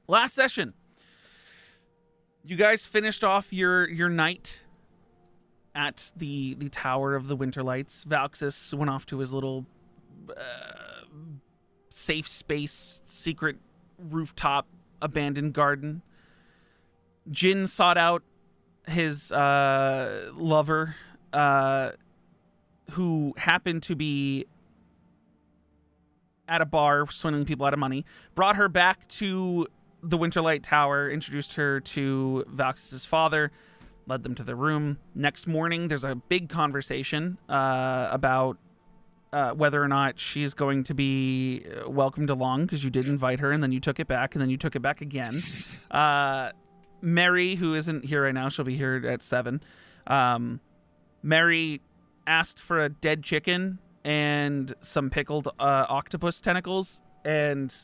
Last session. You guys finished off your night at the Tower of the Winter Lights. Valxis went off to his little safe space, secret rooftop, abandoned garden. Jin sought out his lover, who happened to be at a bar swindling people out of money, brought her back to the Winterlight Tower, introduced her to Valxis' father, led them to their room. Next morning, there's a big conversation about whether or not she's going to be welcomed along, because you did invite her, and then you took it back, and then you took it back again. Mary, who isn't here right now, she'll be here at 7. Mary asked for a dead chicken and some pickled octopus tentacles, and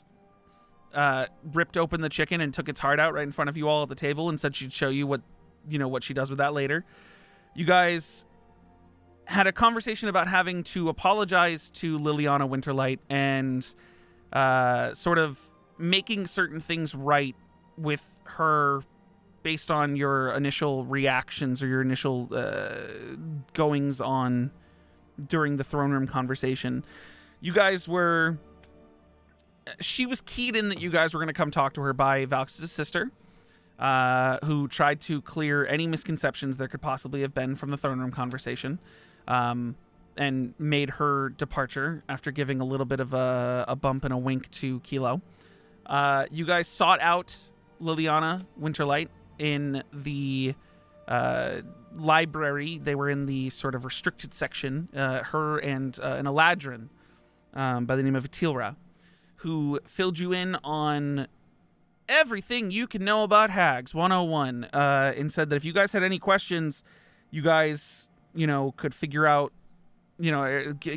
ripped open the chicken and took its heart out right in front of you all at the table, and said she'd show you what she does with that later. You guys had a conversation about having to apologize to Liliana Winterlight and sort of making certain things right with her based on your initial reactions or your initial goings on during the throne room conversation. You guys were... She was keyed in that you guys were going to come talk to her by Valxis' sister, who tried to clear any misconceptions there could possibly have been from the throne room conversation, and made her departure after giving a little bit of a bump and a wink to Kilo. You guys sought out Liliana Winterlight in the library. They were in the sort of restricted section, her and an Eladrin by the name of Aetheria, who filled you in on everything you can know about Hags 101, and said that if you guys had any questions, you guys, could figure out,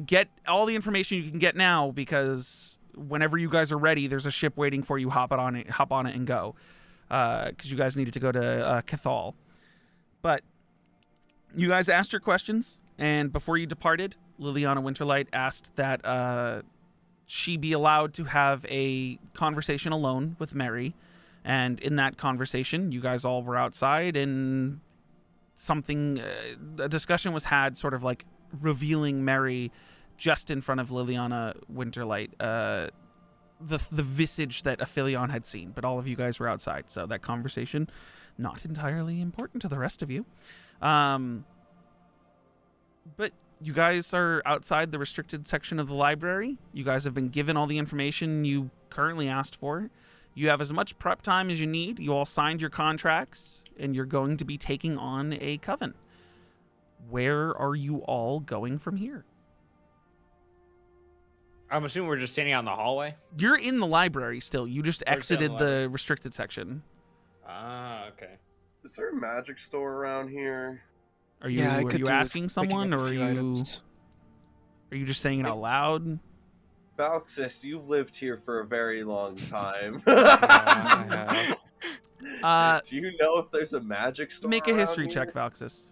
get all the information you can get now, because whenever you guys are ready, there's a ship waiting for you. Hop on it and go, because you guys needed to go to Cathal. But you guys asked your questions, and before you departed, Liliana Winterlight asked that she be allowed to have a conversation alone with Mary. And in that conversation, you guys all were outside, and a discussion was had, sort of like revealing Mary just in front of Liliana Winterlight, the visage that Aphelion had seen. But all of you guys were outside, so that conversation, not entirely important to the rest of you. But you guys are outside the restricted section of the library. You guys have been given all the information you currently asked for. You have as much prep time as you need. You all signed your contracts, and you're going to be taking on a coven. Where are you all going from here? I'm assuming we're just standing out in the hallway? You're in the library still. You just exited the restricted section. Ah, okay. Is there a magic store around here? Are you asking someone, or are you just saying it out loud? Valxis, you've lived here for a very long time. Do you know if there's a magic store? Make a history here? check, Valxis.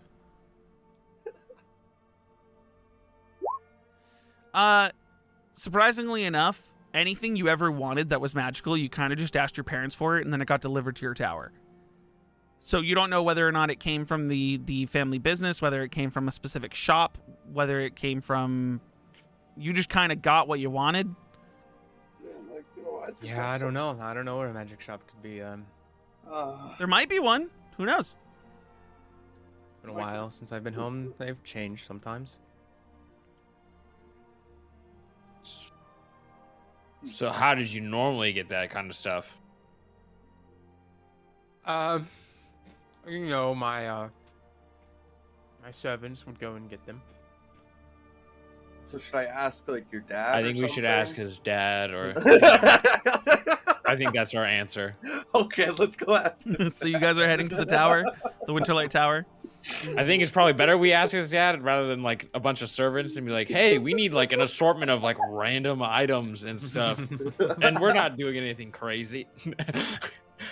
Surprisingly enough, anything you ever wanted that was magical, you kind of just asked your parents for it, and then it got delivered to your tower. So you don't know whether or not it came from the family business, whether it came from a specific shop, whether it came from... You just kind of got what you wanted. Yeah, I don't know. I don't know where a magic shop could be. There might be one. Who knows? It's been a while since I've been home. They've changed sometimes. So how did you normally get that kind of stuff? My servants would go and get them. So should I ask, like, your dad? I think we should ask his dad, or... I think that's our answer. Okay, let's go ask his So you guys are heading to the tower, the Winterlight Tower? I think it's probably better we ask his dad rather than, like, a bunch of servants and be like, hey, we need, like, an assortment of, like, random items and stuff. And we're not doing anything crazy.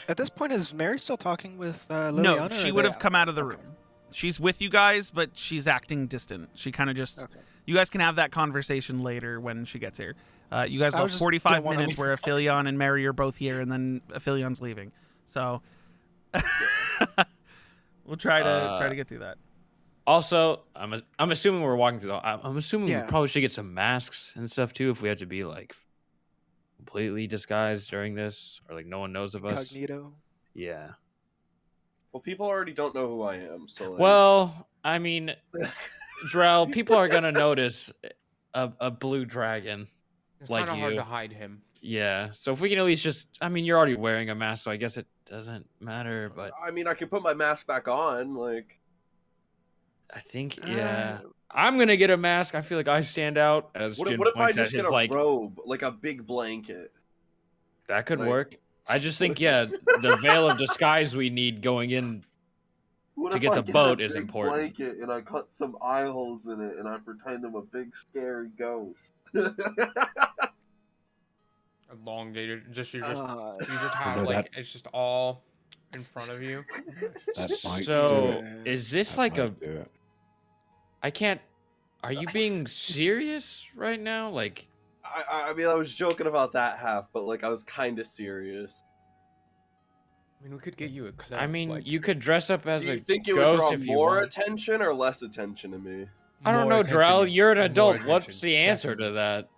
At this point, is Mary still talking with Liliana? No, she would have come out of the room. She's with you guys, but she's acting distant. She kind of just... Okay. You guys can have that conversation later when she gets here. You guys I have was just 45 didn't wanna minutes leave. where Aphelion and Mary are both here, and then Aphelion leaving. So we'll try to get through that. Also, I'm assuming we're walking through the. I'm assuming we Yeah. probably should get some masks and stuff too if we have to be like completely disguised during this, or like no one knows of us. Incognito. Yeah. Well, people already don't know who I am, so like... Well, I mean, Drell, people are gonna notice a blue dragon It's like kind of hard you. to hide him. Yeah. So if we can at least just, I mean, you're already wearing a mask, so I guess it doesn't matter. But I mean, I can put my mask back on, like... I think, yeah, I'm gonna get a mask. I feel like I stand out. As What Jin if I points at just get his a like, robe, like a big blanket? that could like- work. I just think, yeah, the veil of disguise we need going in. What To if get I the a boat is big important. Blanket and I cut some eye holes in it and I pretend I'm a big scary ghost. Elongated. You just have know like it's just all in front of you. That might do So it. is this That like a? might do it. I can't. Are you being serious right now? Like, I mean, I was joking about that half, but like I was kind of serious. I mean, we could get you a cloak. I mean, like, you could dress up as Do you a think it would ghost draw if you more want. attention or less attention to me? I don't more know, attention Drell. to- You're an more adult. attention, What's the answer definitely. to that?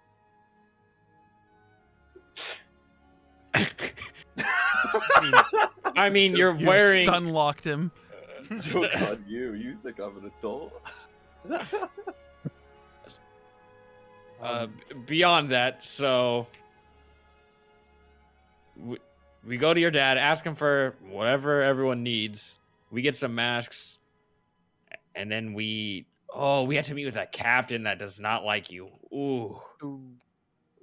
I mean, you're You wearing. stun locked him. Joke's on you. You think I'm an adult? Beyond that, so we go to your dad, ask him for whatever everyone needs. We get some masks, and then we have to meet with that captain that does not like you. Ooh,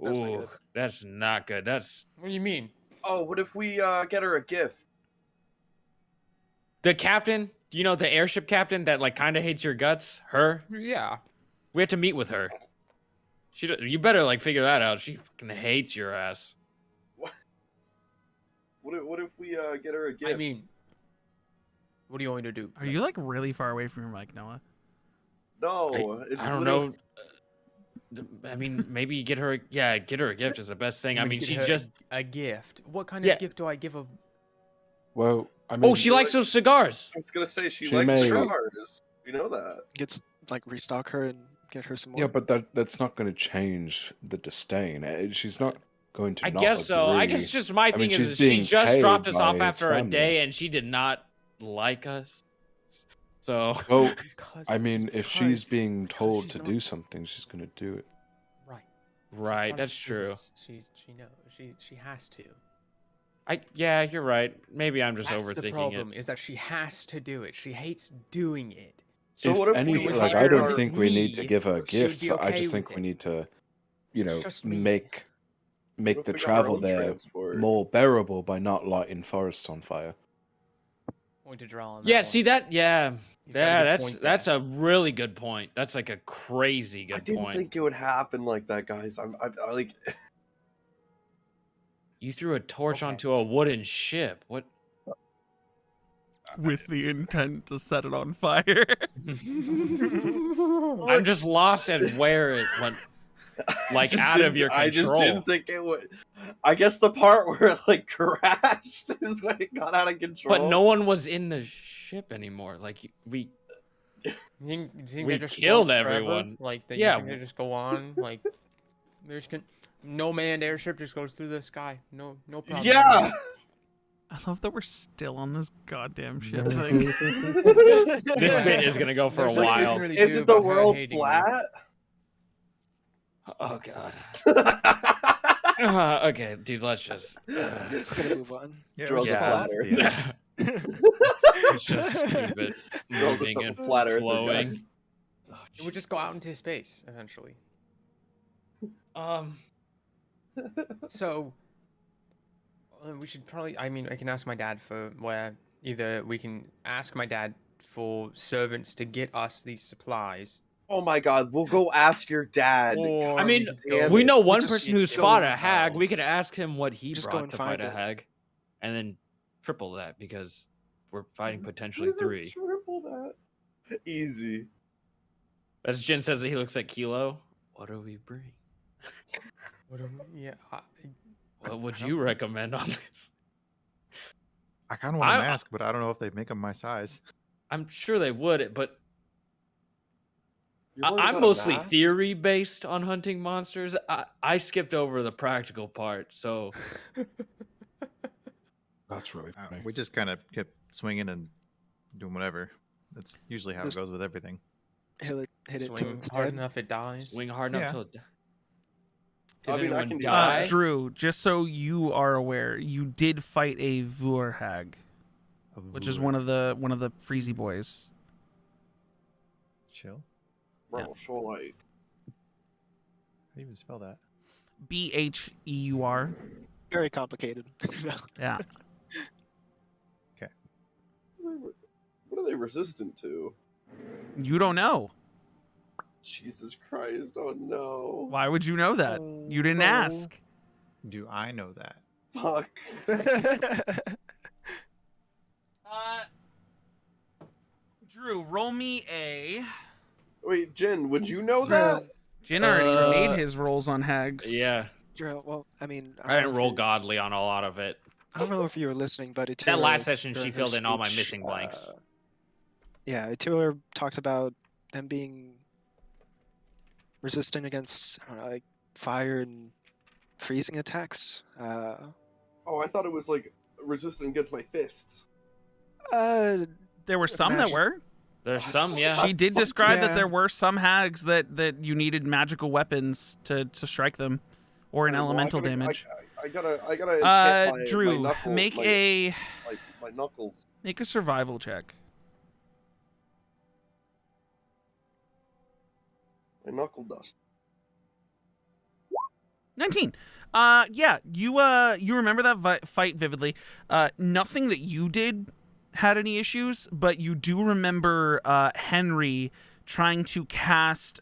That's not ooh, good. that's not good. That's What do you mean? Oh, what if we get her a gift? the captain. Do you know the airship captain that like kind of hates your guts? Her. Yeah. We have to meet with her. You better like figure that out. She fucking hates your ass. What if we get her a gift? I mean, what do you want me to do? Are you like really far away from your mic, Noah? no, it's I don't literally- know. I mean, maybe get her a gift is the best thing. I mean, Get she her just. a gift. What kind Yeah. of gift do I give a? Well, I mean, Oh, she likes those cigars. I was gonna say she She likes may- cigars. You know that. Gets like restock her and get her some more. yeah, but that's not going to change the disdain. She's not going to. I not guess so. I agree. guess just my I thing mean, is she's that she being just paid dropped us by off his after a family. day, and she did not like us. So Well, It's 'cause- I mean, it's if she's because- being because told she's to not- do something, she's going to do it. Right. right, Part of that's the true. business. She knows. She has to. Yeah, you're right. Maybe I'm just That's overthinking the problem. it. Is that she has to do it. She hates doing it. So if what if anything, we like if I it don't wasn't think we need to me, give her she would gifts. be I okay just with think we it. need to, It's just me. make What if the we got our travel own there transport? more bearable by not lighting forests on fire. Point to draw on that Yeah, one. see that? Yeah, He's got a yeah. good That's point that's there. a really good point. That's like a crazy I good didn't point. think it would happen like that, guys. I like. You threw a torch Okay. onto a wooden ship. What? With the intent to set it on fire. I'm just lost at where it went. Like just out of didn't- your control. I just didn't think it would. I guess the part where it like crashed is when it got out of control. But no one was in the ship anymore. Like we. You think We they just killed float forever? everyone. Like they, Yeah. you think they just go on? Like there's no manned airship just goes through the sky. No problem. Yeah. I love that we're still on this goddamn ship thing. This bit is gonna go for a There's nothing while. you can really do Isn't the about her world hating you. flat? Oh god. Okay, dude. Let's just. It's gonna move on. Drill's Yeah. a flat earther. Yeah. Let's just keep it Drill's a moving and flat earther, flowing. guys. It would just go out into space eventually. So we should probably. I mean, I can ask my dad for where either we can ask my dad for servants to get us these supplies. Oh my god, we'll go ask your dad. Or I mean, we could go- we know one just person who's go fought a ourselves. hag. We could ask him what he Just go brought and to fight find a it. hag, and then triple that because we're fighting potentially We're gonna 3. Triple that. Easy. As Jin says that he looks like Kilo. What do we bring? Yeah. What would you recommend on this? I kind of want a I- mask, but I don't know if they make them my size. I'm sure they would, but You're worried I'm about a mostly mask? theory based on hunting monsters. I skipped over the practical part, so That's really funny. We just kind of kept swinging and doing whatever. That's usually how Just- it goes with everything. Hit it till Swing it's hard dead. enough, it dies. swing hard enough Yeah. till. Did I mean, I anyone can do die? that. Drew, just so you are aware, you did fight a Vurhag, which is one of the Freezy boys. Chill. Bro, show like. How do you even spell that? Bheur. Very complicated. No. Yeah. What are they resistant to? You don't know. Jesus Christ! Oh no! Why would you know that? You didn't Oh. ask. Do I know that? Fuck! Drew, roll me a. Wait, Jen, would you know that? Jin already made Uh, his rolls on hags. Yeah, Drill. Well, I mean, I didn't roll godly on a lot of it. I don't know if you were listening, but That last session, during she her filled in all my speech, missing blanks. Yeah, Aetheria talked about them being resistant against, I don't know, like fire and freezing attacks. Oh, I thought it was like resistant against my fists. There were some that Imagine- were. There's some, yeah. She did Fuck describe that yeah. there were some hags that you needed magical weapons to strike them, or an Alright, well, elemental I gotta- damage. I gotta enchant my, Drew, my knuckle, make my, my knuckles. a survival check. My knuckle dust. 19. Yeah, you remember that fight vividly. Nothing that you did had any issues, but you do remember Henry trying to cast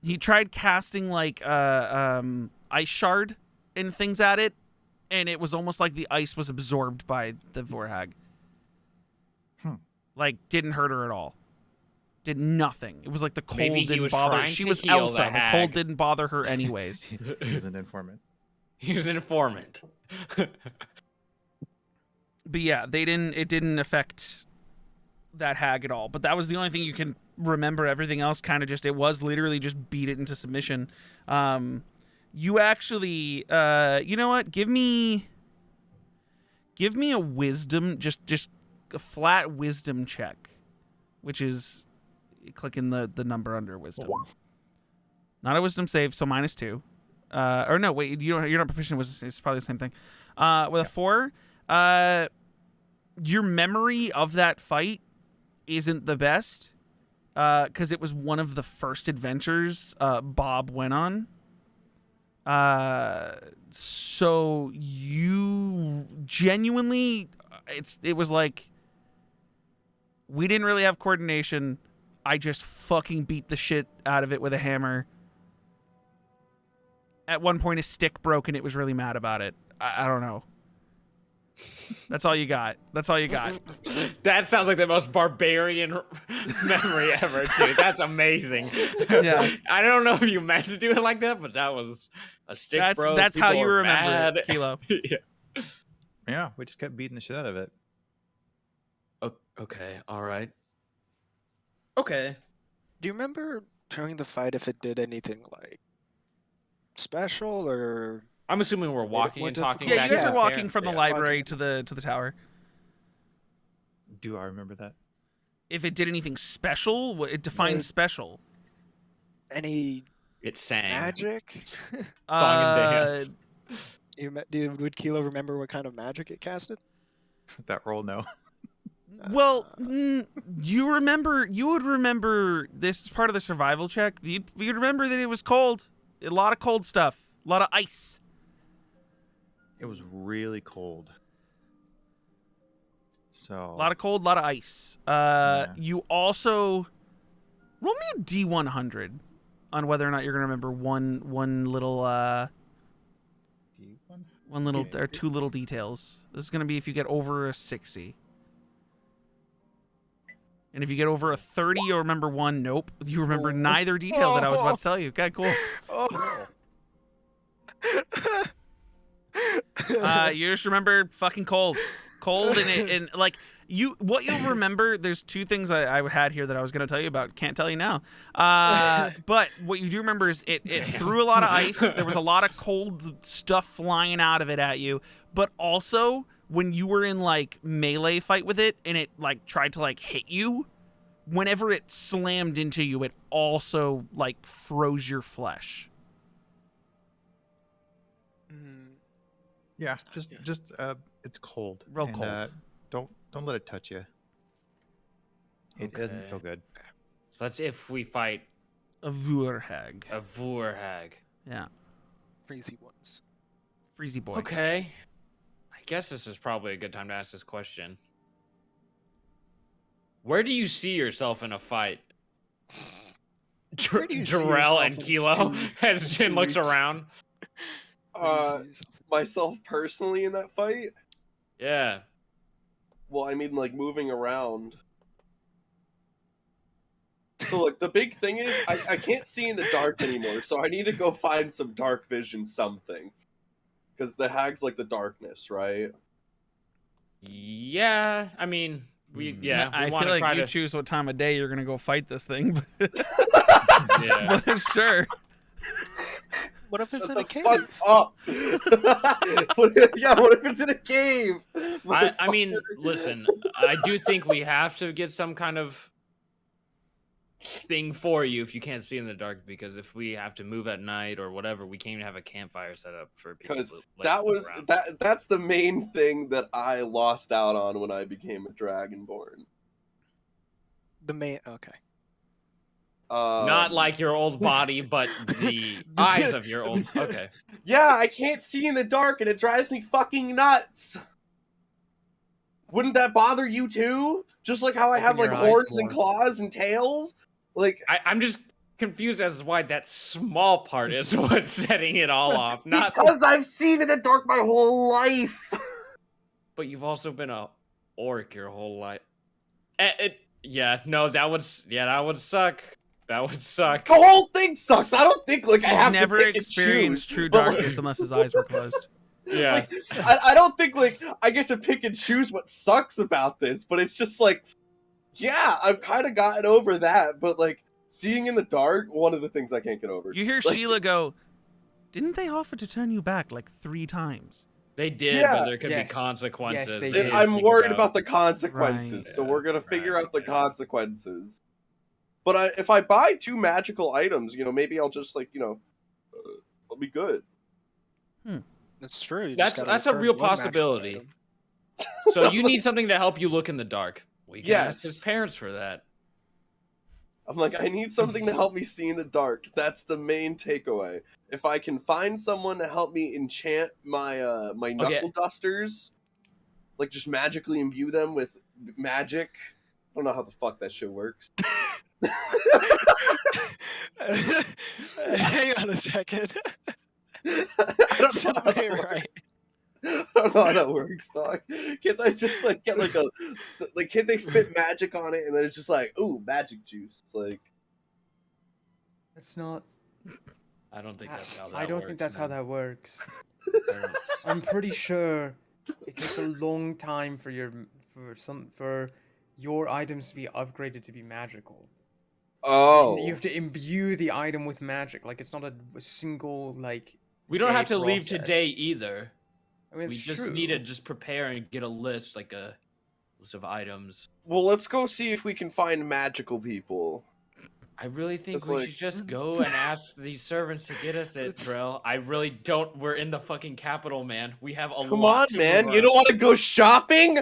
he tried casting ice shard and things at it, and it was almost like the ice was absorbed by the Vorhag. Like, didn't hurt her at all. Did nothing. It was like the cold Maybe he didn't was bother. trying She to was heal Elsa. the The hag. cold didn't bother her anyways. He was an informant. He was an informant. But yeah, it didn't affect that hag at all. But that was the only thing you can remember. Everything else kind of it was literally just beat it into submission. You actually, you know what? Give me a wisdom, just a flat wisdom check, which is clicking the number under wisdom. Not a wisdom save, so -2. Or no, wait, you're not proficient in wisdom. It's probably the same thing. With a 4, your memory of that fight isn't the best, because it was one of the first adventures Bob went on. So you genuinely, it was like, we didn't really have coordination. I just fucking beat the shit out of it with a hammer. At one point, his stick broke, and it was really mad about it. I don't know. That's all you got. That's all you got. That sounds like the most barbarian memory ever, dude. That's amazing. Yeah. I don't know if you meant to do it like that, but that was a stick, bro. That's how People you were remember mad. it, Kilo. Yeah. Yeah, we just kept beating the shit out of it. Okay, all right. Okay. Do you remember during the fight if it did anything like special or? I'm assuming we're walking more and talking. Yeah, back you guys and are forth. walking from the Yeah. library to the tower. Do I remember that? If it did anything special, it defines special. Any It sang. magic? Song and dance. Would Kilo remember what kind of magic it casted? That roll, no. Well, you would remember this is part of the survival check. You'd remember that it was cold. A lot of cold stuff. A lot of ice. It was really cold. So A lot of cold, a lot of ice. Yeah. You also roll me a D100 on whether or not you're gonna remember one little D1? or two little details. This is gonna be if you get over a 60. And if you get over a 30, you'll remember 1. Nope. You remember neither detail that I was about to tell you. Okay, cool. Oh. You just remember fucking cold. Cold and like what you'll remember, there's 2 things I had here that I was going to tell you about. Can't tell you now. But what you do remember is it threw a lot of ice. There was a lot of cold stuff flying out of it at you. But also, when you were in like melee fight with it and it like tried to like hit you, whenever it slammed into you, it also like froze your flesh. Yeah, just it's cold. Real cold. Don't let it touch you. It doesn't feel good. So that's if we fight A Vurhag. a Vurhag. Yeah. Crazy ones. Freezy boy. Okay. I guess this is probably a good time to ask this question. Where do you see yourself in a fight? Where do you see Jarrell yourself and in Kilo, 2 as Jin looks weeks? around. Myself personally in that fight? Yeah. Well, I mean, like, moving around. So, look, the big thing is, I can't see in the dark anymore, so I need to go find some dark vision something. Because the hag's like the darkness, right? Yeah. I mean, we I want feel to try like you to. choose what time of day you're gonna go fight this thing. But, Yeah. but sure. What if it's in a cave? Fuck up! What if it's in a cave? I mean, listen, I do think we have to get some kind of thing for you if you can't see in the dark, because if we have to move at night or whatever, we can't even have a campfire set up for people. Because to, that was around. that's the main thing that I lost out on when I became a Dragonborn. The main. Okay. Not like your old body, but the eyes of your old. Okay. Yeah, I can't see in the dark, and it drives me fucking nuts. Wouldn't that bother you too? Just like how I have Open like your eyes horns and more. claws and tails. Like, I'm just confused as to why that small part is what's setting it all off. Not, because I've seen in the dark my whole life. but you've also been a orc your whole life. Yeah, no, that would suck. That would suck. The whole thing sucks. I don't think like I He's have never to pick and experienced choose, true but, like, darkness unless his eyes were closed. Yeah. Like, I don't think like I get to pick and choose what sucks about this, but it's just like, yeah, I've kind of gotten over that, but like seeing in the dark, one of the things I can't get over. You hear Like, Sheila go, "Didn't they offer to turn you back like 3 times?" They did, Yeah. but there could Yes. be consequences. Yes, they that did. you I'm think worried about the consequences, Right. so we're gonna figure Right, out the yeah. consequences. But if I buy 2 magical items, maybe I'll just like, I'll be good. That's true. You That's just gotta a return real 1 magical possibility. item. So you need something to help you look in the dark. We can ask his Yes. parents for that. I'm like, I need something to help me see in the dark. That's the main takeaway. If I can find someone to help me enchant my my knuckle dusters, like just magically imbue them with magic. I don't know how the fuck that shit works. Hang on a second. I don't know how that Something works. right. I don't know how that works, dog. Can't I just like get like can't they spit magic on it and then it's just like, ooh, magic juice? It's like, That's not. I don't think that's how that I don't works, think that's how man. that works. I'm pretty sure it takes a long time for your items to be upgraded to be magical. oh, You have to imbue the item with magic. Like it's not a single like. We don't day have to leave process. today either. I mean, We it's just true. need to just prepare and get a list, like a list of items. well, let's go see if we can find magical people. I really think It's we like- should just go and ask these servants to get us it, Drell. I really don't. We're in the fucking capital, man. We have a Come lot on, to man. move You around. don't want to go shopping?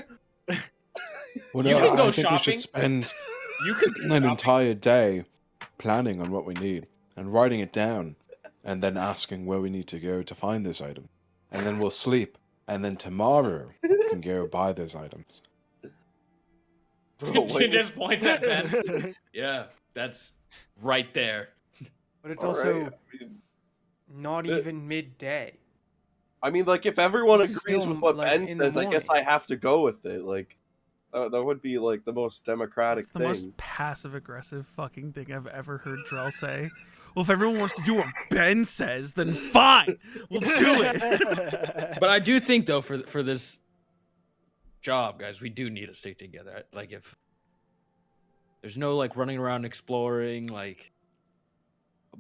Well, You no, can go I think we shopping. should spend You could an entire day planning on what we need and writing it down, and then asking where we need to go to find this item, and then we'll sleep, and then tomorrow we can go buy those items. Bro, She just points at Ben. Yeah, that's right there. But it's All also right, not even midday. I mean, like, if everyone It's agrees still, with what like, Ben in the says, I guess I morning. have to go with it. Like, That would be like the most democratic It's the thing. most passive-aggressive fucking thing I've ever heard Drell say. Well, if everyone wants to do what Ben says, then fine, we'll do it. But I do think though, for this job, guys, we do need to stick together. Like if there's no like running around exploring, like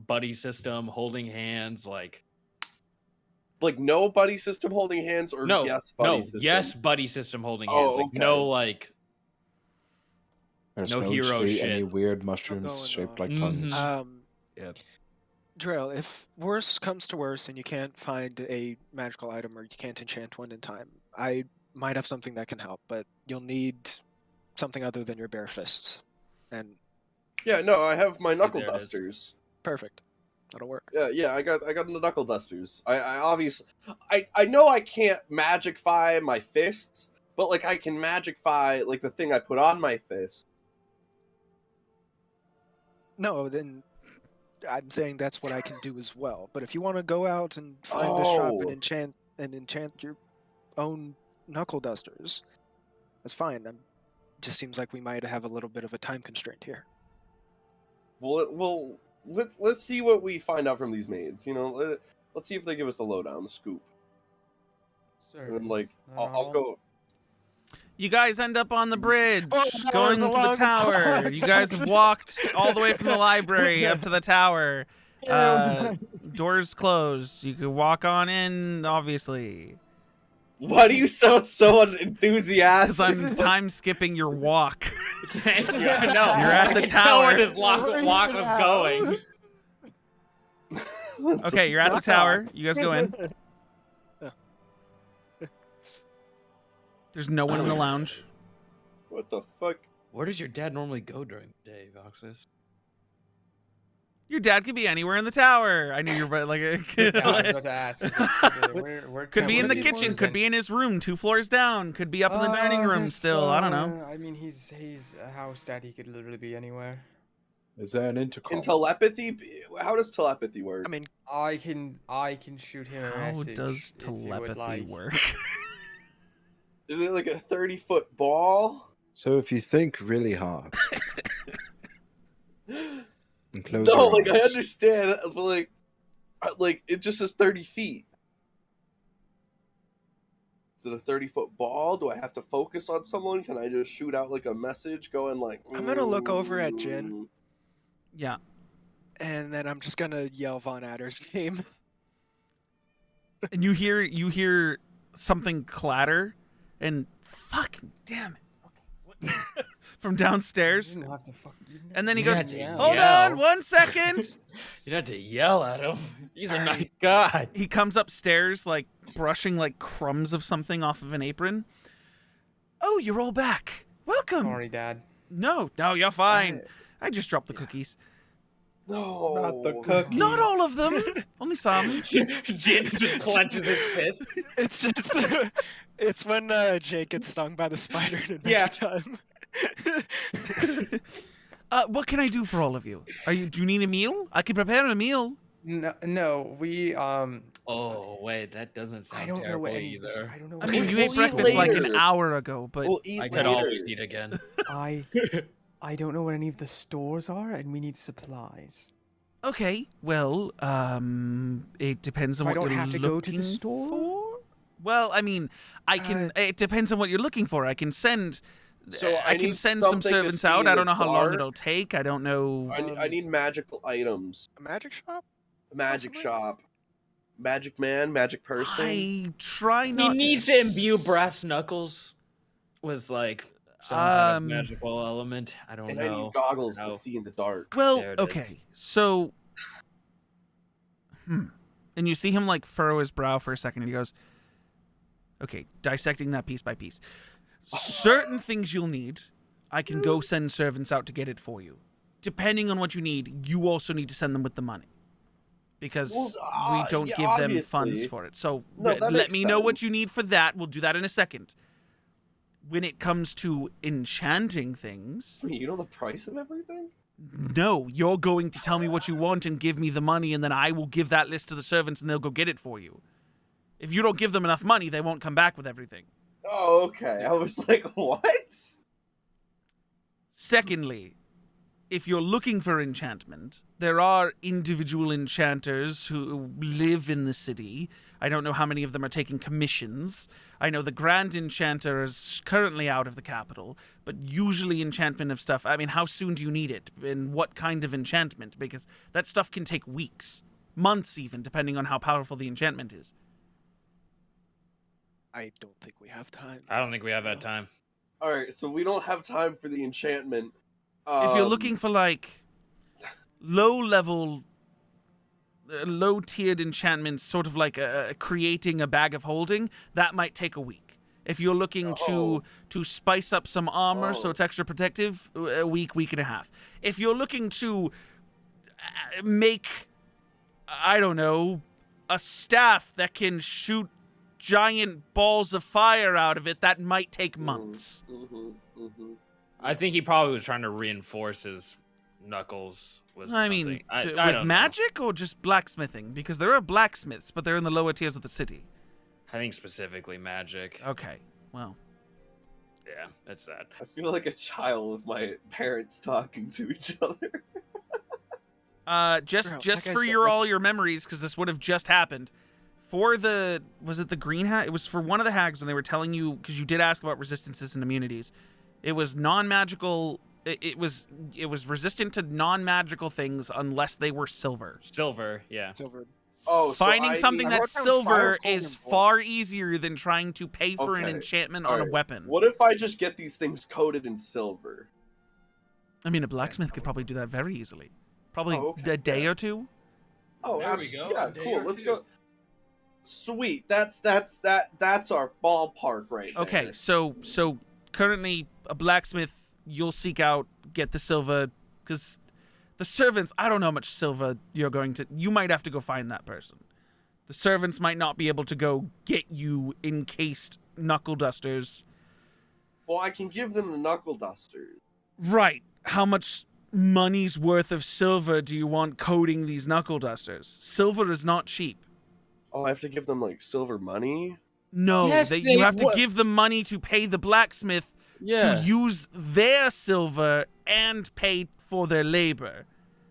buddy system, holding hands, like no buddy system holding hands, or yes buddy system? Yes buddy system holding hands. Oh, Like okay. no like There's no going hero to be shit. any weird mushrooms going shaped on. like puns. Yep. Drill, if worst comes to worst and you can't find a magical item or you can't enchant one in time, I might have something that can help, but you'll need something other than your bare fists. And Yeah, no, I have my knuckle there it is. dusters. perfect. That'll work. Yeah, I got the knuckle dusters. I obviously I know I can't magicify my fists, but like I can magicify like the thing I put on my fist. No, then I'm saying that's what I can do as well. But if you want to go out and find a shop Oh. and enchant your own knuckle dusters, that's fine. Just seems like we might have a little bit of a time constraint here. Well, let's see what we find out from these maids. You know, let's see if they give us the lowdown, the scoop. And then like I'll go. You guys end up on the bridge, Oh, going there's to a the long tower. pause. You guys have walked all the way from the library up to the tower. Doors closed. You could walk on in, obviously. Why do you sound so Because enthusiastic? I'm time skipping your walk. Thank you. No, You're at the I can tell where tower. this walk was going. Okay, you're at the tower. You guys go in. There's no one in the lounge. What the fuck? Where does your dad normally go during the day, Voxus? Your dad could be anywhere in the tower. I knew you were like Yeah, I was about to ask. Where could be in the where kitchen, is could it? be in his room, 2 floors down, could be up in the dining room that's, still. I don't know. I mean, he's a house dad. He could literally be anywhere. Is there an intercom? Can telepathy? How does telepathy work? I mean, I can shoot him a How message. does if you would telepathy like. work? Is it like a 30-foot ball? So if you think really hard and close No, your like I eyes, understand, but like it just says 30 feet. Is it a 30-foot ball? Do I have to focus on someone? Can I just shoot out like a message going like? I'm gonna look over at Jin. Yeah. and then I'm just gonna yell Von Adder's name. And you hear something clatter, and fucking damn it. From You downstairs. didn't have to fuck. you didn't And then he You goes, had to hold yell. on 1 second. You don't have to yell at him. He's a nice guy. He comes upstairs, like, brushing, like, crumbs of something off of an apron. Oh, you're all back. Welcome. Sorry, Dad. No, you're fine. I just dropped the cookies. No, Not the cookies. Not all of them. Only some. Jin just clenches his fist. It's just it's when Jake gets stung by the spider in Adventure Yeah. Time. What can I do for all of you? Do you need a meal? I can prepare a meal. No, we Oh wait, that doesn't sound I don't know terrible what any of this, either. I don't know. I what mean, any you of ate this breakfast like an later. hour ago, but We'll eat I could later. always eat again. I don't know what any of the stores are, and we need supplies. okay. Well, it depends on So I what don't you're have to go to the looking store? for. Well, I mean, I can. It depends on what you're looking for. I can send. So I I can need send some something to servants see out. in I the don't know how long dark. it'll take. I don't know. I need magical items. A magic shop? A magic Possibly? shop. Magic man, magic person. I try He not. needs to imbue brass knuckles with like some kind of magical element. I don't and I know. need goggles No. to see in the dark. Well, There it is. okay. So, and you see him like furrow his brow for a second, and he goes, "Okay, dissecting that piece by piece. Certain things you'll need, I can go send servants out to get it for you. Depending on what you need, you also need to send them with the money, because we don't yeah, give them funds obviously. for it. So No, that let makes me know what sense. you need for that. We'll do that in a second. When it comes to enchanting things." You know the price of everything? No, you're going to tell me what you want and give me the money, and then I will give that list to the servants and they'll go get it for you. If you don't give them enough money, they won't come back with everything. Oh, okay. I was like, what? Secondly, if you're looking for enchantment, there are individual enchanters who live in the city. I don't know how many of them are taking commissions. I know the Grand Enchanter is currently out of the capital, but usually enchantment of stuff, I mean, how soon do you need it? And what kind of enchantment? Because that stuff can take weeks, months even, depending on how powerful the enchantment is. I don't think we have time. I don't think we have that time. All right, so we don't have time for the enchantment. If you're looking for, like, low-level, low-tiered enchantments, sort of like creating a bag of holding, that might take a week. If you're looking to spice up some armor so it's extra protective, a week and a half. If you're looking to make, I don't know, a staff that can shoot giant balls of fire out of it, that might take months. I think he probably was trying to reinforce his knuckles with something. With magic or just blacksmithing? Because there are blacksmiths, but they're in the lower tiers of the city. I think specifically magic. Okay, well. Yeah, that's that. I feel like a child with my parents talking to each other. Just for all your memories, because this would have just happened. For was it the green hag? It was for one of the hags when they were telling you, because you did ask about resistances and immunities. It was non-magical. It was resistant to non-magical things unless they were silver. Silver, yeah. Silver. Finding something that's silver is and far easier than trying to pay for an enchantment on a weapon. What if I just get these things coated in silver? I mean, a blacksmith could probably do that very easily. Probably a day or two. Oh, there we go. Yeah, cool. Let's go. Sweet. That's our ballpark right there. Okay, so currently a blacksmith you'll seek out, get the silver, because the servants, I don't know how much silver you might have to go find that person. The servants might not be able to go get you encased knuckle dusters. Well, I can give them the knuckle dusters. Right. How much money's worth of silver do you want coating these knuckle dusters? Silver is not cheap. Oh, I have to give them, like, silver money? No, you have to give them money to pay the blacksmith to use their silver and pay for their labor.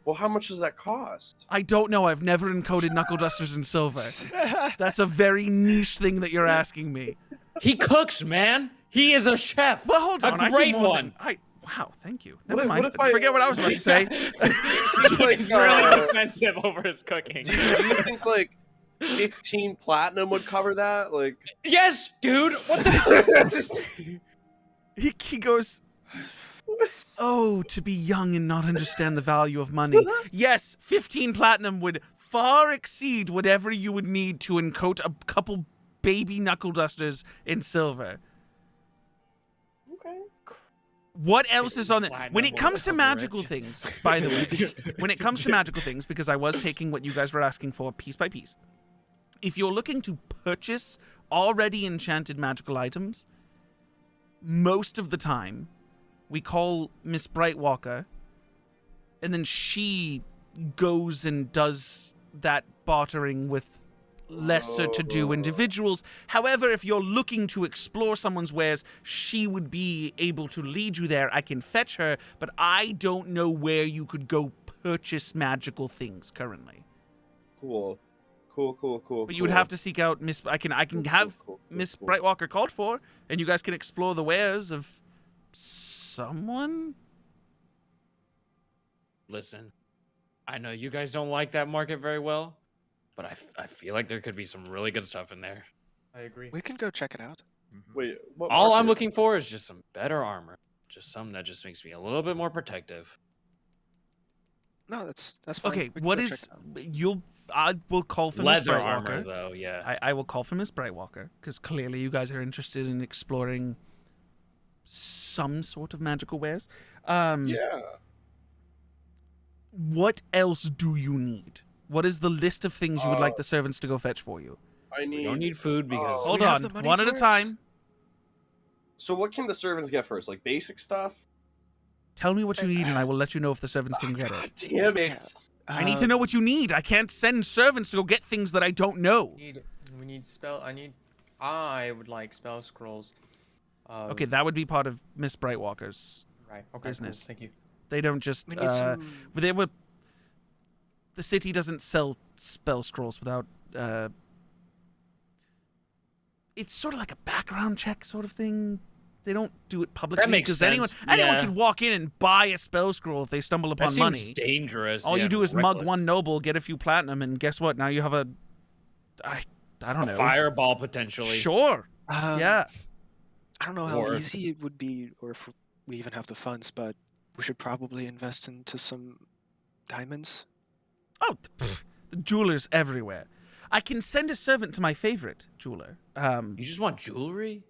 Well, how much does that cost? I don't know. I've never encoded knuckle dusters in silver. That's a very niche thing that you're asking me. He cooks, man. He is a chef. Well, hold on. A great one. Wow, thank you. Never mind. Forget what I was about to say. He's really defensive over his cooking. Do you think, like, 15 platinum would cover that? Like, yes, dude. What the? He goes, oh, to be young and not understand the value of money. Yes, 15 platinum would far exceed whatever you would need to encoat a couple baby knuckle dusters in silver. okay. What else is on there? When it comes to magical things, by the way, when it comes to magical things, because I was taking what you guys were asking for piece by piece, if you're looking to purchase already enchanted magical items, most of the time, we call Miss Brightwalker, and then she goes and does that bartering with lesser to do individuals. However, if you're looking to explore someone's wares, she would be able to lead you there. I can fetch her, but I don't know where you could go purchase magical things currently. Cool. But you would have to seek out Miss. I can have Miss Brightwalker called for, and you guys can explore the wares of someone. Listen, I know you guys don't like that market very well, but I feel like there could be some really good stuff in there. I agree. We can go check it out. Wait, what All I'm market? looking for is just some better armor, just something that just makes me a little bit more protective. No, that's fine. Okay, We can what go is check it out. I will call for Miss Leather Brightwalker. armor, though, yeah. I will call for Miss Brightwalker, because clearly you guys are interested in exploring some sort of magical wares. Yeah. What else do you need? What is the list of things you would like the servants to go fetch for you? We don't need food because... Hold we have on, the money one at a for it? time. So what can the servants get first? Like basic stuff? Tell me what you need, and I will let you know if the servants can get God it. damn it. I need to know what you need. I can't send servants to go get things that I don't know. We need spell. I would like spell scrolls. Okay, that would be part of Miss Brightwalker's Okay, business. Cool. Thank you. They don't just. We need some. They were. The city doesn't sell spell scrolls without. It's sort of like a background check sort of thing. They don't do it publicly. That makes because sense. anyone Yeah. can walk in and buy a spell scroll if they stumble That upon seems money. dangerous. All yeah, you do is reckless. mug one noble, get a few platinum, and guess what? Now you have a. I don't know. Fireball potentially. Sure. Yeah. I don't know how Or- easy it would be, or if we even have the funds, but we should probably invest into some diamonds. Oh, the jewelers everywhere. I can send a servant to my favorite jeweler. You just want jewelry?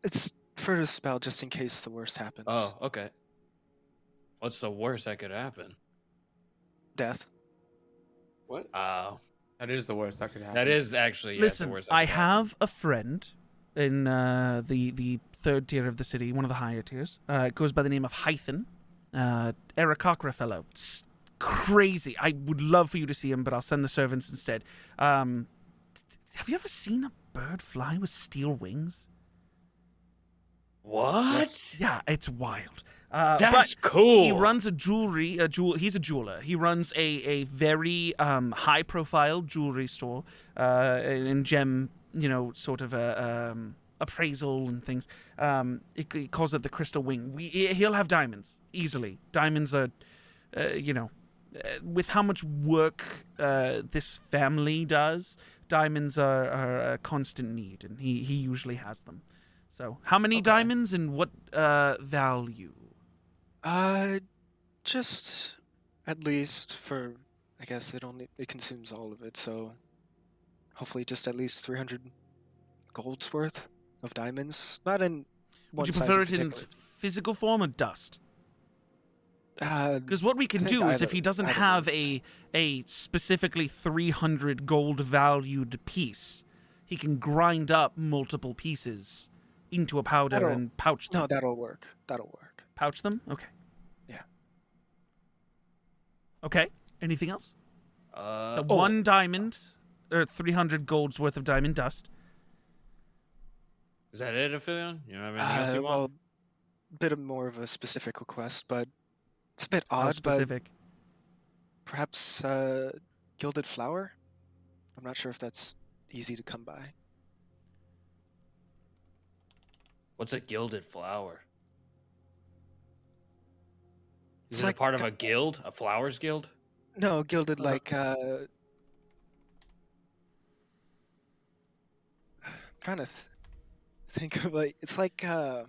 It's for the spell, just in case the worst happens. Oh, okay. What's the worst that could happen? Death. What? Oh, That is the worst that could happen. that is actually Listen, the worst. that I could happen. have a friend in the third tier of the city, one of the higher tiers. It goes by the name of Hythen. Aarakocra fellow. It's crazy. I would love for you to see him, but I'll send the servants instead. Have you ever seen a bird fly with steel wings? What? Yeah, it's wild. That's but cool. He runs a he's a jeweler. He runs a very high profile jewelry store in gem, sort of appraisal and things. He calls it the Crystal Wing. He'll have diamonds easily. Diamonds are, with how much work this family does, diamonds are a constant need, and he usually has them. So, how many Okay. diamonds and what value? Just at least for, I guess it consumes all of it, so hopefully just at least 300 gold's worth of diamonds. Not in one Would you size prefer it in particular. physical form or dust? Uh, Because what we can I think do is, if he either- doesn't either have works. a specifically 300 gold valued piece, he can grind up multiple pieces into a powder That'll- and pouch them. no, that'll work. That'll work. Pouch them? Okay. Yeah. Okay. Anything else? So Oh, 1 diamond, or 300 gold's worth of diamond dust. is that it, Aphelion? You don't have anything else you want? Well, bit of more of a specific request, but it's a bit How odd. But specific? perhaps gilded flower. I'm not sure if that's easy to come by. What's a gilded flower? Is It's it like a part of a guild? A flowers guild? No, gilded Uh-huh. like I'm trying to think of like it's like I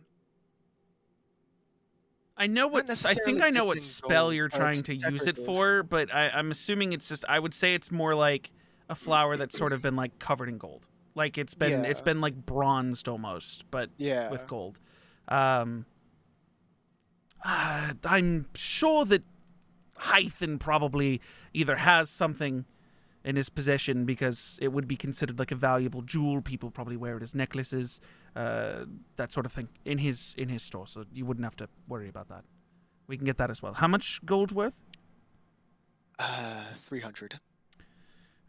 know what I think necessarily I know dipped what in spell gold, you're but trying it's to use it decorative. for, but I'm assuming it's just I would say it's more like a flower that's sort of been like covered in gold. Like it's been Yeah. like bronzed almost, but yeah. with gold. I'm sure that Hythen probably either has something in his possession because it would be considered like a valuable jewel. People probably wear it as necklaces, that sort of thing in his store. So you wouldn't have to worry about that. We can get that as well. How much gold's worth? 300.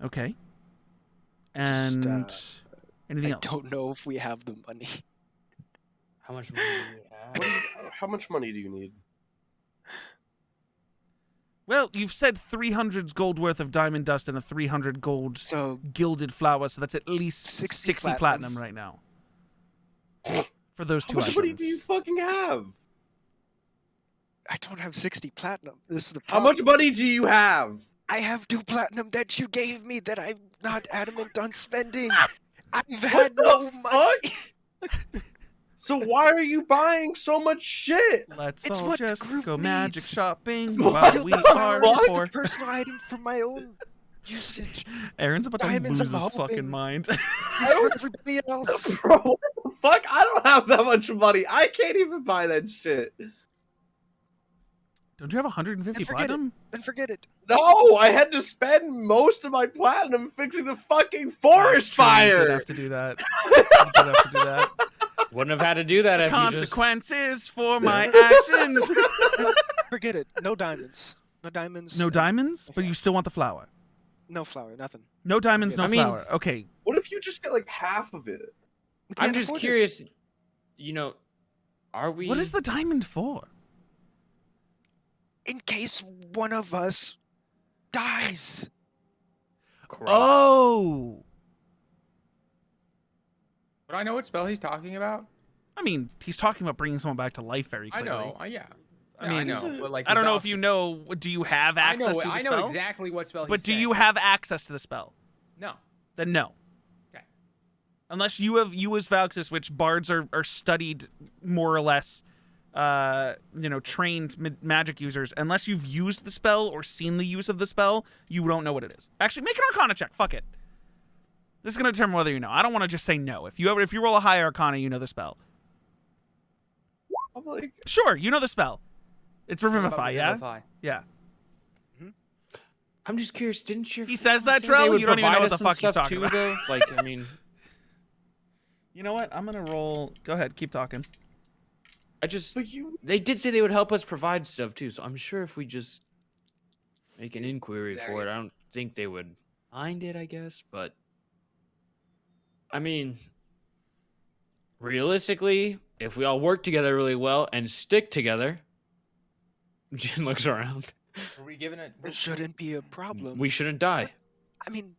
Okay. And anything I else? don't know if we have the money. How much money do we have? How much money do you need? Well, you've said 300 gold worth of diamond dust and a 300 gold So gilded flower, so that's at least 60 60 platinum right now. For those How two much items. money do you fucking have? I don't have 60 platinum. This is the How problem. much money do you have? I have 2 platinum that you gave me that I'm not adamant on spending. I've What had the no money. fuck? So why are you buying so much shit? Let's It's all what the just group go magic needs. shopping What while the we fuck? are It's poor. a personal item for my own usage. Aaron's about to Diamonds lose are his fucking hoping. mind. It's for everybody else. Bro, what the fuck? I don't have that much money. I can't even buy that shit. Don't you have 150 And forget it. platinum? And forget it. No, I had to spend most of my platinum fixing the fucking forest True, You did fire. have to do that. You did have to do that. Wouldn't have had to do that if you just... Consequences for my actions. Forget it. No diamonds. No diamonds. No and diamonds, but Okay. you still want the flower. No flower. Nothing. No diamonds, no I mean- flower. Okay. What if you just get like half of it? We I'm can't just afford it. curious, are we... What is the diamond for? in case one of us dies. Gross. Oh, Would I know what spell he's talking about? I mean, he's talking about bringing someone back to life very I clearly. know. Yeah. I Yeah, mean, know. But like, I don't know if without you just- know. Do you have access to the I spell? know exactly what spell. But he's do you saying. have access to the spell? No. Then no. Okay. Unless you have as Valxis, which bards are studied more or less, trained magic users. Unless you've used the spell or seen the use of the spell, you don't know what it is. Actually, make an Arcana check. Fuck it. This is gonna determine whether you know. I don't want to just say no. If you roll a high Arcana, you know the spell. I'm like, Sure, you know the spell. It's Revivify, yeah? Revivify. Yeah. I'm just curious. Didn't your He says that, say Drell? they would You don't even know provide what the us some fuck he's stuff talking too, about. though? Like, I mean, You know what? I'm gonna roll. Go ahead, keep talking. but you. they did say they would help us provide stuff too. So I'm sure if we just make an inquiry There for it, I don't think they would mind it. I guess, but I mean, realistically, if we all work together really well and stick together, Jin looks around. Were we given it? It shouldn't be a problem. We shouldn't die. I mean,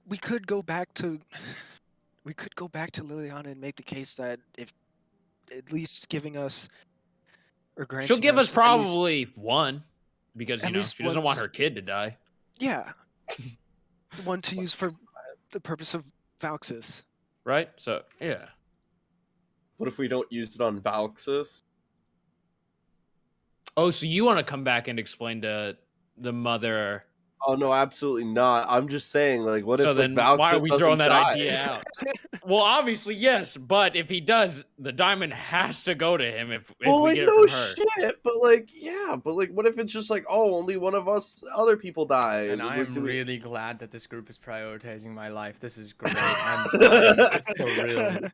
we could go back to Liliana and make the case that if at least giving us or granting She'll give us at least- probably one because at you know least she doesn't want once- her kid to die. yeah, one to use for the purpose of Valxis. Right? So yeah. What if we don't use it on Valxis? Oh, so you want to come back and explain to the mother? Oh no, absolutely not. I'm just saying, like, what So if then, like, Valxis why are we throwing that doesn't idea die? out? Well, obviously yes, but if he does, the diamond has to go to him. If Well, we like, get no it from her. shit, but like, yeah, but like, what if it's just like, oh, only one of us other people die? And Like, I am do we- really glad that this group is prioritizing my life. This is great. I'm for real.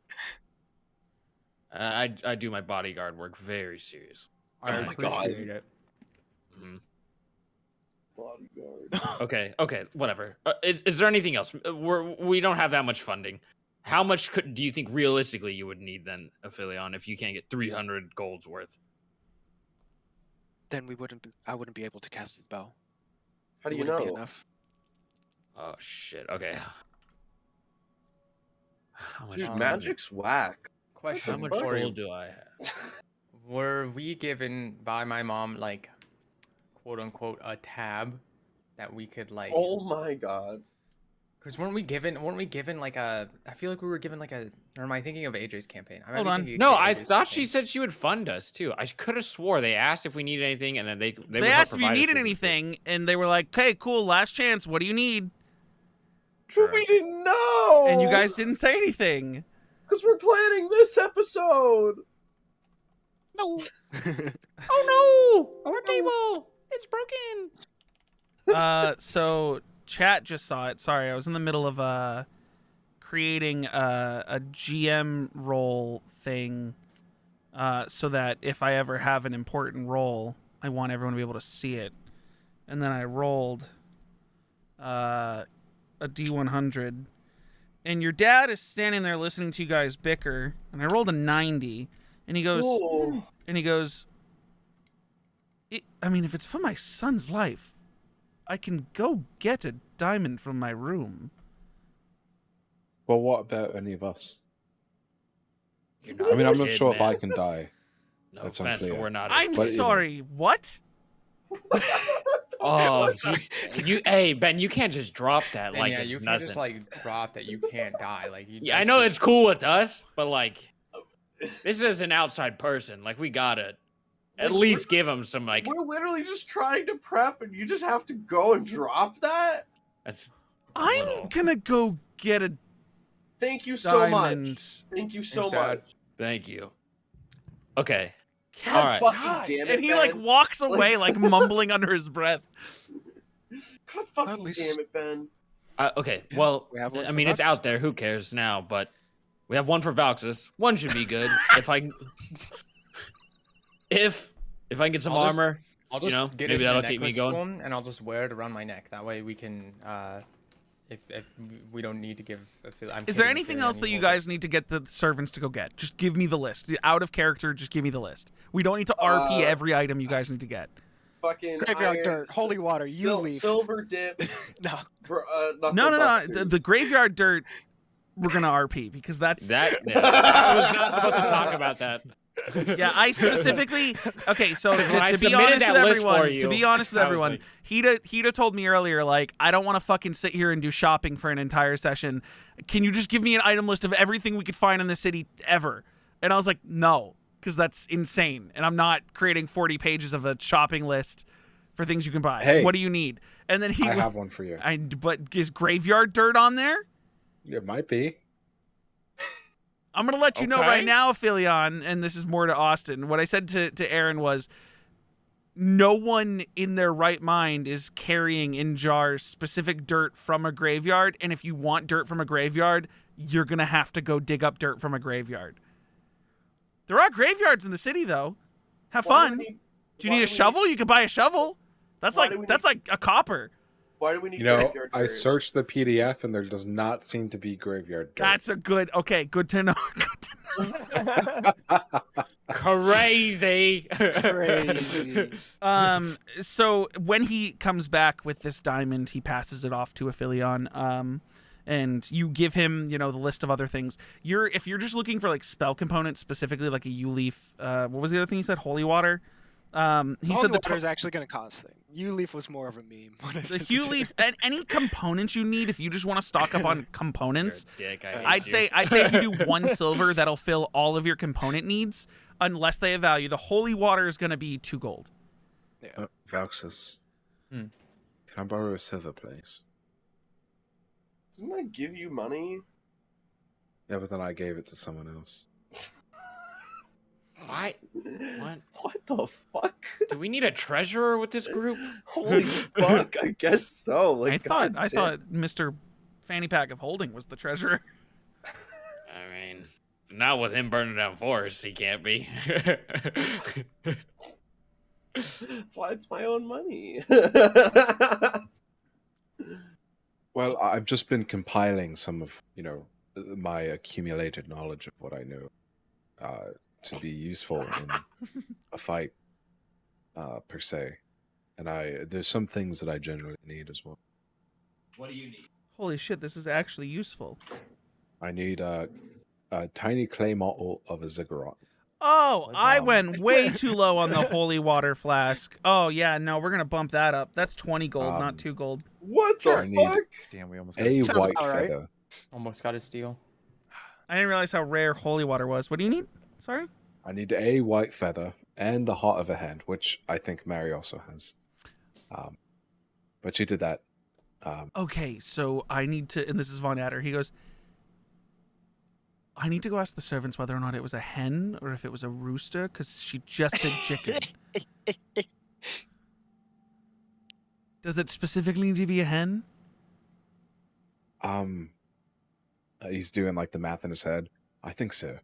I do my bodyguard work very serious. I Oh my God. appreciate it. Mhm. Bodyguard. Okay, whatever. Is there anything else? We don't have that much funding. How much do you think realistically you would need then, Aphelion, if you can't get 300 golds worth? Then I wouldn't be able to cast the spell. How do It you wouldn't know? Be enough. Oh shit. Okay. How much? Dude, gold- magic's whack. How Question much for you. gold do I have? Were we given by my mom like quote unquote a tab that we could like Oh my god. because weren't we given like a I feel like we were given like a or am I thinking of AJ's campaign? I might Hold be on. thinking No, of I AJ's thought she campaign. said she would fund us too. I could have swore they asked if we needed anything, and then they would They help asked if you provide us needed with anything, and they were like, "Okay, cool, last chance. What do you need?" Sure. But we didn't know. And you guys didn't say anything. because we're planning this episode. No. Oh no! Our table! It's broken. So chat just saw it. Sorry, I was in the middle of creating a GM role thing, so that if I ever have an important role, I want everyone to be able to see it. And then I rolled a D100, and your dad is standing there listening to you guys bicker, and I rolled a 90, and he goes, Whoa. I mean, if it's for my son's life, I can go get a diamond from my room. Well, what about any of us? You're I mean, I'm not kid, sure if I man. can die. No That's offense, but unclear. we're not. I'm But, you know. sorry, what? Oh, Sorry. hey Ben, you can't just drop that And like yeah, it's you can't nothing. just like drop that you can't die. Like you Yeah, I that's know just- it's cool with us, but like, this is an outside person. Like, we gotta at Like, least give him some like. We're literally just trying to prep, and you just have to go and drop that. That's I'm little. gonna go get a Thank you so diamond. much. Thank you so Thanks, Dad. much. Thank you. Okay. God All right. fucking damn it, And he like Ben. walks away, like mumbling under his breath. God fucking least- damn it, Ben. Okay. Yeah, Well, we have one I for mean, it's Valxis. out there. Who cares now? But we have one for Valxis. One should be good. if I can get some I'll just- armor. I'll just know, get maybe it in a that'll keep me necklace going. form, and I'll just wear it around my neck. That way we can, if we don't need to give. Is there anything else that you guys need to get the servants to go get? Just give me the list. Out of character, just give me the list. We don't need to RP every item you guys need to get. fucking Graveyard iron, dirt, holy water, you leave. silver dips. No. No. The graveyard dirt, we're gonna RP because that's I was not supposed to talk about that. Yeah, I specifically. Okay, so to be submitted honest with that list everyone, for you, to be honest with I was everyone, like- Hida told me earlier, like, I don't want to fucking sit here and do shopping for an entire session. Can you just give me an item list of everything we could find in the city ever? And I was like, no, because that's insane, and I'm not creating 40 pages of a shopping list for things you can buy. Hey, what do you need? And then I have one for you. But is graveyard dirt on there? It might be. I'm going to let you know right Okay. now, Philion, and this is more to Austin. What I said to Aaron was, no one in their right mind is carrying in jars specific dirt from a graveyard, and if you want dirt from a graveyard, you're going to have to go dig up dirt from a graveyard. There are graveyards in the city, though. Have fun. Do you need a shovel? You can buy a shovel. That's like a copper. Why do we need You know, graveyard I dirt? searched the PDF and there does not seem to be graveyard dirt. That's a good to know. Crazy. Crazy. So when he comes back with this diamond, he passes it off to Aphelion. And you give him, the list of other things. If you're just looking for like spell components, specifically like a U-leaf, what was the other thing he said? Holy water. He Holy said the water is actually going to cost things. U-leaf was more of a meme. When I the sent it Hue to leaf and any components you need. If you just want to stock up on components, You're a dick, I hate I'd you. say if you do 1 silver, that'll fill all of your component needs, unless they have value. The holy water is going to be 2 gold. Valxis. Hmm. Can I borrow a silver, please? Didn't I give you money? Yeah, but then I gave it to someone else. What? What the fuck? Do we need a treasurer with this group? Holy fuck! I guess so. Like, I thought goddamn. Mr. Fanny Pack of Holding was the treasurer. I mean, not with him burning down forests, he can't be. That's why it's my own money. Well, I've just been compiling some of, my accumulated knowledge of what I know to be useful in a fight, per se. And there's some things that I generally need as well. What do you need? Holy shit, this is actually useful. I need a tiny clay model of a ziggurat. Oh, I Um, went way too low on the holy water flask. Oh, yeah, no, we're going to bump that up. That's 20 gold, not 2 gold. What Sure, I the need- fuck? Damn, we almost A Sounds white about right. feather. Almost got a steal. I didn't realize how rare holy water was. What do you need? Sorry? I need a white feather and the heart of a hand, which I think Mary also has. But she did that. Okay, so I need to, and this is Von Adder. He goes, I need to go ask the servants whether or not it was a hen or if it was a rooster, because she just said chicken. Does it specifically need to be a hen? He's doing like the math in his head. I think so.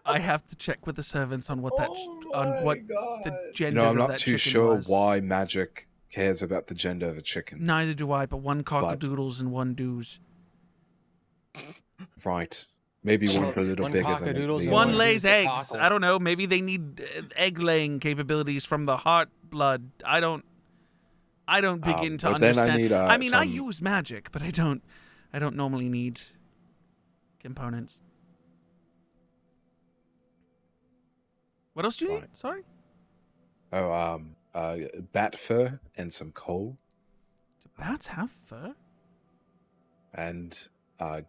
I have to check with the servants on what Oh what my God. the gender I'm of not that too chicken sure was. why magic cares about the gender of a chicken. Neither do I, but one cockadoodles and one doos. Right. Maybe one's a little One bigger than cockadoodle's the and One other. lays the eggs. cockle. I don't know. Maybe they need egg-laying capabilities from the heart blood. I don't begin to but then I understand. need, I mean, I some- use magic, but I don't normally need components. What else do you need? Right. Sorry. Bat fur and some coal Do bats have fur? and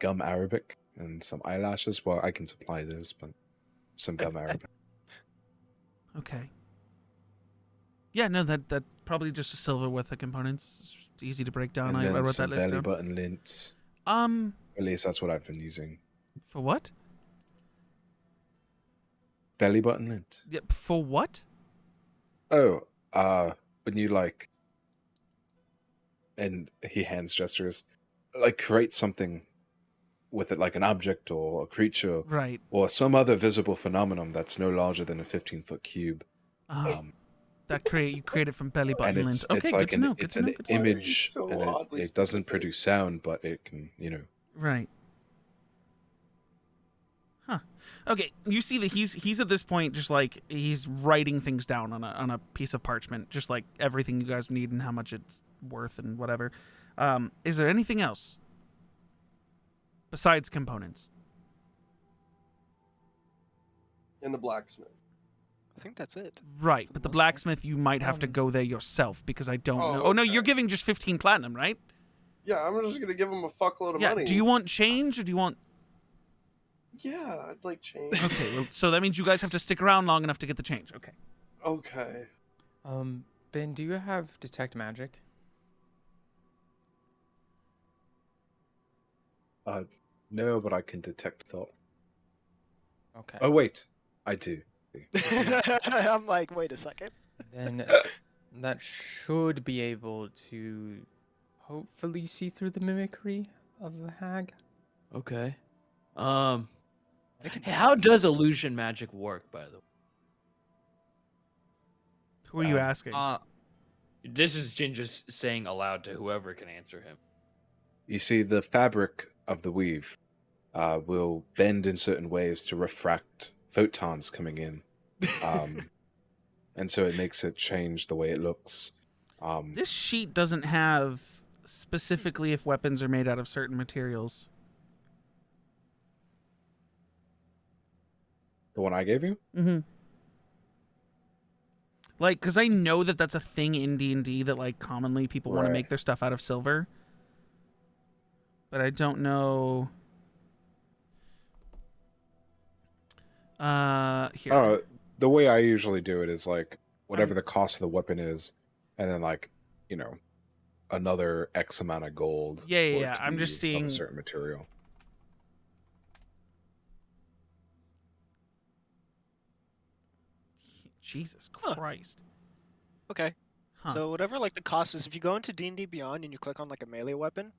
gum arabic and some eyelashes. Well, I can supply those, but some gum arabic. Okay. Yeah, no, that probably just a silver worth of components. It's easy to break down. And I then wrote that some list belly down. button lint. At least that's what I've been using. For what? Belly button lint. Yeah, for what? Oh, when you like, and he hands gestures, like create something with it, like an object or a creature Right. or some other visible phenomenon that's no larger than a 15-foot cube. You create it from belly button And lint. it's Okay, like good to know. it's good to an know, good to know. image, So and oddly it doesn't specific. produce sound, but it can, Right. Okay, you see that he's at this point just like he's writing things down on a piece of parchment, just like everything you guys need and how much it's worth and whatever. Is there anything else besides components? In the blacksmith. I think that's it. Right, For but the the most part. blacksmith you might have to go there yourself because I don't Oh, know. Oh no, okay. you're giving just 15 platinum, right? Yeah, I'm just gonna give him a fuckload of Yeah. money. Do you want change or do you want? Yeah, I'd like change. Okay, well, so that means you guys have to stick around long enough to get the change. Okay. Okay. Ben, do you have detect magic? No, but I can detect thought. Okay. Oh wait, I do. I'm like, wait a second. Then that should be able to hopefully see through the mimicry of the hag. Okay. Hey, how does illusion magic work, by the way? Who are you asking? This is Jin just saying aloud to whoever can answer him. You see, the fabric of the weave will bend in certain ways to refract photons coming in, and so it makes it change the way it looks. This sheet doesn't have specifically if weapons are made out of certain materials. The one I gave you? Mm-hmm. Like, because I know that that's a thing in D&D that, like, commonly people want to Right. make their stuff out of silver. But I don't know... Here. I don't know. The way I usually do it is like whatever the cost of the weapon is, and then like, you know, another X amount of gold. Yeah, yeah, for it yeah. to I'm be just of seeing- a certain material. Jesus Huh. Christ. Okay. Huh. So whatever like the cost is, if you go into D&D Beyond and you click on like a melee weapon,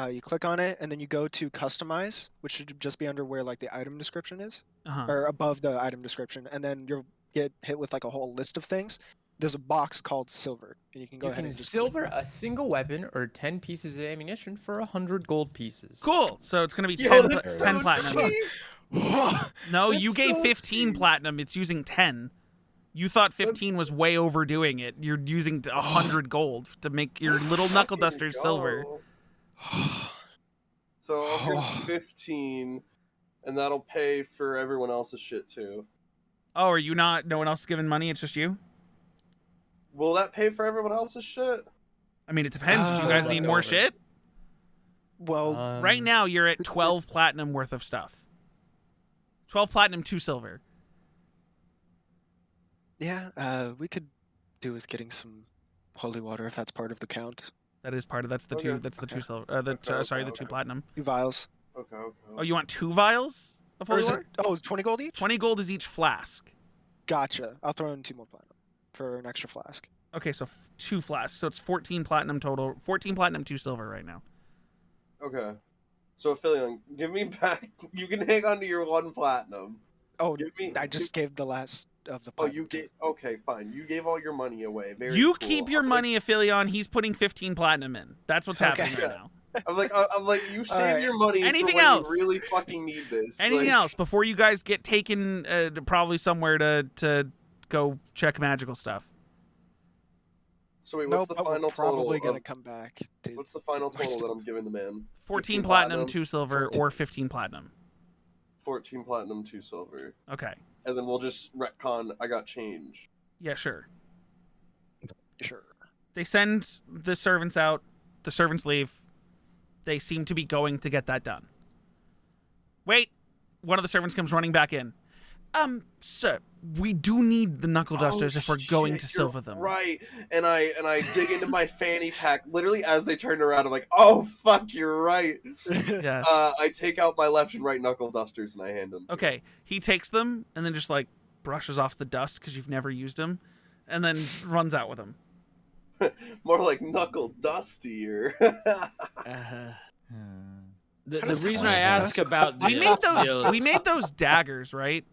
you click on it and then you go to customize, which should just be under where like the item description is, Uh-huh. or above the item description, and then you'll get hit with like a whole list of things. There's a box called silver, and you can go You ahead can and just click silver a single weapon or 10 pieces of ammunition for 100 gold pieces. Cool. So it's going to be Yo, 10, that's 10 so platinum. cheap. No, That's you gave so 15 cheap. platinum. It's using 10. You thought 15 was way overdoing it. You're using 100 gold to make your little knuckle Fucking dusters silver. go. So I'll give 15, and that'll pay for everyone else's shit too. Oh, are you not? No one else is giving money? It's just you? Will that pay for everyone else's shit? I mean, it depends. Do you guys need more leftover. shit? Well, Right now, you're at 12 platinum worth of stuff. 12 platinum, 2 silver. yeah, we could do with getting some holy water if that's part of the count. That is part of that's the Okay. two. That's the 2 silver. Sorry, the 2 platinum. 2 vials. Okay. Oh, you want 2 vials of Or holy is water? it? 20 gold each? 20 gold is each flask. Gotcha. I'll throw in 2 more platinum for an extra flask. Okay, so 2 flasks. So it's 14 platinum total. 14 platinum, 2 silver right now. Okay. So Aphelion, give me back. You can hang on to your 1 platinum. Oh, Give me. I just gave the last of the Oh, platinum. you gave. Okay, fine. You gave all your money away. Very. You cool. keep your I'm like- money, Aphelion. He's putting 15 platinum in. That's what's Okay. happening right now. I'm like, you save Alright. your money Anything for when else? you really fucking need this. Anything like, else before you guys get taken probably somewhere to go check magical stuff? So wait, what's Nope, the but final we're probably total? gonna Of, come back. To... what's the final total that I'm giving the man? 14 15 platinum, 2 silver, 14. or 15 platinum. 14 platinum, 2 silver, Okay. and then we'll just retcon. I got change. Yeah, sure. Sure. They send the servants out. The servants leave. They seem to be going to get that done. Wait. One of the servants comes running back in. Sir, we do need the knuckle dusters if we're going shit, to you're silver them. Right, and I dig into my fanny pack. Literally, as they turn around, I'm like, "Oh fuck, you're right." Yeah. I take out my left and right knuckle dusters and I hand them. To Okay. He takes them and then just like brushes off the dust because you've never used them, and then runs out with them. him. More like knuckle dustier. The does that reason work? I ask about We the made those. seal- We made those daggers, right?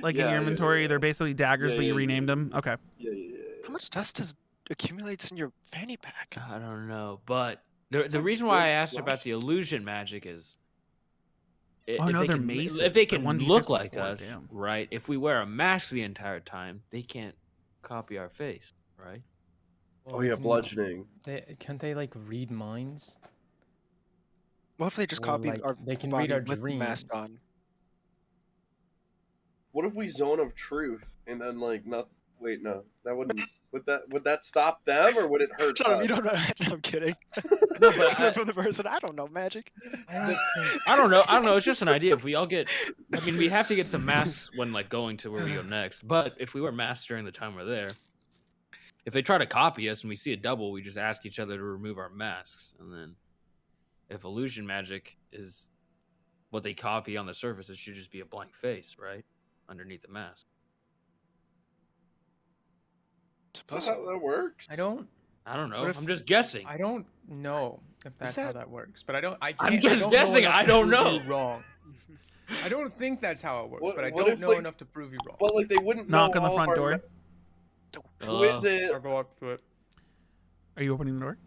Like in Yeah, your yeah, inventory, yeah. they're basically daggers, Yeah, but you yeah, renamed yeah, them. yeah. Okay. Yeah. How much dust accumulates in your fanny pack? I don't know, but the Some reason why I good asked about flush. the illusion magic is Oh, no, they they're can, maces. if they They're can 1d6 look plus like 4, us, damn. right? If we wear a mask the entire time, they can't copy our face, right? Oh yeah, bludgeoning. Can't they like read minds? What if they just Or, copy like, our they can read body our with the mask dreams. on? What if we zone of truth and then like nothing? Wait, no, that wouldn't. Would that stop them or would it hurt Shut up, us? you don't know. I'm kidding. No, but Coming from the person, I don't know magic. I don't know. It's just an idea. If we all get, I mean, we have to get some masks when like going to where we go next. But if we wear masks during the time we're there, if they try to copy us and we see a double, we just ask each other to remove our masks. And then, if illusion magic is what they copy on the surface, it should just be a blank face, right, underneath the mask. Is that how that works? I don't know. if- I'm just guessing. I don't know if that's how that works, but I'm can't- just don't guessing, know enough I to don't prove know. you wrong. I don't think that's how it works, but I what don't if, know like- enough to prove you wrong. But like they wouldn't Knock know on the all front of our door. Who is it? I'll go up to it. Are you opening the door?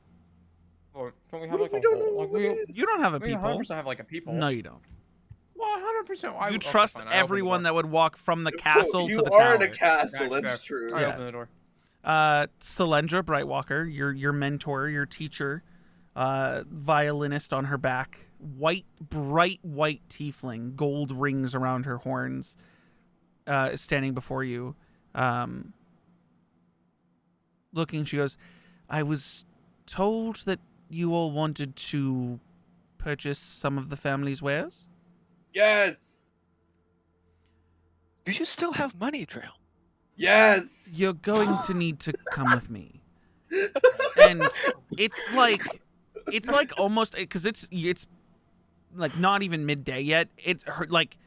Or don't we What have if like we a don't know whole? Like what we, it is? You don't have a we people. 100% have like a people. No, you don't. Well, 100%. You trust everyone that would walk from the castle you to the are tower. in a castle. Fair, That's fair. true. I Yeah. open the door. Selendra Brightwalker, your mentor, your teacher, violinist on her back, bright white tiefling, gold rings around her horns, is standing before you. Looking, she goes, I was told that you all wanted to purchase some of the family's wares? Yes. Do you still have money, Trail? Yes. You're going to need to come with me. And it's like almost, because it's like not even midday yet. It's her, like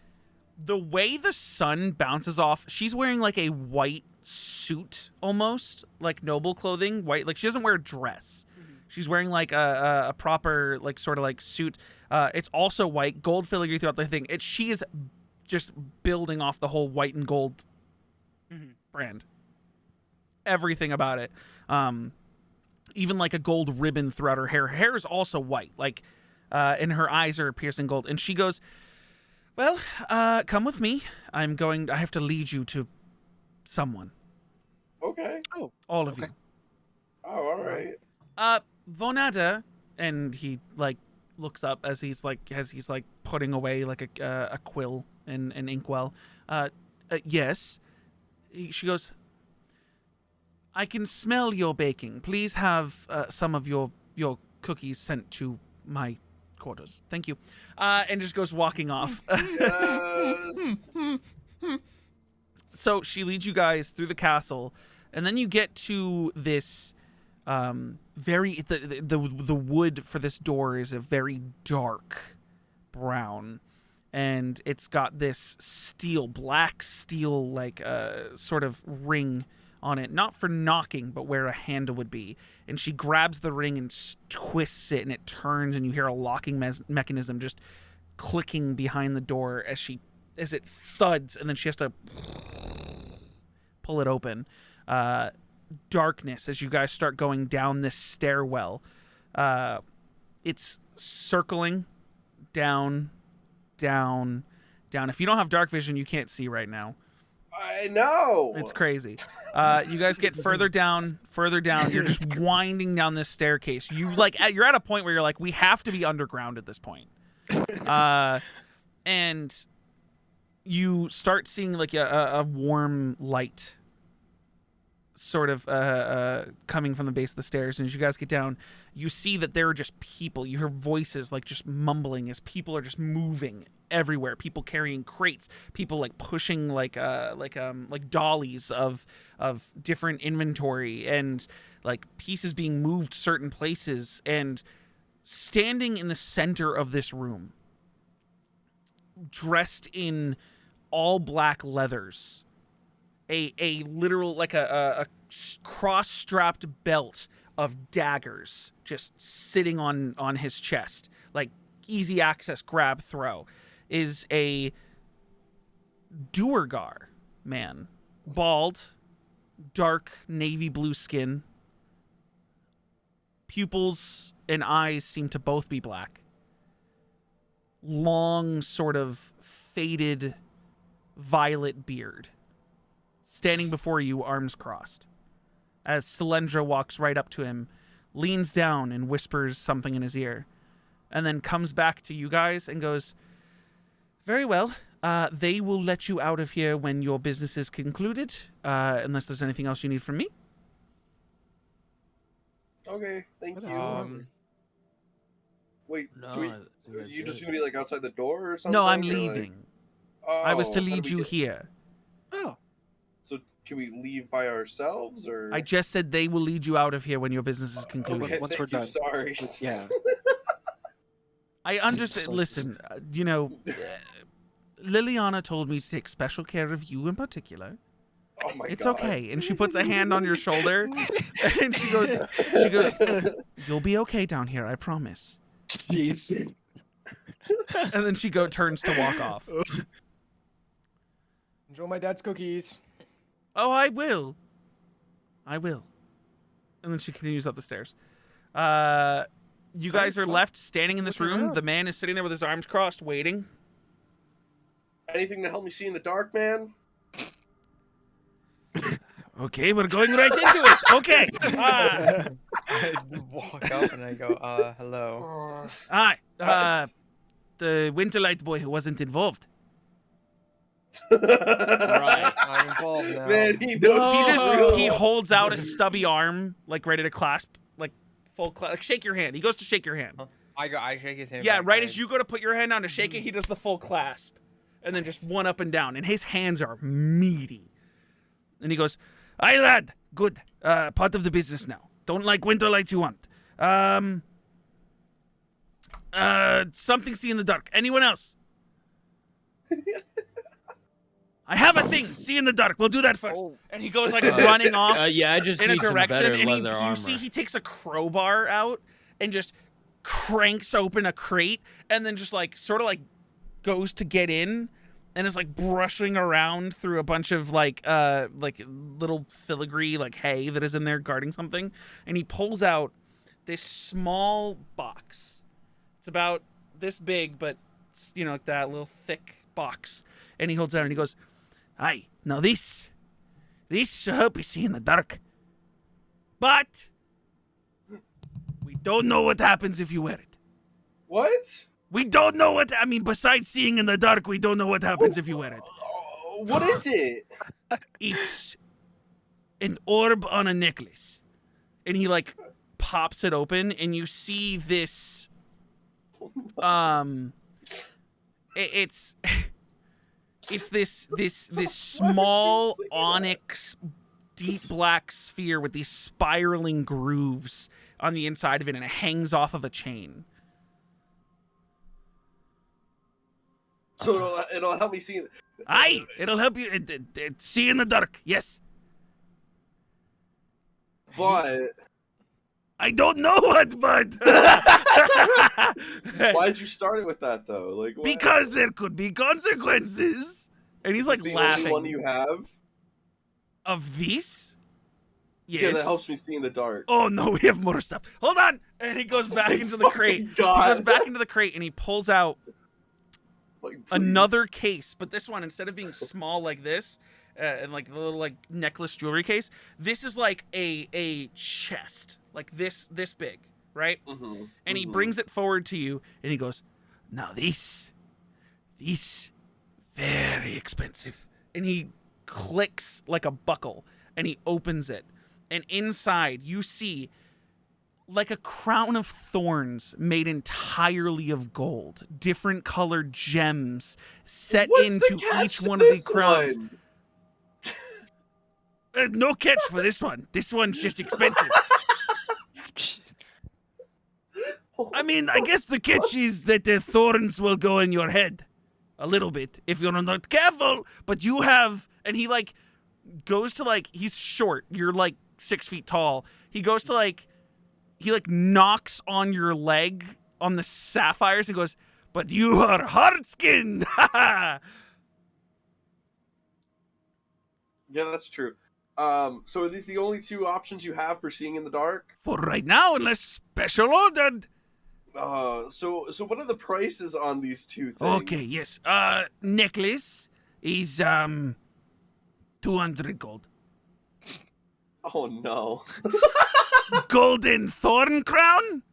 the way the sun bounces off. She's wearing like a white suit, almost like noble clothing, white. Like she doesn't wear a dress. She's wearing like a proper like sort of like suit. It's also white, gold filigree throughout the thing. She is just building off the whole white and gold brand. Everything about it. Even like a gold ribbon throughout her hair. Her hair is also white, like, and her eyes are piercing gold. And she goes, well, come with me. I have to lead you to someone. Okay. Oh, All of okay. you. Oh, all right. Vonada, and he like looks up as he's putting away like a quill and an inkwell. Yes. She goes, I can smell your baking. Please have some of your cookies sent to my quarters. Thank you. And just goes walking off. Yes. So she leads you guys through the castle, and then you get to this the wood for this door is a very dark brown, and it's got this black steel like sort of ring on it, not for knocking but where a handle would be. And she grabs the ring and twists it, and it turns, and you hear a locking mechanism just clicking behind the door as it thuds, and then she has to pull it open. Darkness as you guys start going down this stairwell. It's circling down. If you don't have dark vision, you can't see right now. I know. It's crazy. You guys get further down. You're just winding down this staircase. You're at a point where you're like, we have to be underground at this point. And you start seeing like a warm light sort of coming from the base of the stairs. And as you guys get down, you see that there are just people. You hear voices like just mumbling as people are just moving everywhere. People carrying crates, people like pushing like dollies of different inventory, and like pieces being moved certain places. And standing in the center of this room, dressed in all black leathers, a literal like a cross-strapped belt of daggers just sitting on his chest, like easy access grab throw, is a Duergar man, bald, dark navy blue skin, pupils and eyes seem to both be black. long, sort of faded violet beard, standing before you, arms crossed. As Selendra walks right up to him, leans down and whispers something in his ear, and then comes back to you guys and goes, "Very well. They will let you out of here when your business is concluded, unless there's anything else you need from me." Okay, thank you. Wait, are you just gonna be like outside the door or something? No, I'm or, leaving. Like... I was to how do lead we you get- here. Oh, So can we leave by ourselves, or? I just said they will lead you out of here when your business is concluded. Okay, Once thank we're you, done. Sorry. yeah. I understand. like- Listen, Liliana told me to take special care of you in particular. Oh my It's God. okay. And she puts a hand on your shoulder, and she goes, "You'll be okay down here, I promise." Jeez. And then she turns to walk off. Enjoy my dad's cookies. Oh, I will. And then she continues up the stairs. You guys are fun. left standing in this Looking room. around. The man is sitting there with his arms crossed, waiting. Anything to help me see in the dark, man? Okay, we're going right into it. Okay. I walk up and I go, hello. Hi. Us. The Winterlight boy who wasn't involved. Right. I'm involved now. Man, he knows He holds out a stubby arm, like ready to clasp, like full like shake your hand. He goes to shake your hand. I shake his hand. Yeah, back, right as you go to put your hand down to shake it, he does the full clasp. And then just one up and down. And his hands are meaty. And he goes, "Aye, lad. Good. Part of the business now. Don't like Winterlight you want. Something see in the dark. Anyone else?" "I have a thing. See in the dark. We'll do that first." And he goes like running off Yeah, I just in a need some direction. better And leather armor. you see he takes a crowbar out and just cranks open a crate and then just like sort of like goes to get in and is like brushing around through a bunch of like little filigree like hay that is in there guarding something, and he pulls out this small box. It's about this big, but it's, like that little thick box, and he holds it out and he goes, "Aye, now this should help you see in the dark, but we don't know what happens if you wear it. What? We don't know besides seeing in the dark, we don't know what happens if you wear it. Oh, what is it? It's an orb on a necklace." And he like pops it open and you see this it's this small onyx deep black sphere with these spiraling grooves on the inside of it, and it hangs off of a chain. So it'll help me see. Aye, it'll help you see in the dark. Yes. But I don't know what, but why'd you start it with that though? Like what? because there could be consequences. And he's Is like this the laughing. only one you have? Of these? Yes. Yeah, that helps me see in the dark. Oh no, we have more stuff. Hold on. And he goes back into the crate. Fucking God. He goes back into the crate and he pulls out Like, please. another case, but this one, instead of being small like this, and like the little like necklace jewelry case, this is like a chest, like this big, right? Mhm, And he mhm. brings it forward to you, and he goes, "Now this, very expensive." And he clicks like a buckle, and he opens it, and inside you see like a crown of thorns made entirely of gold, different colored gems set What's the into catch each to one of the this crowns. one? No catch for this one. This one's just expensive. I guess the catch is that the thorns will go in your head a little bit if you're not careful. But you have, and he like goes to like, he's short. You're like 6 feet tall. He goes to like, he like knocks on your leg on the sapphires and goes, "But you are hard-skinned." Yeah, that's true. So are these the only two options you have for seeing in the dark? For right now, unless special ordered. So what are the prices on these two things? Okay, yes. Necklace is 200 gold. Oh no. Golden thorn crown,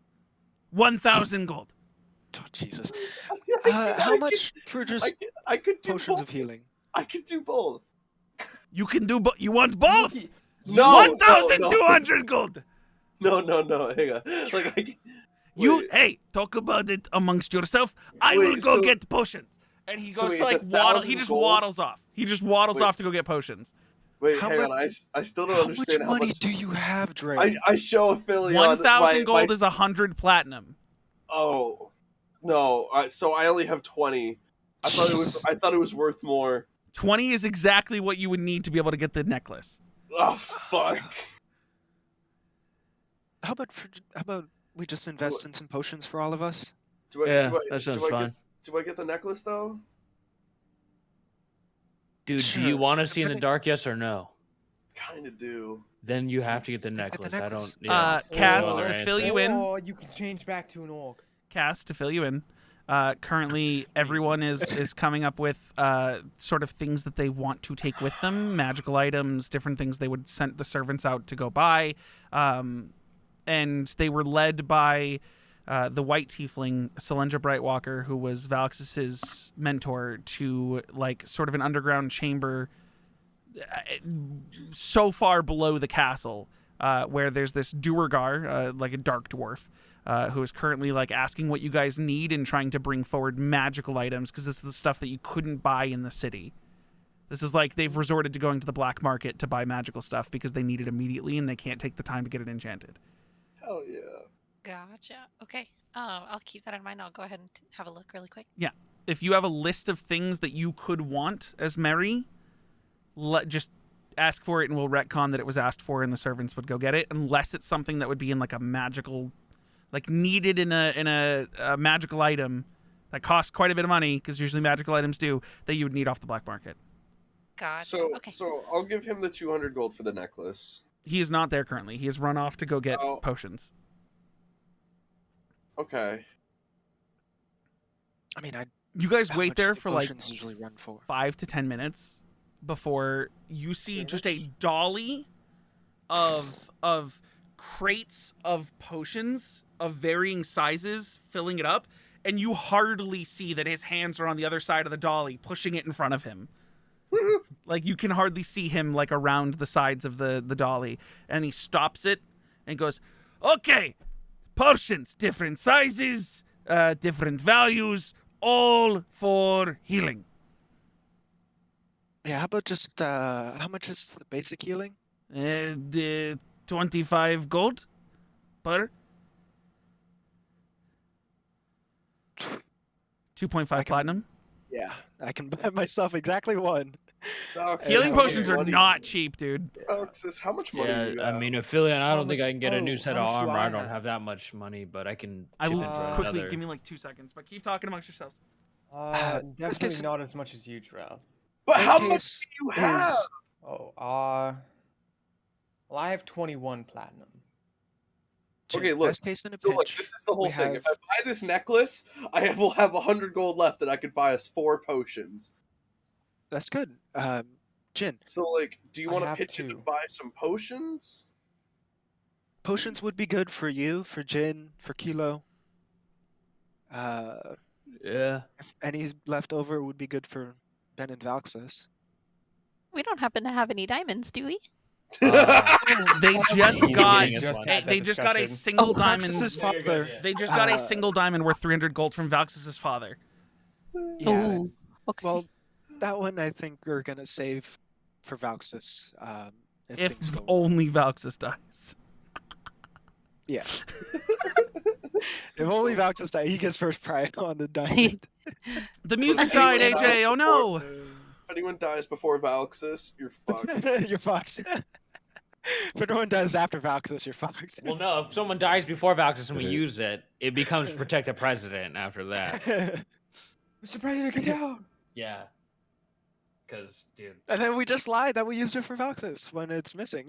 1,000 gold. Oh, Jesus. I How much for just I could do potions both. of healing? I could do both. You can do both. You want both? No, 1,200 gold. No. Hang on. Like Hey, talk about it amongst yourself. I will Wait, go so- get potions. And he so goes wait, to it's like waddle. He 1,000 just gold? waddles off. He just waddles Wait. off to go get potions. wait, How hang on. much- I still don't How understand much how money much. do you have, Dre? I show Aphelion 1,000 gold my, is 100 platinum. Oh no! So I only have 20. I thought it was worth more. 20 is exactly what you would need to be able to get the necklace. Oh fuck! How about we just invest in some potions for all of us? Do I, Yeah, do I, that sounds do I fine. Get, do I get the necklace though? Dude, do Sure. you want to see in the Depending- dark? Yes or no? Kind of do. Then you have to get the Get the necklace. I necklace. don't. Yeah. Cass, no other to answer. fill you in. Or you can change back to an orc. Cass, to fill you in. Currently, everyone is coming up with sort of things that they want to take with them, magical items, different things they would send the servants out to go buy. And they were led by the white tiefling, Selendra Brightwalker, who was Valixis's mentor, to like sort of an underground chamber so far below the castle, where there's this Duergar, like a dark dwarf, who is currently like asking what you guys need and trying to bring forward magical items, because this is the stuff that you couldn't buy in the city. This is like they've resorted to going to the black market to buy magical stuff because they need it immediately and they can't take the time to get it enchanted. Hell yeah! Gotcha. Okay. I'll keep that in mind. I'll go ahead and have a look really quick. If you have a list of things that you could want as Mary, just ask for it and we'll retcon that it was asked for and the servants would go get it, unless it's something that would be in like a magical, like needed in a magical item that costs quite a bit of money, because usually magical items do, that you would need off the black market. Gotcha. So Okay. so I'll give him the 200 gold for the necklace. He is not there currently. He has run off to go get Oh. potions. Okay. I mean, You guys how wait much there do for like potions usually run for? 5 to 10 minutes before you see Yeah, just a dolly of crates of potions of varying sizes filling it up, and you hardly see that his hands are on the other side of the dolly pushing it in front of him. Like you can hardly see him like around the sides of the dolly, and he stops it and goes, "Okay, potions, different sizes, different values, all for healing." Yeah, how about just how much is the basic healing? The 25 gold per 2.5 I can- platinum. Yeah, I can buy myself exactly one. Okay, Healing how much potions are money- not cheap, dude. Alexis, how much money do Yeah, you I have? mean, Aphelion, I How don't think I much- can get a new oh, set how of much do armor. I I don't have? have that much money, but I can I chip will in for quickly another. give me like 2 seconds, but keep talking amongst yourselves. this Definitely gets- not as much as you, Drow. But Best how much case do you have? is- Oh, well, I have 21 platinum. Okay, look, Best case in a So pinch. look, this is the whole we thing. have- If I buy this necklace, will have 100 gold left, and I could buy us 4 potions. That's good. Jin, So, like, do you I want to have pitch in to 2. buy some potions? potions would be good for you, for Jin, for Kilo. Yeah. If any left over would be good for Ben and Valxis. We don't happen to have any diamonds, do we? They just He's got getting us just one. had that they just got a discussion. single Oh, diamond. Valxis's There you go, father. yeah. They just got a Uh, single diamond worth 300 gold from Valxis's father. Yeah. Ooh, okay. Well, that one I think we're gonna save for Valxis. If If things go well. only Valxis dies. Yeah. If only Valxis dies, he gets first prize on the diamond. The music If died, anyone AJ. dies Oh no. If anyone dies before Valxis, you're fucked. You're fucked. If anyone dies after Valxis, you're fucked. Well, no. If someone dies before Valxis and we Mhm. use it, it becomes protect the president after that. Mr. President, get down! Yeah. Because, dude. And then we just lie that we used it for Valxis when it's missing.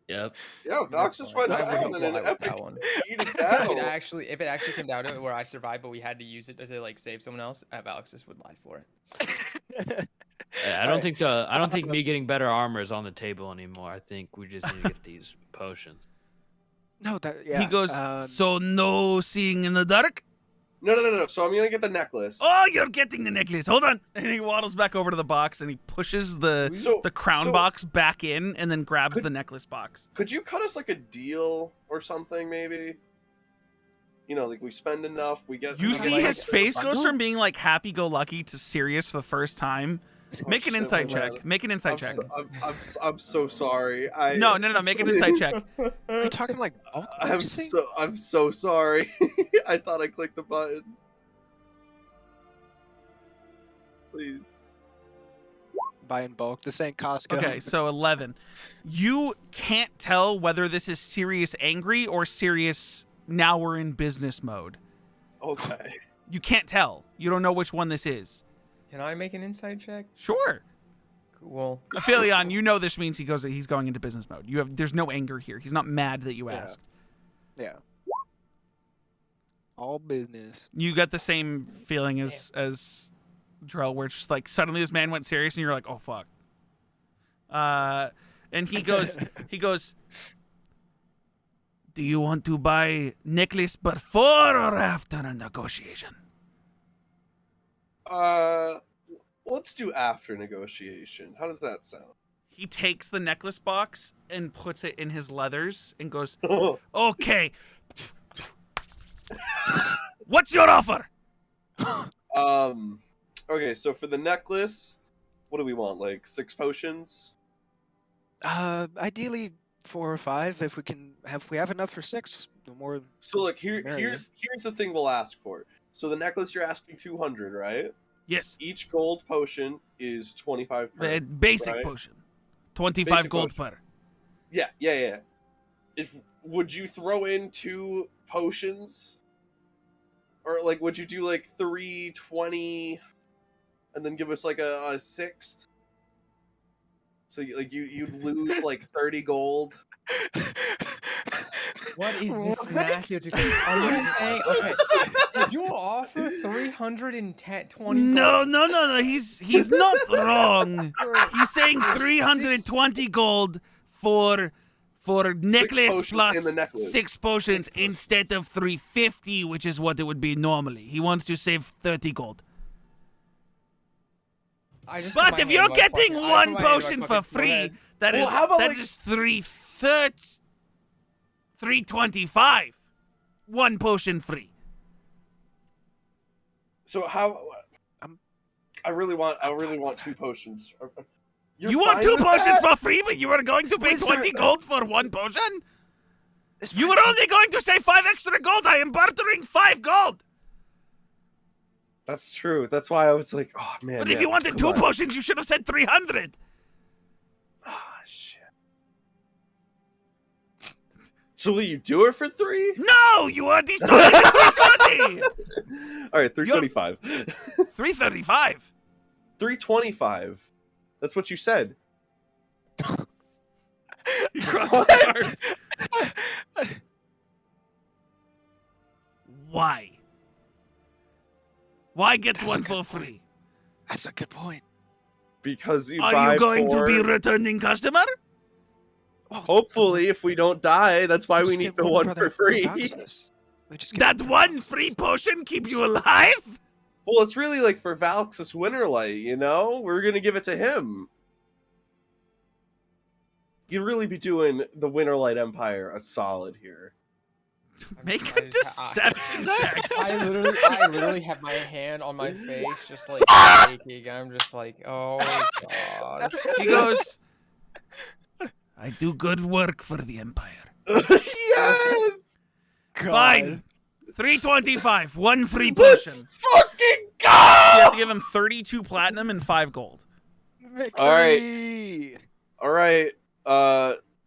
Yep. Yeah, Vox just went I down wouldn't in an lie with epic that one. heated If battle. it actually came down to it where I survived, but we had to use it to like save someone else, Alexis would lie for it. I don't think me getting better armor is on the table anymore. I think we just need to get these potions. No, yeah. He goes, so no seeing in the dark? No. So I'm gonna get the necklace. Oh, you're getting the necklace. Hold on. And he waddles back over to the box and he pushes the crown box back in and then grabs the necklace box. Could you cut us like a deal or something, maybe? You know, like we spend enough, we get. You see like, his face goes from being like happy-go-lucky to serious for the first time. Make an insight check. Make an insight check. I'm so sorry. No. Make an insight check. Are you talking like bulk purchasing? I'm so sorry. I thought I clicked the button. Please. Buy in bulk. This ain't Costco. Okay, so 11. You can't tell whether this is serious angry or serious now we're in business mode. Okay. You can't tell. You don't know which one this is. Can I make an insight check? Sure. Cool. Aphelion, you know this means he's going into business mode. There's no anger here. He's not mad that you asked. Yeah. All business. You got the same feeling as Drell, where it's just like suddenly this man went serious and you're like, oh fuck. And he goes, do you want to buy necklace before or after a negotiation? Let's do after negotiation. How does that sound? He takes the necklace box and puts it in his leathers and goes, okay. What's your offer? Okay, so for the necklace, what do we want? Like 6 potions? Ideally 4 or 5 if we have enough for 6. No more. So look, here's the thing we'll ask for. So the necklace you're asking 200, right? Yes. Each gold potion is 25 per. Basic right? potion. 25 Basic gold potion. per. Yeah. Would you throw in 2 potions? Or like would you do like 320 and then give us like a 6th? So you'd lose like 30 gold. What is this math? Are you saying is your offer 320? No. He's not wrong. He's saying 320 gold for necklace plus in the necklace. 6 potions instead of 350, which is what it would be normally. He wants to save 30 gold. But if you're getting 1 potion for free, that is 325. 1 potion free. So I really want 2 potions. You want 2 potions for free, but you are going to pay 20 gold for 1 potion? You were only going to save 5 extra gold. I am bartering 5 gold. That's true. That's why I was like, oh man. But if you wanted 2 potions, you should have said 300. Ah, shit. So will you do it for 3? No, you already started at 320. All right, 325. 335. 325. That's what you said. He crossed his arms. Why? Why get 1 for free? That's a good point. Because you Are buy you going 4. to be returning customer? Well, Hopefully, if we don't die, that's why we just need get the 1 for free. Valxis. We just get That one for 1 Valxis. free potion keep you alive? Well, it's really like for Valxis Winterlight, you know? We're gonna give it to him. You'd really be doing the Winterlight Empire a solid here. Make a deception check. I literally have my hand on my face, just like shaking. I'm just like, oh god. He goes, I do good work for the Empire. Yes! Fine. 325, 1 free Let's potion. fucking You have go! to give him 32 platinum and 5 gold. Victory! All right.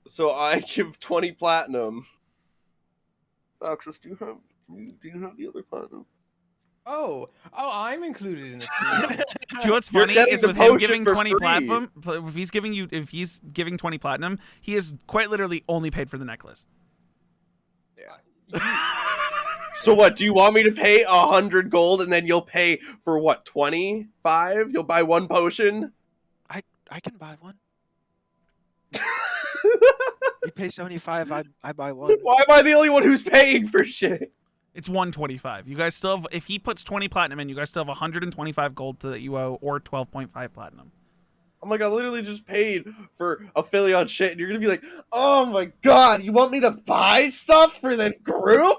So I give 20 platinum. Valxis, do you have the other platinum? Oh, I'm included in this. Do you know what's You're funny getting is the with him potion giving for 20 free. platinum, if he's giving 20 platinum, he has quite literally only paid for the necklace. So what? Do you want me to pay 100 gold and then you'll pay for what? 25? You'll buy one potion? I can buy one. You pay 75, I buy one. Why am I the only one who's paying for shit? It's 125. You guys still have, if he puts 20 platinum in, you guys still have 125 gold that you owe, or 12.5 platinum. I'm like, I literally just paid for affiliate shit, and you're gonna be like, oh my god, you want me to buy stuff for the group?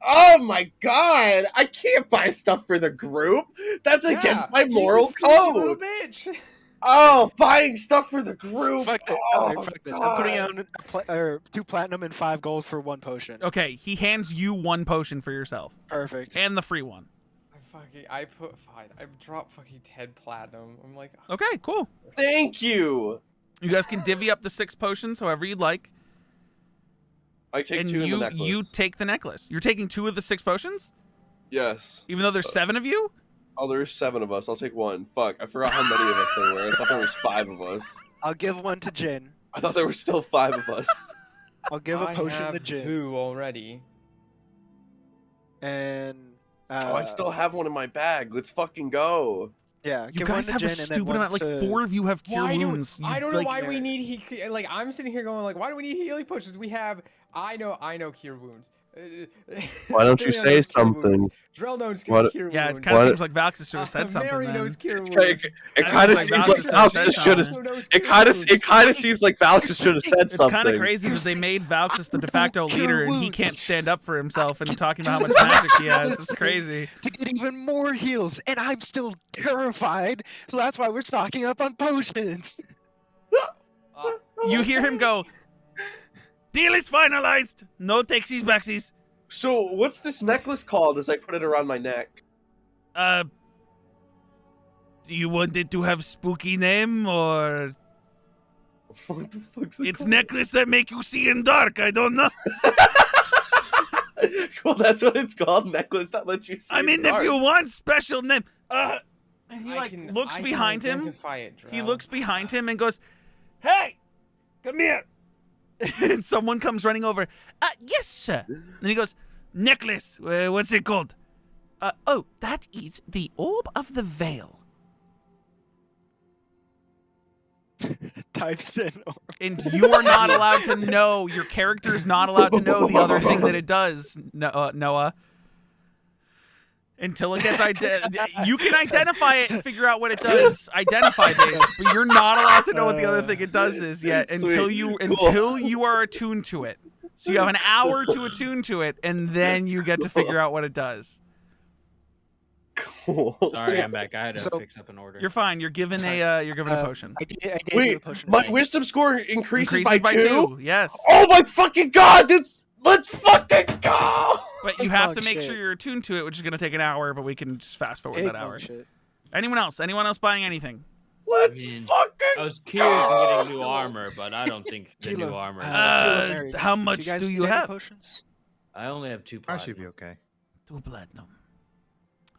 Oh my god, I can't buy stuff for the group. That's against my moral He's a sneaky little code. bitch. Oh, buying stuff for the group. Fuck it. Oh, Alright, fuck this. I'm putting God. out 2 platinum and 5 gold for 1 potion. Okay, he hands you 1 potion for yourself, Perfect. and the free one. I dropped fucking 10 platinum. I'm like, Okay, cool. Thank you. You guys can divvy up the 6 potions however you'd like, I take and 2 in the you necklace. take the necklace. You're taking 2 of the 6 potions, Yes. even though there's 7 of you. Oh, there's 7 of us. I'll take 1. Fuck, I forgot how many of us there were. I thought there was 5 of us. I'll give 1 to Jin. I thought there were still 5 of us. I'll give a I potion have to Jin. 2 already. And Oh, I still have 1 in my bag. Let's fucking go. yeah, You give guys 1 have to a Jin and then stupid 1 amount. Like to... 4 of you have cure wounds. I don't know like, why we need like I'm sitting here going like, why do we need healing potions? We have I know cure wounds. Why don't you Aetheria say knows cure something? wounds. Drell knows What- cure Yeah, it wounds. kind of What- seems like Valkis should have said something. Mary Then. knows cure It wounds. kind of like seems Valkis like should have Valkis said should have. something. It kind of seems like Valkis should have said It's something. kind of crazy because they made Valkis the de facto Cure leader, and he wounds. can't stand up for himself and talking about how much magic he has. It's crazy. to get even more heals, and I'm still terrified, so that's why we're stocking up on potions. You hear him go, "Deal is finalized. No taxies backsies." So, what's this necklace called as I put it around my neck? Do you want it to have spooky name, or What the fuck's it it's called? necklace that make you see in dark? I don't know. Well, that's what it's called. Necklace that lets you see. I mean, in the if you dark. want special name. And he I can- looks I can behind him. identify it, He Drell. looks behind him and goes, "Hey, come here." And someone comes running over. Yes, sir. And he goes, "Necklace. What's it called?" Oh, that is the Orb of the Veil. Types in. And you are not allowed to know. Your character is not allowed to know the other thing that it does, Noah. Until it gets you can identify it and figure out what it does, identify based, but you're not allowed to know what the other thing it does is yet until Sweet. you are attuned to it. So you have an hour to attune to it, and then you get to figure out what it does. Cool. Sorry, I'm back. I had to So- fix up an order. You're fine. You're given a potion. I gave you Wait, the potion. my today. wisdom score increases Increases by 2? Yes. Oh my fucking god! Let's fucking go! But you have to Dog make shit. sure you're attuned to it, which is going to take an hour, but we can just fast forward Big that dog hour. shit. Anyone else? Anyone else buying anything? Let's I mean, fucking I was curious in go! getting new armor, but I don't think the Kilo, new armor. Kilo married. how much guys do need you any have? Potions? I only have 2 I platinum. should be okay. 2 platinum.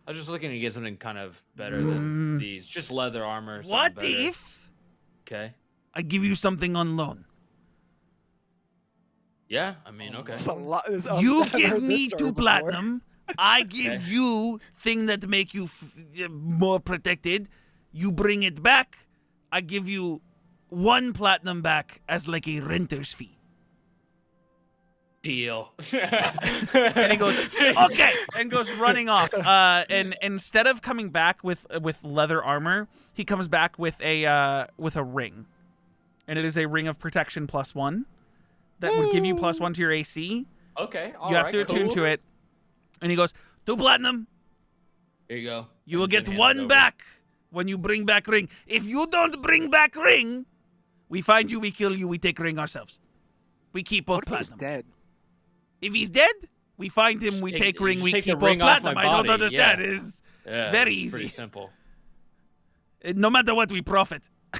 I was just looking to get something kind of better than these. Just leather armor. something What better. if Okay. I give you something on loan? Yeah, I mean, okay. It's a lot. You I've give heard this me story 2 before. platinum. I give Okay. you thing that make you more protected. You bring it back. I give you 1 platinum back as like a renter's fee. Deal. And he goes, "Okay," and goes running off. And instead of coming back with leather armor, he comes back with a ring, and it is a ring of protection +1 that would give you +1 to your AC. Okay. You have to attune to it. And he goes, 2 platinum. Here you go. You will And get hand it 1 over. back when you bring back ring. If you don't bring back ring, we find you, we kill you, we take ring ourselves. We keep both What if he's platinum. dead? If he's dead, we find him, we Just take ring, we take the keep both ring off my platinum. I don't body, understand. yeah. It's Yeah, very it's pretty easy. simple. No matter what, we profit. All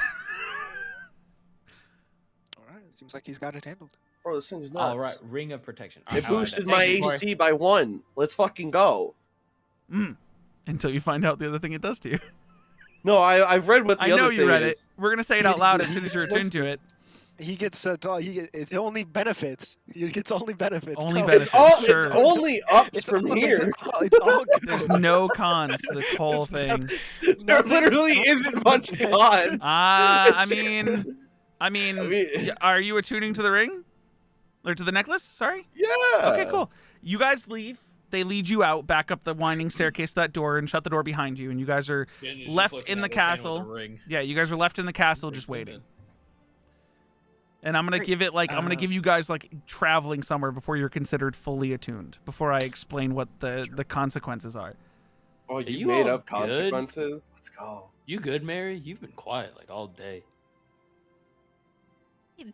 right, seems like he's got it handled. Bro, this thing's nuts. All right, ring of protection. It All right, boosted thank my you, Corey. AC by 1. Let's fucking go. until you find out the other thing it does to you. No, I've read what the I other know thing you read is. it. We're gonna say it out loud as soon as you're attuned to it. He gets it's only benefits. He gets only benefits. Only No, benefits. It's Sure. only ups from here. It's all good. There's no cons to this whole thing. There literally isn't much cons. I It's just- mean, are you attuning to the ring? Or to the necklace? Sorry? Yeah. Okay, cool. You guys leave. They lead you out, back up the winding staircase to that door, and shut the door behind you. And you guys are left in the castle. Yeah, you guys are left in the castle just waiting. And I'm gonna give it I'm gonna give you guys traveling somewhere before you're considered fully attuned. Before I explain what the consequences are. Oh, Are you you made all up consequences. Let's go. You good, Mary? You've been quiet all day.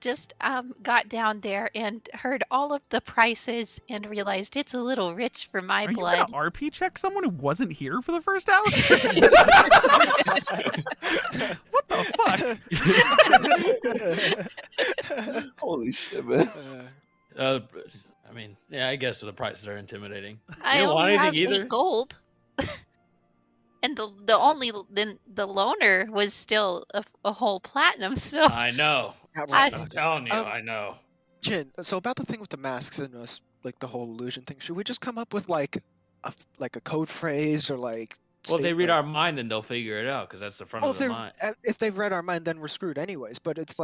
Just got down there and heard all of the prices and realized it's a little rich for my Are you blood. gonna RP check someone who wasn't here for the first hour? What the fuck? Holy shit, man. I mean, yeah, I guess the prices are intimidating. I don't want only have anything 8 either? gold. And the loaner was still a whole platinum, so I know. I- I'm telling you, I know. Jin, so about the thing with the masks and us, the whole illusion thing, should we just come up with a code phrase or Well, if they read our mind, then they'll figure it out because that's the front of the mind. if they've read our mind, then we're screwed anyways. But it's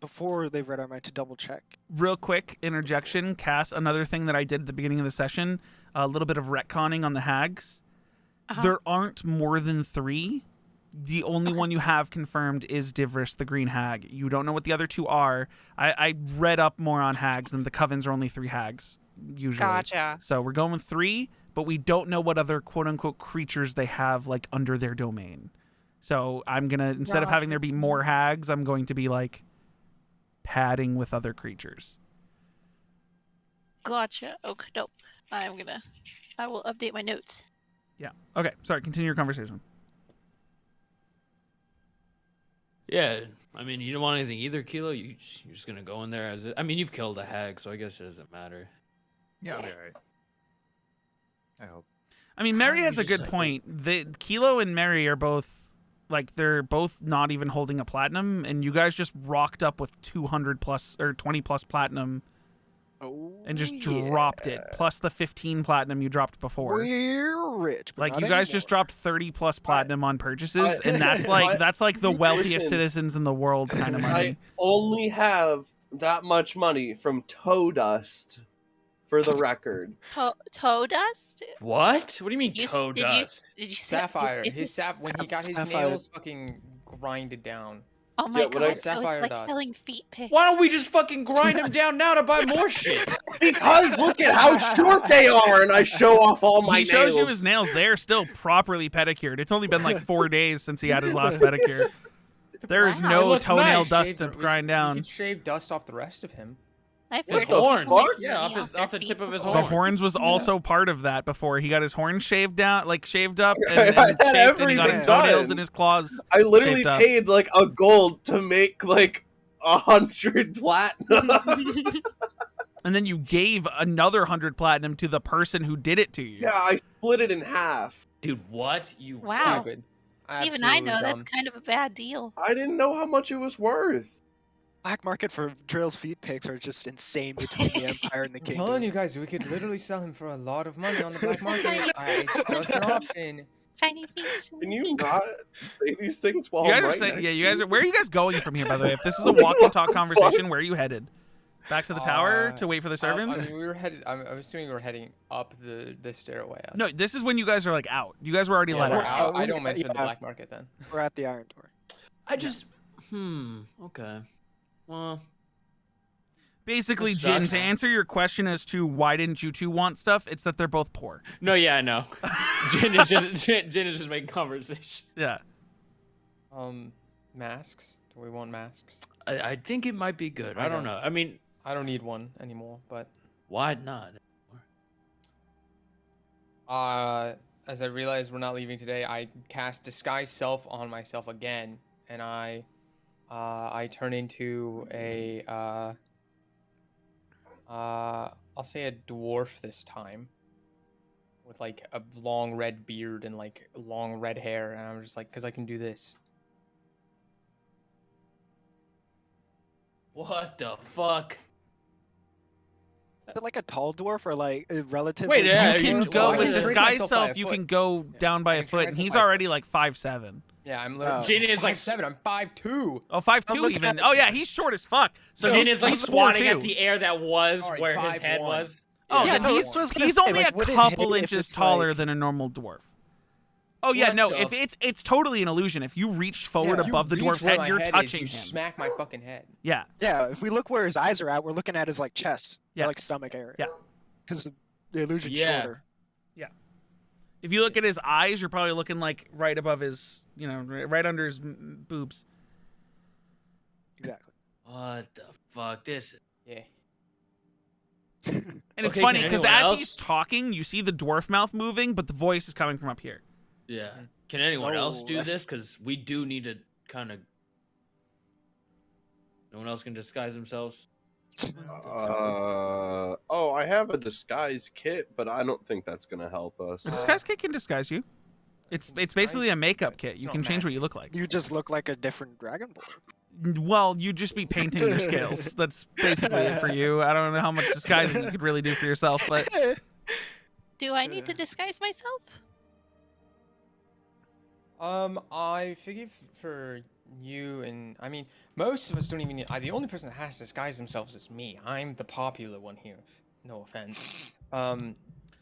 before they've read our mind to double check. Real quick interjection, Cass. Another thing that I did at the beginning of the session, a little bit of retconning on the hags. There aren't more than 3. The only one you have confirmed is Divris, the green hag. You don't know what the other 2 are. I read up more on hags, and the covens are only 3 hags, usually. Gotcha. So we're going with 3, but we don't know what other quote-unquote creatures they have, under their domain. So I'm going to, instead of having there be more hags, I'm going to be, padding with other creatures. Gotcha. Okay, nope. I will update my notes. Yeah. Okay, sorry, continue your conversation. Yeah, I mean, you don't want anything either, Kilo. You're just gonna go in there as it. I mean, you've killed a hag, so I guess it doesn't matter. Yeah, I'll be alright. I hope. I mean, Mary you has a just good point. Kilo and Mary are both, they're both not even holding a platinum, and you guys just rocked up with 200 plus or 20 plus platinum and just dropped it, plus the 15 platinum you dropped before. We're rich, but You not guys anymore. just dropped 30 plus platinum on purchases, and that's the wealthiest citizens in the world kind of money. I only have that much money from toe dust, for the record. Toe dust? What? What do you mean You, toe did dust? you Sapphire. is His this- sap when he got his Sapphire. nails fucking grinded down. Oh my Yeah, when I- god! So it's Sapphire like dust. selling feet pics. Why don't we just fucking grind them down now to buy more shit? Because look at how short they are, and I show off all my He shows nails. you his nails. They're still properly pedicured. It's only been 4 days since he had his last pedicure. There is Wow. no Look toenail nice. dust to grind We down. could shave dust off the rest of him. I His figured horns. somebody Yeah, took off their the feet tip of his before. The horns. horns was also part of that before. He got his horns shaved out, shaved up, I and had shaved, and he got his everything toenails done. and his claws. I literally Shaved up. paid a gold to make 100 platinum. And then you gave another 100 platinum to the person who did it to you. Yeah, I split it in half. Dude, what? You Wow. Stupid. Even I know Absolutely that's dumb. kind of a bad deal. I didn't know how much it was worth. Black market for Drill's feet pics are just insane between the Empire and the I'm Kingdom. telling you guys, we could literally sell him for a lot of money on the black market. It's just an option. Shiny feet. Can you not say these things while You guys I'm are right saying, next yeah, to you guys are. Where are you guys going from here, by the way? If this is a walk and talk conversation, where are you headed? Back to the tower to wait for the servants? I mean, we were headed. I'm assuming we were heading up the stairway. No, this is when you guys are out. You guys were already Yeah, let we're out. out. I we- don't mention the yeah. black market then. We're at the Iron Door. I just. Okay. Well. Basically, This Jin, sucks. to answer your question as to why didn't you two want stuff, it's that they're both poor. No, yeah, I know. Jin is just making conversation. Yeah. Masks. Do we want masks? I think it might be good. I I don't don't. know. I mean, I don't need one anymore. But why not? as I realized we're not leaving today, I cast disguise self on myself again, and I turn into a I'll say a dwarf this time, with like a long red beard and like long red hair, and I'm just like, because I can do this. What the fuck? Is it like a tall dwarf or like a relatively? Wait, yeah, You can you- go well, I with can shrink disguise myself by self. a You foot. can go down by I a can foot, shrink and myself he's by a already like 5'7". Yeah, I'm Oh. literally. Jin is like 5'7". I'm 5'2". Oh, 5'2" look even. at- Oh yeah, he's short as fuck. So Jin is like he's swatting 4'2". at the air that was Alright, where his head 5'1". was. Oh, Yeah, then no, he's, that's what I was gonna he's say, only like, a would it couple hit if inches it's, taller like- than a normal dwarf. Oh yeah, What no, the if it's totally an illusion. If you reach forward Yeah. above the You dwarf's reach where head, my you're head is, touching you him. smack my fucking head. Yeah. Yeah, if we look where his eyes are at, we're looking at his like chest, Yeah. or, like stomach area. Yeah. Because the illusion's Yeah. shorter. If you look at his eyes, you're probably looking like right above his, right under his boobs. Exactly. What the fuck? This. Yeah. And it's Okay, funny can because anyone as else- he's talking, you see the dwarf mouth moving, but the voice is coming from up here. Yeah. Can anyone else Oh, do that's- this? Because we do need to kind of. No one else can disguise themselves. I have a disguise kit, but I don't think that's gonna help us. A disguise kit can disguise you. It's basically a makeup kit. It's You not can change what magic. you look like. You just look like a different dragonborn. Well, you'd just be painting your scales. That's basically it for you. I don't know how much disguising you could really do for yourself, but Do I need to disguise myself? I figure for you and I mean, most of us don't even. The only person that has to disguise themselves is me. I'm the popular one here. No offense.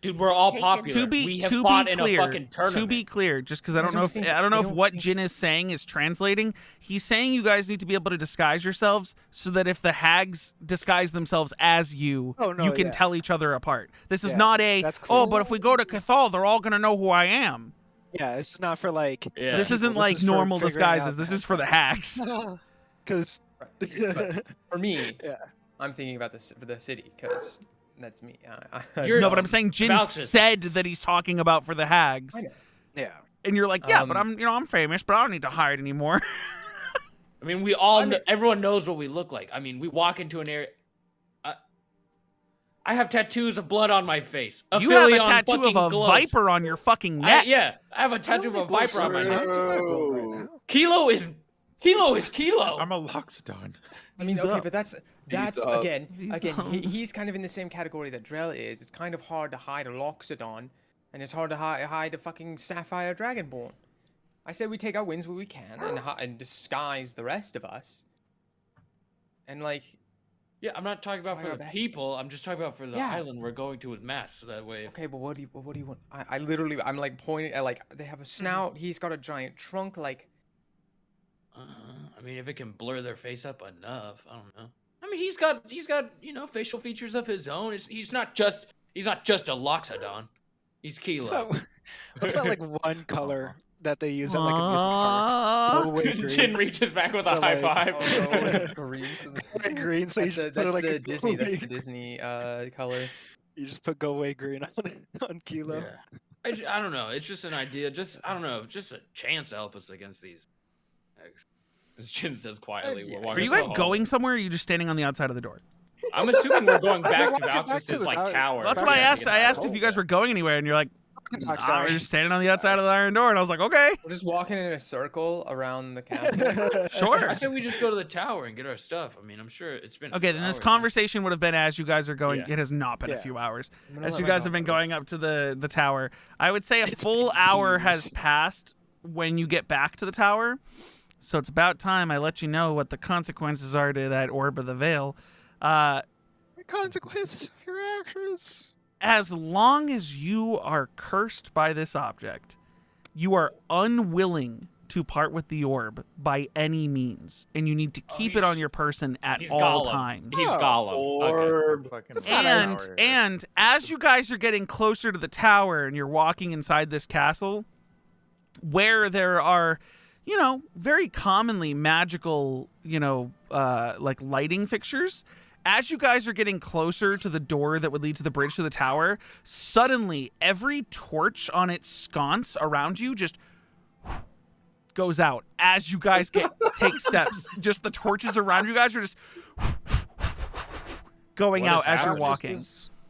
Dude, we're all Taken. popular. to be we have to fought be in clear, a fucking tournament. to be clear, just because I I don't know don't if think- I don't know I if don't what think- Jin is saying is translating. He's saying you guys need to be able to disguise yourselves so that if the hags disguise themselves as you, Oh, no, you can yeah. tell each other apart. This is Yeah, not a that's oh, clear. but if we go to Cathal, they're all gonna know who I am. Yeah, this is not for like. Yeah. This isn't This like is for normal figuring out disguises. This is for the hags. Because. But for me, Yeah. I'm thinking about this for the city because that's me. You're- No, but I'm saying Jin Vouches. said that he's talking about for the hags, I know. Yeah. and you're like, yeah, but Um, I'm famous, but I don't need to hide anymore. I mean, we all. Everyone knows what we look like. I mean, we walk into an area. I have tattoos of blood on my face. You have a Aphelion tattoo of fucking a glows. viper on your fucking neck. Yeah, I have a tattoo of a viper on my neck. True. Kilo is Kilo. I'm a Loxodon. I mean, He's okay, up. but that's He's up. He's again, up. he's kind of in the same category that Drell is. It's kind of hard to hide a Loxodon, and it's hard to hide a fucking Sapphire Dragonborn. I say we take our wins where we can and disguise the rest of us. And like, Yeah, I'm not talking about Try for our the best. people. I'm just talking about for the Yeah. island we're going to with Matt. So that way, if okay, but what do you want? I literally, I'm like pointing at like they have a snout. He's got a giant trunk. Like, I mean, if it can blur their face up enough, I don't know. I mean, he's got facial features of his own. He's not just a Loxodon. He's Kilo. So, what's that like one color that they use at like amusement parks? Go away green. Jin reaches back with a So, high like, five. oh no, like green. So Go away green, so you just put it like the a Disney. go That's away- the Disney color. You just put go away green on Kilo. Yeah. I don't know. It's just an idea. I don't know. Just a chance to help us against these. As Jin says quietly, yeah. we're Are walking you guys home. going somewhere? Or are you just standing on the outside of the door? I'm assuming we're going back to walking back to Valxis's the like tower. tower. That's Well, what I yeah, asked. I asked if you guys were going anywhere, and you're like, can talk, "Nah, sorry." we're just standing on the outside of the iron door. And I was like, okay, We're just walking in a circle around the castle. sure. I said we just go to the tower and get our stuff. I mean, I'm sure it's been. a Okay, few then this hours, conversation would have been as you guys are going. Yeah. It has not been a Yeah. few hours. I'm gonna As let you my guys have dog been go. going up to the tower. I would say a It's full been hour has years. passed when you get back to the tower. So it's about time I let you know what the consequences are to that orb of the veil. The consequences of your actions. As long as you are cursed by this object, you are unwilling to part with the orb by any means, and you need to keep it on your person at he's all Gollum. times. He's Gollum. Okay. Orb. Fucking That's not nice. And as you guys are getting closer to the tower and you're walking inside this castle, where there are, very commonly magical, like lighting fixtures. As you guys are getting closer to the door that would lead to the bridge to the tower, suddenly every torch on its sconce around you just goes out as you guys take steps. Just the torches around you guys are just going What out is as you're happening? walking.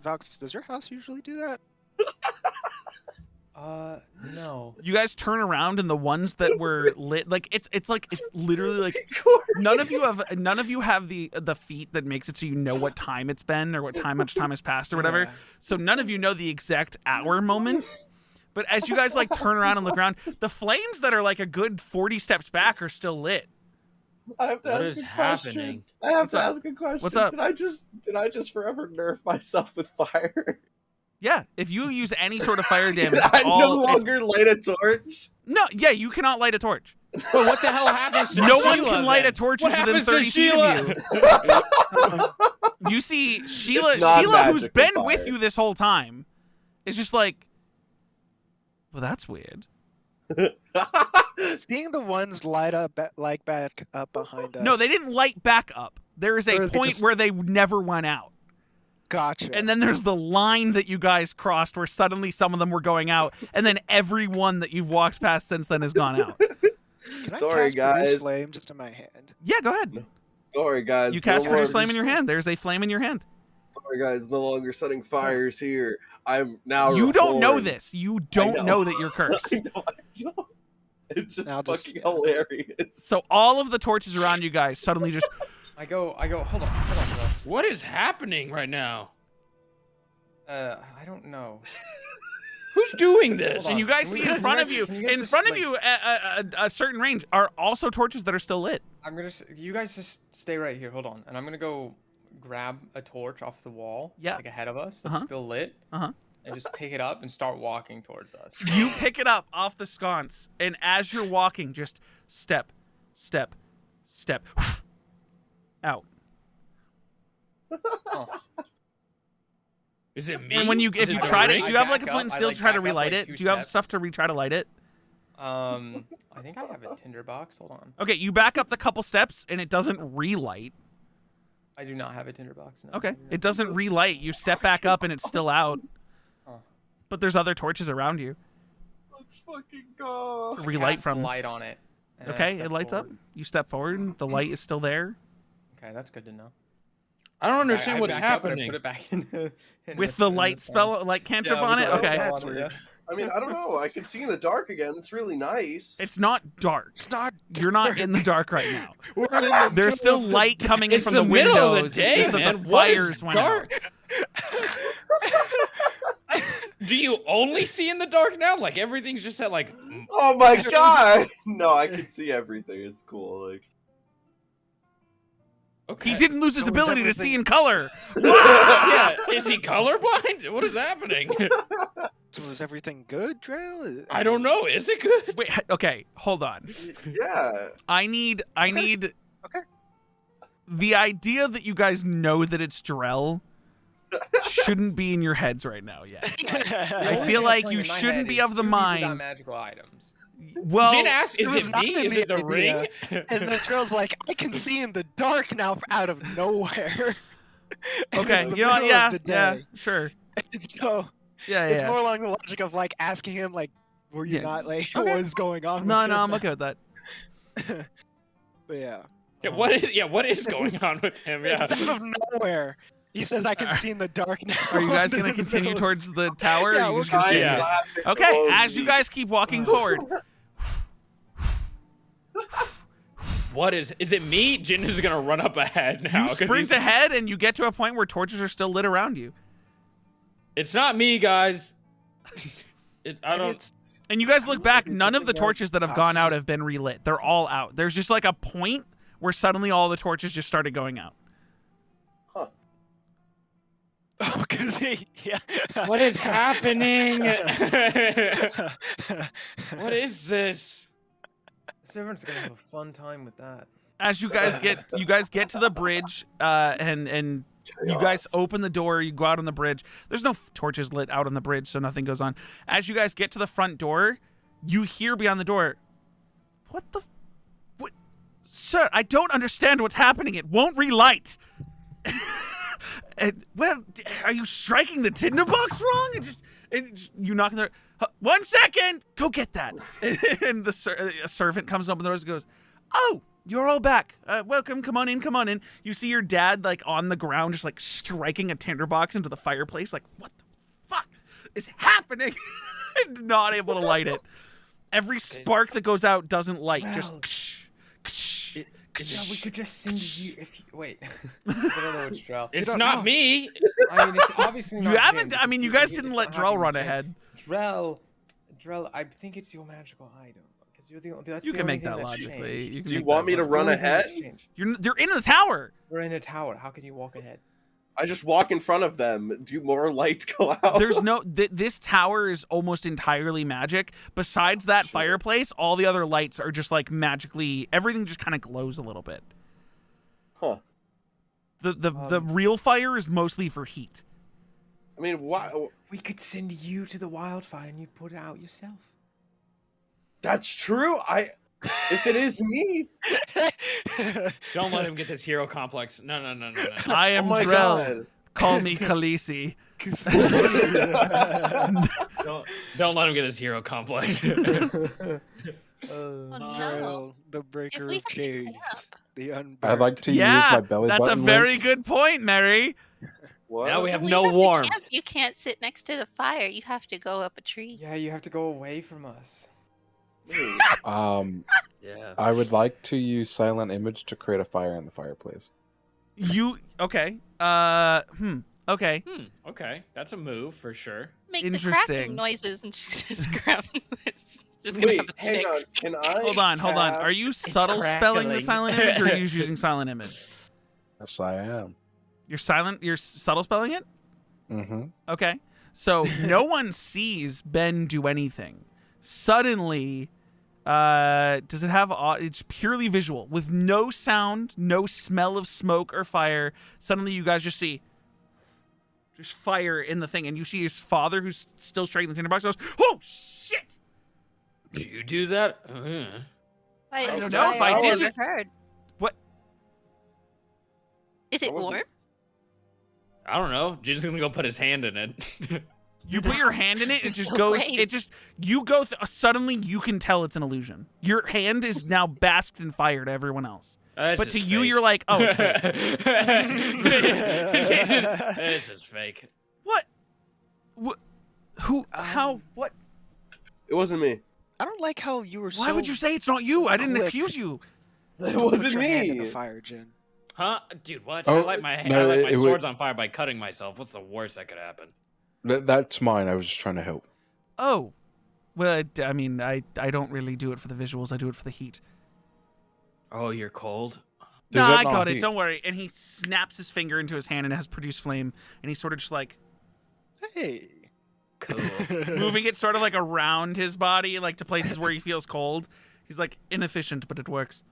Valxis, does your house usually do that? No. You guys turn around and the ones that were lit, like it's literally like none of you have the feat that makes it so you know what time it's been or much time has passed or whatever. Yeah. So none of you know the exact hour moment. But as you guys like turn around and look around, the flames that are like a good 40 steps back are still lit. I have to What ask is a question. happening? I have What's to up? ask a question. What's up? Did I just forever nerf myself with fire? Yeah, if you use any sort of fire Can damage, I no it's- longer light a torch? no, yeah, you cannot light a torch. But what the hell happens to No Sheila, one can light then? a torch What within happens 30 to feet Sheila? of you. You see Sheila, It's not who's magical been with fire. you this whole time, is just like, well, that's weird. Seeing the ones light up back up behind us. No, they didn't light back up. There is a Or they point just- where they never went out. Gotcha. And then there's the line that you guys crossed where suddenly some of them were going out, and then every one that you've walked past since then has gone out. Can I Sorry, cast Produce guys. Flame just in my hand? Yeah, go ahead. Sorry, guys. You cast no Produce longer- Flame in your hand. There's a flame in your hand. Sorry, guys. No longer setting fires here. I'm now. You don't know reformed. this. You don't know. know that you're cursed. I know. I don't. It's just Now just- fucking hilarious. So all of the torches around you guys suddenly just I go. Hold on, Russ. What is happening right now? I don't know. Who's doing this? Hold and you guys Can see we- in can front you of guys- you, can you guys in just, front of like, you at a certain range are also torches that are still lit. I'm gonna. You guys just stay right here. Hold on, and I'm gonna go grab a torch off the wall. Yeah. Like ahead of us, that's Uh-huh. still lit. Uh-huh. And just pick it up and start walking towards us. You pick it up off the sconce, and as you're walking, just step, step, step, out. Oh. Is it me? And when you, Is if you the tried it, ring? do you have like a back flint and up, I, steel like, to try to back up, relight like, it? 2 Do you have steps. stuff to try to light it? I think I have a tinderbox. Hold on. Okay, you back up the couple steps, and it doesn't relight. I do not have a tinderbox. No. Okay, it doesn't relight. You step back up, and it's still out. Oh. But there's other torches around you. Let's fucking go. I Relight cast from. light on it. and I Okay, step it lights up. forward. You step forward. The light is still there. Okay, that's good to know. I don't understand I what's back up and I happening. put it back in With the in light thing. spell, light cantrip Yeah, on with it. the light Okay, spell That's on it, weird. I mean, I don't know. I can see in the dark again. It's really nice. it's not dark. It's not. You're not in the dark right now. We're in the There's still middle of the- light coming in It's from the the middle of windows. the It's day, just that man. the What is fires went out. dark? Do you only see in the dark now? Like everything's just at like. Oh my god! No, I can see everything. It's cool. Like. Okay. He didn't lose his So is ability to everything- see in color. Yeah, is he colorblind? What is happening? So is everything good, Trail? I don't know. Is it good? Wait, okay, hold on. Yeah. I need Okay. the idea that you guys know that it's Drell shouldn't be in your heads right now yet. The I only feel thing like that's you playing in my shouldn't head be is of the 2 people got mind. magical items. Well, Jin asked, "Is it was it not me? an Is it the idea. ring?" And then Trail's like, I can see in the dark now out of nowhere. And okay, it's the you know what? middle Yeah, of the yeah, day. sure. So Yeah, it's yeah. more along the logic of like asking him, like, were you Yeah. not like, Okay. what is going on? No, with no, you? I'm okay with that. But yeah. Yeah, what is going on with him? Yeah. Just out of nowhere. He says, I can see in the dark now. Are you guys gonna In the continue middle- towards the tower? Yeah, or are you we're just gonna stay Yeah. here? Laughing Okay, all as you week. guys keep walking forward, What is it me? Jin is gonna run up ahead now. you 'cause sprint he's- ahead and you get to a point where torches are still lit around you. It's not me, guys. I Maybe don't. it's- And you guys look back, Maybe it's none of the something torches that have gone us. out have been relit. They're all out. There's just like a point where suddenly all the torches just started going out. Oh, because yeah. What is happening? What is this? The servants are gonna have a fun time with that. As you guys get to the bridge, and you guys open the door, you go out on the bridge. There's no torches lit out on the bridge, so nothing goes on. As you guys get to the front door, you hear beyond the door, what? Sir, I don't understand what's happening. It won't relight. Well, are you striking the tinderbox wrong? You knock on the door. 1 second, go get that. And a servant comes up and the door and goes, "Oh, you're all back. Welcome. Come on in. Come on in." You see your dad like on the ground, just like striking a tinderbox into the fireplace. Like, what the fuck is happening? and not able to light it. Every spark that goes out doesn't light. Just. We could just send you if you wait. I don't know which Drell. It's not me. I mean, it's obviously not. You haven't. him, I mean, you because guys didn't it's let not Drell happening run to him. ahead. Drell, I think it's your magical item because you're the. That's You the can only make thing that that's logically. changed. You can Do you make want that me to logic- run It's the only thing ahead? that's changed. They're in the tower. We're in a tower. How can you walk ahead? I just walk in front of them. Do more lights go out? There's no. This tower is almost entirely magic. Besides that Sure. fireplace, all the other lights are just like magically. Everything just kind of glows a little bit. Huh. The real fire is mostly for heat. I mean, why? We could send you to the wildfire and you put it out yourself. That's true. If it is me, Don't let him get this hero complex. No. I oh am my Drell. god. Call me Khaleesi. Don't let him get his hero complex. no. Drell, the breaker we of have to get chains, up. the unburnt. I'd like to use Yeah, my belly that's a button. very lint. good point, Mary. What? Now we have If no have to warmth. camp, you can't sit next to the fire. You have to go up a tree. Yeah, you have to go away from us. Yeah. I would like to use silent image to create a fire in the fireplace. You okay? Okay. Okay, that's a move for sure. Make the Interesting. cracking noises, and she's just grabbing. She's just gonna Wait, have a hang stick. on. Can I? Hold on. Are you subtle spelling the crackling. silent image, or are you just using silent image? Yes, I am. You're subtle spelling it? Mm-hmm. Okay. So no one sees Ben do anything. Suddenly, does it have? It's purely visual, with no sound, no smell of smoke or fire. Suddenly, you guys just see just fire in the thing, and you see his father, who's still striking the tinderbox, goes, "Oh shit!" Do you do that? I don't know if I did. Heard. What? Is it What was it? warm? I don't know. Jin's gonna go put his hand in it. You put your hand in it, it just So goes. brave. It just you go. Suddenly, you can tell it's an illusion. Your hand is now basked in fire to everyone else. That's But to just you, fake. you're like, oh, it's fake. This is fake. What? Who? How? What? It wasn't me. I don't like how you were. Why would you say it's not you? I didn't quick. accuse you. It Put wasn't your hand in the me. fire, Jin. Huh? Dude, what? Oh, I light my no, it would- swords on fire by cutting myself. What's the worst that could happen? That's mine. I was just trying to help. Oh, well, I mean, I don't really do it for the visuals. I do it for the heat. Oh, you're cold? Does Nah, that I not got it. heat? Don't worry. And he snaps his finger into his hand and it has produced flame. And he's sort of just like Hey. Cool. moving it sort of like around his body, like to places where he feels cold. He's like inefficient, but it works.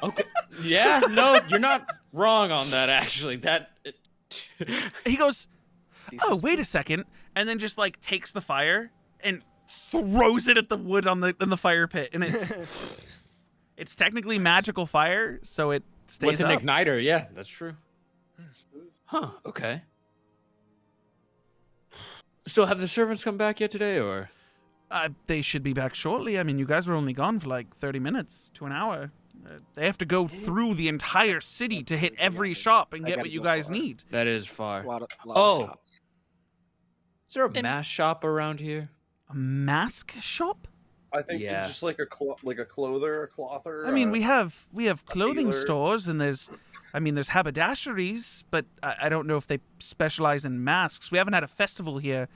Okay. Yeah, no, you're not wrong on that, actually. He goes, These "Oh, is- wait a second," and then just like takes the fire and throws it at the wood on the fire pit, and it's technically magical fire, so it stays With an up. igniter, yeah, that's true. Huh, okay. So have the servants come back yet today, or? They should be back shortly. I mean, you guys were only gone for like 30 minutes to an hour. They have to go through the entire city to hit every shop and I get gotta what you go guys far. need. That is far. A lot of Oh. stops. Is there a And- mask shop around here? A mask shop? I think Yeah. just like a clother. I mean, we have clothing dealer. stores and there's haberdasheries, but I don't know if they specialize in masks. We haven't had a festival here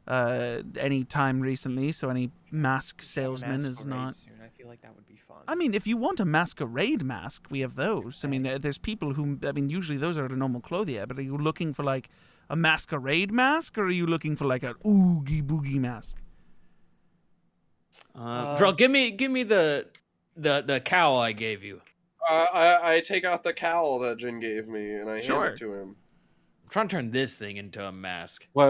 any time recently, so any mask salesman is Masquerade not. Soon. I feel like that would be fun. I mean, if you want a masquerade mask, we have those. I mean, there's people who, I mean, usually those are the normal clothier, but are you looking for like a masquerade mask or are you looking for like a oogie boogie mask? Drell, give me the cowl I gave you. I take out the cowl that Jin gave me and I Sure. hand it to him. I'm trying to turn this thing into a mask. Wait.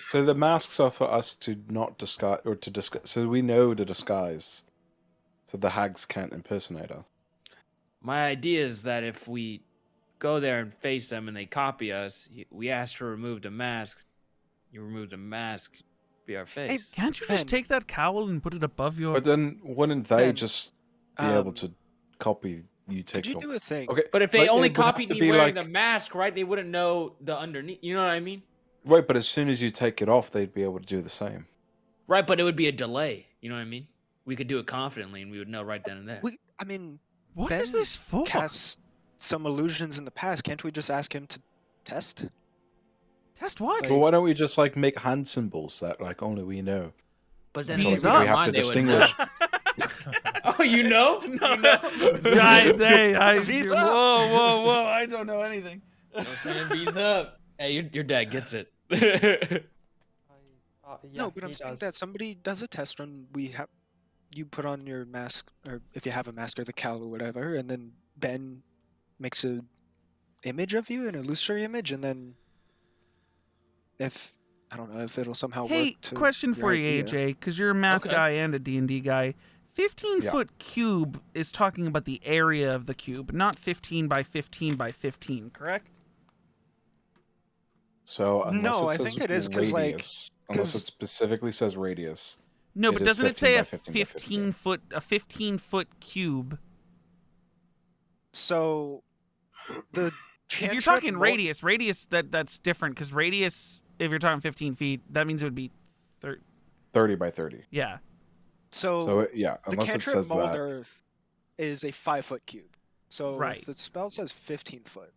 So the masks are for us to not disguise, or to disguise. So we know the disguise. So the hags can't impersonate us. My idea is that if we go there and face them and they copy us, we ask to remove the mask. You remove the mask, be our face. Can't you just Ben. take that cowl and put it above your... But then wouldn't they Ben, just be able um, to copy you Could take you off? do a thing? Okay, But if they like, only it would have copied to me be wearing like- the mask, right, they wouldn't know the underneath. You know what I mean? Right, but as soon as you take it off, they'd be able to do the same. Right, but it would be a delay. You know what I mean? We could do it confidently, and we would know right then and there. I mean, What Ben is this for? cast some illusions in the past. Can't we just ask him to test? Test what? Well, why don't we just like make hand symbols that like only we know? But then These they up. would We have to mind they would know. distinguish. Oh, you know? No. You know? Visa. Whoa! I don't know anything. You know what I'm saying? Bees up. Hey, your dad gets it. No, but I'm saying that somebody does a test run. You put on your mask, or if you have a mask or the cowl or whatever, and then Ben makes a image of you, an illusory image, and then if I don't know if it'll somehow Hey, work. To question your for you, idea. AJ, because you're a math Okay. guy and a D&D guy. 15-foot Yeah. cube is talking about the area of the cube, not 15 by 15 by 15, correct? So unless No, it I says think it is 'cause, like, radius, unless it 'cause- specifically says radius. No, It but is doesn't it 15 say by a 15 by 15. 15-foot cube? So the If cantrip you're talking won't- radius, that's different, because radius, if you're talking 15 feet, that means it would be 30 by 30. yeah. So yeah, the unless it cantrip says mold that. earth is a 5-foot cube. So Right. if the spell says 15 foot,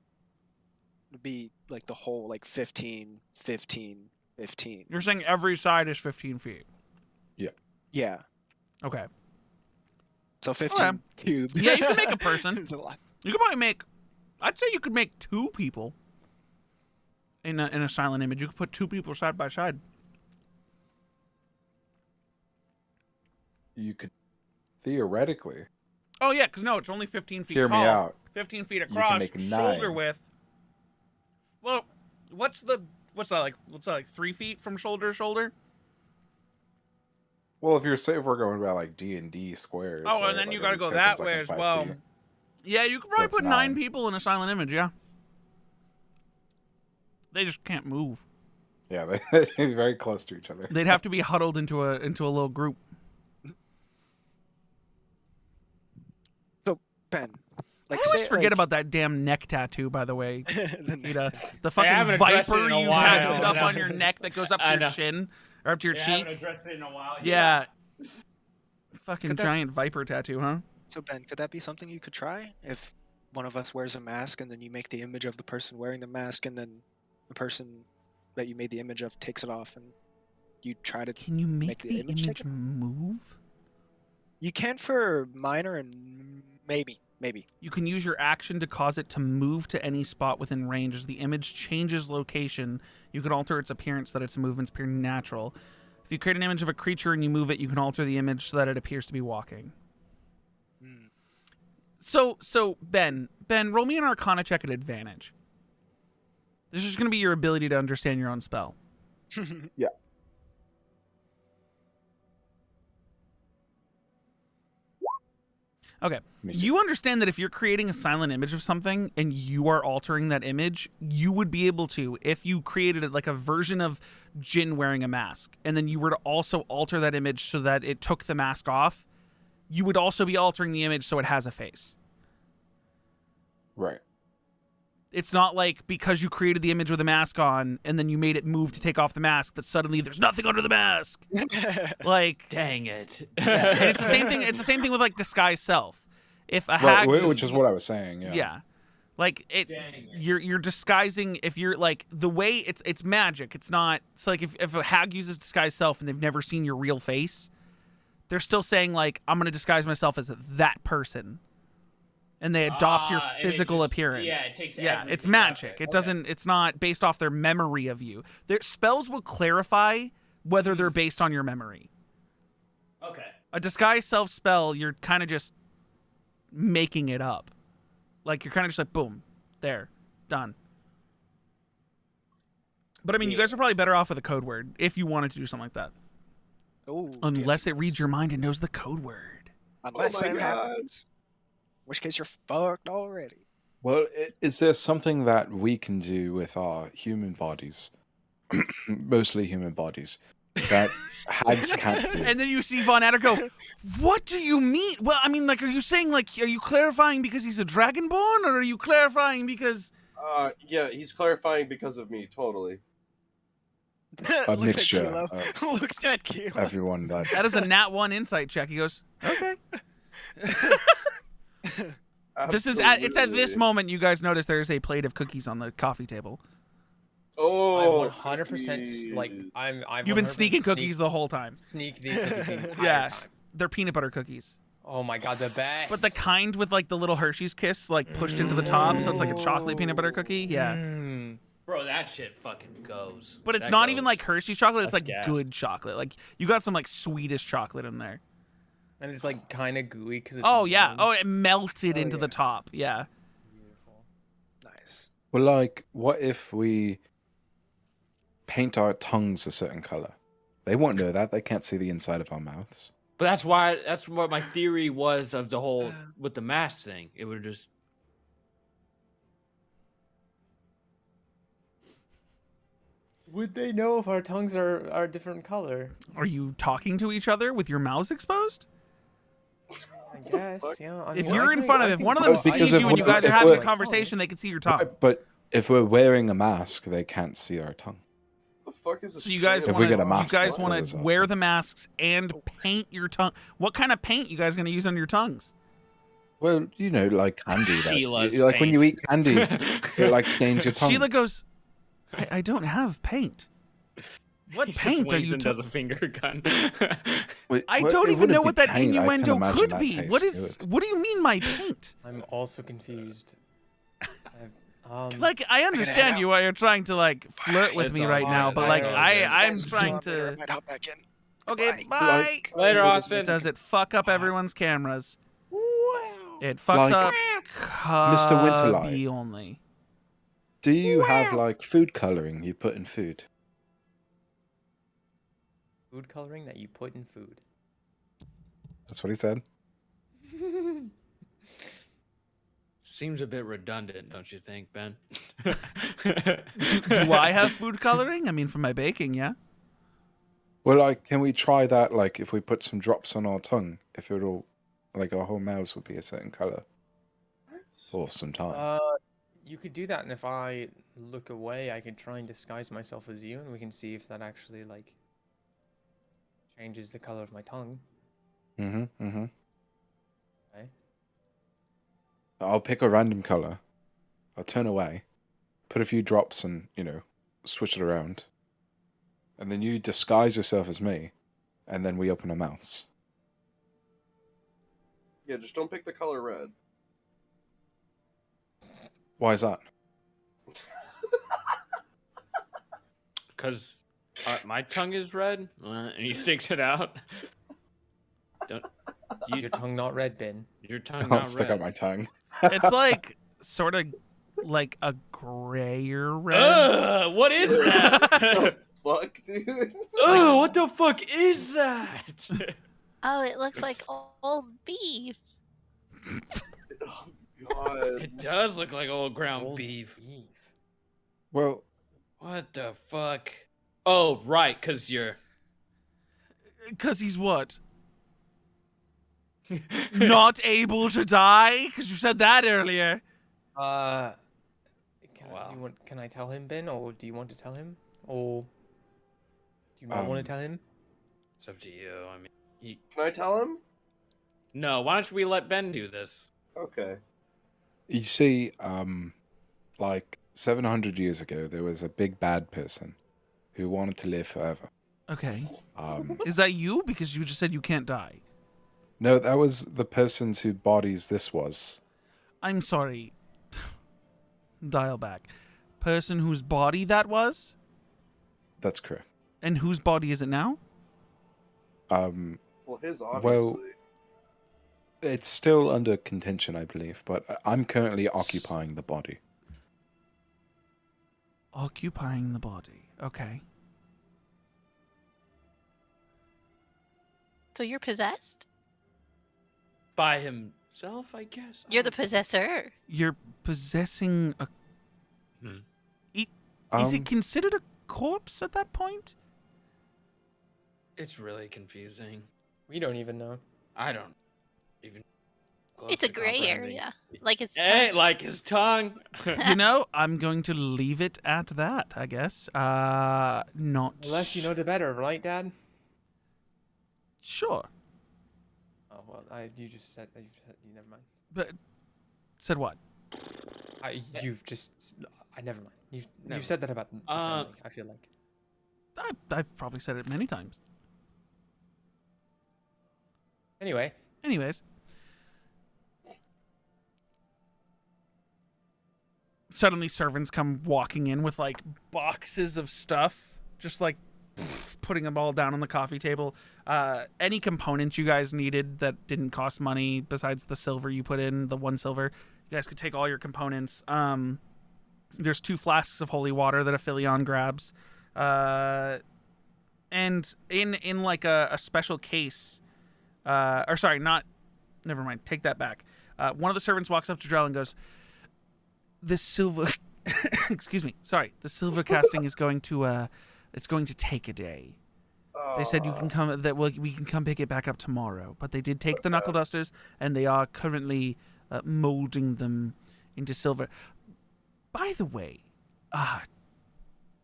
it'd be like the whole like 15, 15, 15. You're saying every side is 15 feet. Yeah. Okay. So 15 cubed. Yeah, you can make a person. It's a lot. You could probably make, I'd say you could make 2 people in a silent image. You could put 2 people side by side. You could theoretically. Oh yeah, because no, it's only 15 feet Hear me tall. out. 15 feet can across, make shoulder 9. width. Well, what's that like? What's that like? 3 feet from shoulder to shoulder? Well, if we're going about like D&D squares. Oh, right, and then like you gotta every go character's, that like, way in as 5 well. feet. Yeah, you could So probably it's put 9 9. people in a silent image. Yeah, they just can't move. Yeah, they'd be very close to each other. They'd have to be huddled into a little group. Ben. Like, I always say, forget like, about that damn neck tattoo. By the way, the neck Nita, tattoo. the I haven't fucking addressed it viper in a you while, tattooed up I know. on your neck that goes up to I your know. chin or up to your I cheek. haven't addressed it in a while. Yeah. Fucking Could that- giant viper tattoo, huh? So Ben, could that be something you could try? If one of us wears a mask and then you make the image of the person wearing the mask and then the person that you made the image of takes it off and you try to... Can you make Make the the image image take it? move? You can for minor and maybe. You can use your action to cause it to move to any spot within range. As the image changes location, you can alter its appearance so that its movements appear natural. If you create an image of a creature and you move it, you can alter the image so that it appears to be walking. Hmm. So Ben, roll me an Arcana check at advantage. This is going to be your ability to understand your own spell. Yeah. Okay. Me too. You understand that if you're creating a silent image of something and you are altering that image, you would be able to, if you created it like a version of Jin wearing a mask, and then you were to also alter that image so that it took the mask off, you would also be altering the image so it has a face. Right. It's not like because you created the image with a mask on and then you made it move to take off the mask that suddenly there's nothing under the mask. Like, Dang it. and it's the same thing. It's the same thing with like disguise self. If a hag, Right, which is what I was saying. Yeah. yeah, like it, Dang it. you're disguising. If you're like the way it's magic. It's not. It's like if a hag uses disguise self and they've never seen your real face, they're still saying like I'm gonna disguise myself as that person. And they adopt your And it physical just- appearance. yeah, it takes Yeah, it's everything. magic. Okay, It okay. doesn't. It's not based off their memory of you. Their spells will clarify whether they're based on your memory. Okay. A disguise self spell, you're kind of just making it up. Like you're kind of just like boom, there, done. But I mean, you guys are probably better off with a code word if you wanted to do something like that. Oh, Unless yes, it reads your mind and knows the code word. Unless my that God. happens. In which case you're fucked already. Well, is there something that we can do with our human bodies, mostly human bodies, that hags can't do? And then you see Von Adder go, "What do you mean?" Well, I mean, like, are you saying like, are you clarifying because he's a dragonborn, or are you clarifying because? Yeah, he's clarifying because of me, totally. A Looks mixture At Kilo. Looks at Kilo. everyone that. That is a nat 1 insight check. He goes, okay. It's at this moment you guys notice there is a plate of cookies on the coffee table. Oh, I've 100% like cookies. I've You've been 100% sneaking cookies the whole time. Sneak the cookies the entire Yeah. time. They're peanut butter cookies. Oh my god, the best. But the kind with like the little Hershey's Kiss like pushed into the top, so it's like a chocolate peanut butter cookie. Yeah. Mm. Bro, that shit fucking goes. But it's That not even goes. like Hershey's chocolate, it's That's like gas. good chocolate. Like you got some like Swedish chocolate in there. And it's like kind of gooey because it's. Oh yeah. warm. Oh, it melted Oh, into the yeah. top. Yeah. Beautiful. Nice. Well, like, what if we paint our tongues a certain color? They won't know that. They can't see the inside of our mouths. But that's what my theory was of the whole with the mask thing. It would just Would they know if our tongues are a different color? Are you talking to each other with your mouths exposed? I guess. fuck? Yeah. I If mean, you're I in can- front I of if can one of go- them Oh, because sees if you and you we're- guys are if having a we're- conversation, they can see your tongue. But if we're wearing a mask, they can't see our tongue. The fuck is a So you guys If want we get a to mask, you guys what want colours to are wear tongue? the masks and paint your tongue. What kind of paint you guys going to use on your tongues? Well, you know, like candy. Sheila's Like when you paint. eat candy, it like stains your tongue. Sheila goes, I don't have paint. What He just paint are winks you and does a finger gun. Wait, I well, don't it even wouldn't know be what that paint. I can innuendo imagine could that be. tastes What is good. what do you mean my paint? I'm also confused. Like I understand you while you're trying to like flirt with It's me all right now, good, but it's like all I good. I'm Guys, trying until I'm later, I to might hop back in. Okay, Goodbye. bye. Like, Later, Austin. Does it fuck up everyone's cameras? It fucks Like, up Mr. Winterlight. Cubby only. do you have like food coloring you put in food? Food coloring that you put in food. That's what he said. Seems a bit redundant, don't you think, Ben? Do I have food coloring? I mean, for my baking, yeah. Well, like, can we try that? Like, if we put some drops on our tongue, if it'll, like, our whole mouths would be a certain color for some time. You could do that, and if I look away, I could try and disguise myself as you, and we can see if that actually like changes the color of my tongue. Mm-hmm. Mm-hmm. Okay. I'll pick a random color. I'll turn away, put a few drops, and switch it around. And then you disguise yourself as me, and then we open our mouths. Yeah, just don't pick the color red. Why is that? Because my tongue is red, and he sticks it out. Don't Your tongue not red, Ben. your tongue I'll not stick red? out my tongue. It's like sort of like a grayer red. Ugh, what is that? Fuck, dude. Ugh, what the fuck is that? Oh, it looks like old beef. Oh, God. It does look like old ground Old beef. Well, What the fuck? Oh, right, because you're. Because he's what? Not able to die? Because you said that earlier. Can, Wow. can I tell him, Ben, or do you want to tell him, or do you not want to tell him? It's up to you. I mean, Can I tell him? no. Why don't we let Ben do this? Okay. you see, like 700 years ago, there was a big bad person who wanted to live forever. Okay. Um, Is that you? Because you just said you can't die. no, that was the person's whose bodies this was. I'm sorry. Dial back. Person whose body that was? That's correct. And whose body is it now? Um, Well, his obviously. it's still under contention, I believe, but I'm currently occupying the body. Occupying the body. Okay. So you're possessed? By himself, I guess. You're the possessor. You're possessing a... Is it considered a corpse at that point? It's really confusing. We don't even know. I don't even. close It's a to gray comprehending. area, like it's. Hey, tongue. like his tongue. You know, I'm going to leave it at that, I guess. Not. The less you know, the better, right, Dad? Sure. Oh well, you just said you never mind. But said what? You've just never mind. Never You've said that about the family. I feel like. I've probably said it many times. Anyway, Anyways. Suddenly servants come walking in with like boxes of stuff, just like putting them all down on the coffee table. Any components you guys needed that didn't cost money besides the silver you put in, the 1 silver, you guys could take all your components. There's 2 flasks of holy water that Aphelion grabs. And in like a special case, or sorry, never mind, take that back. One of the servants walks up to Drell and goes, the silver, excuse me, sorry, the silver casting is going to, it's going to take a day. They said you can come, we can come pick it back up tomorrow. But they did take the knuckle dusters, and they are currently molding them into silver. By the way,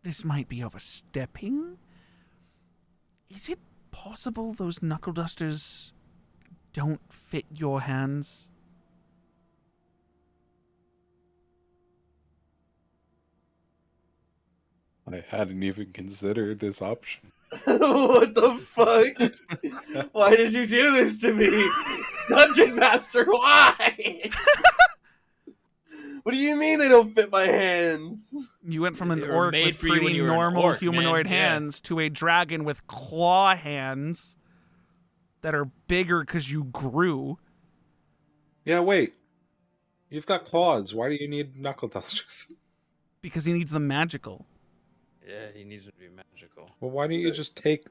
this might be overstepping. Is it possible those knuckle dusters don't fit your hands? I hadn't even considered this option. What the fuck? Why did you do this to me? Dungeon Master, why? What do you mean they don't fit my hands? You went from an They were orc made with for you when pretty you were an normal orc, humanoid man. Yeah. hands to a dragon with claw hands that are bigger because you grew. Yeah, wait. You've got claws. Why do you need knuckle dusters? Because he needs them magical. Yeah, he needs to be magical. Well, why don't you just take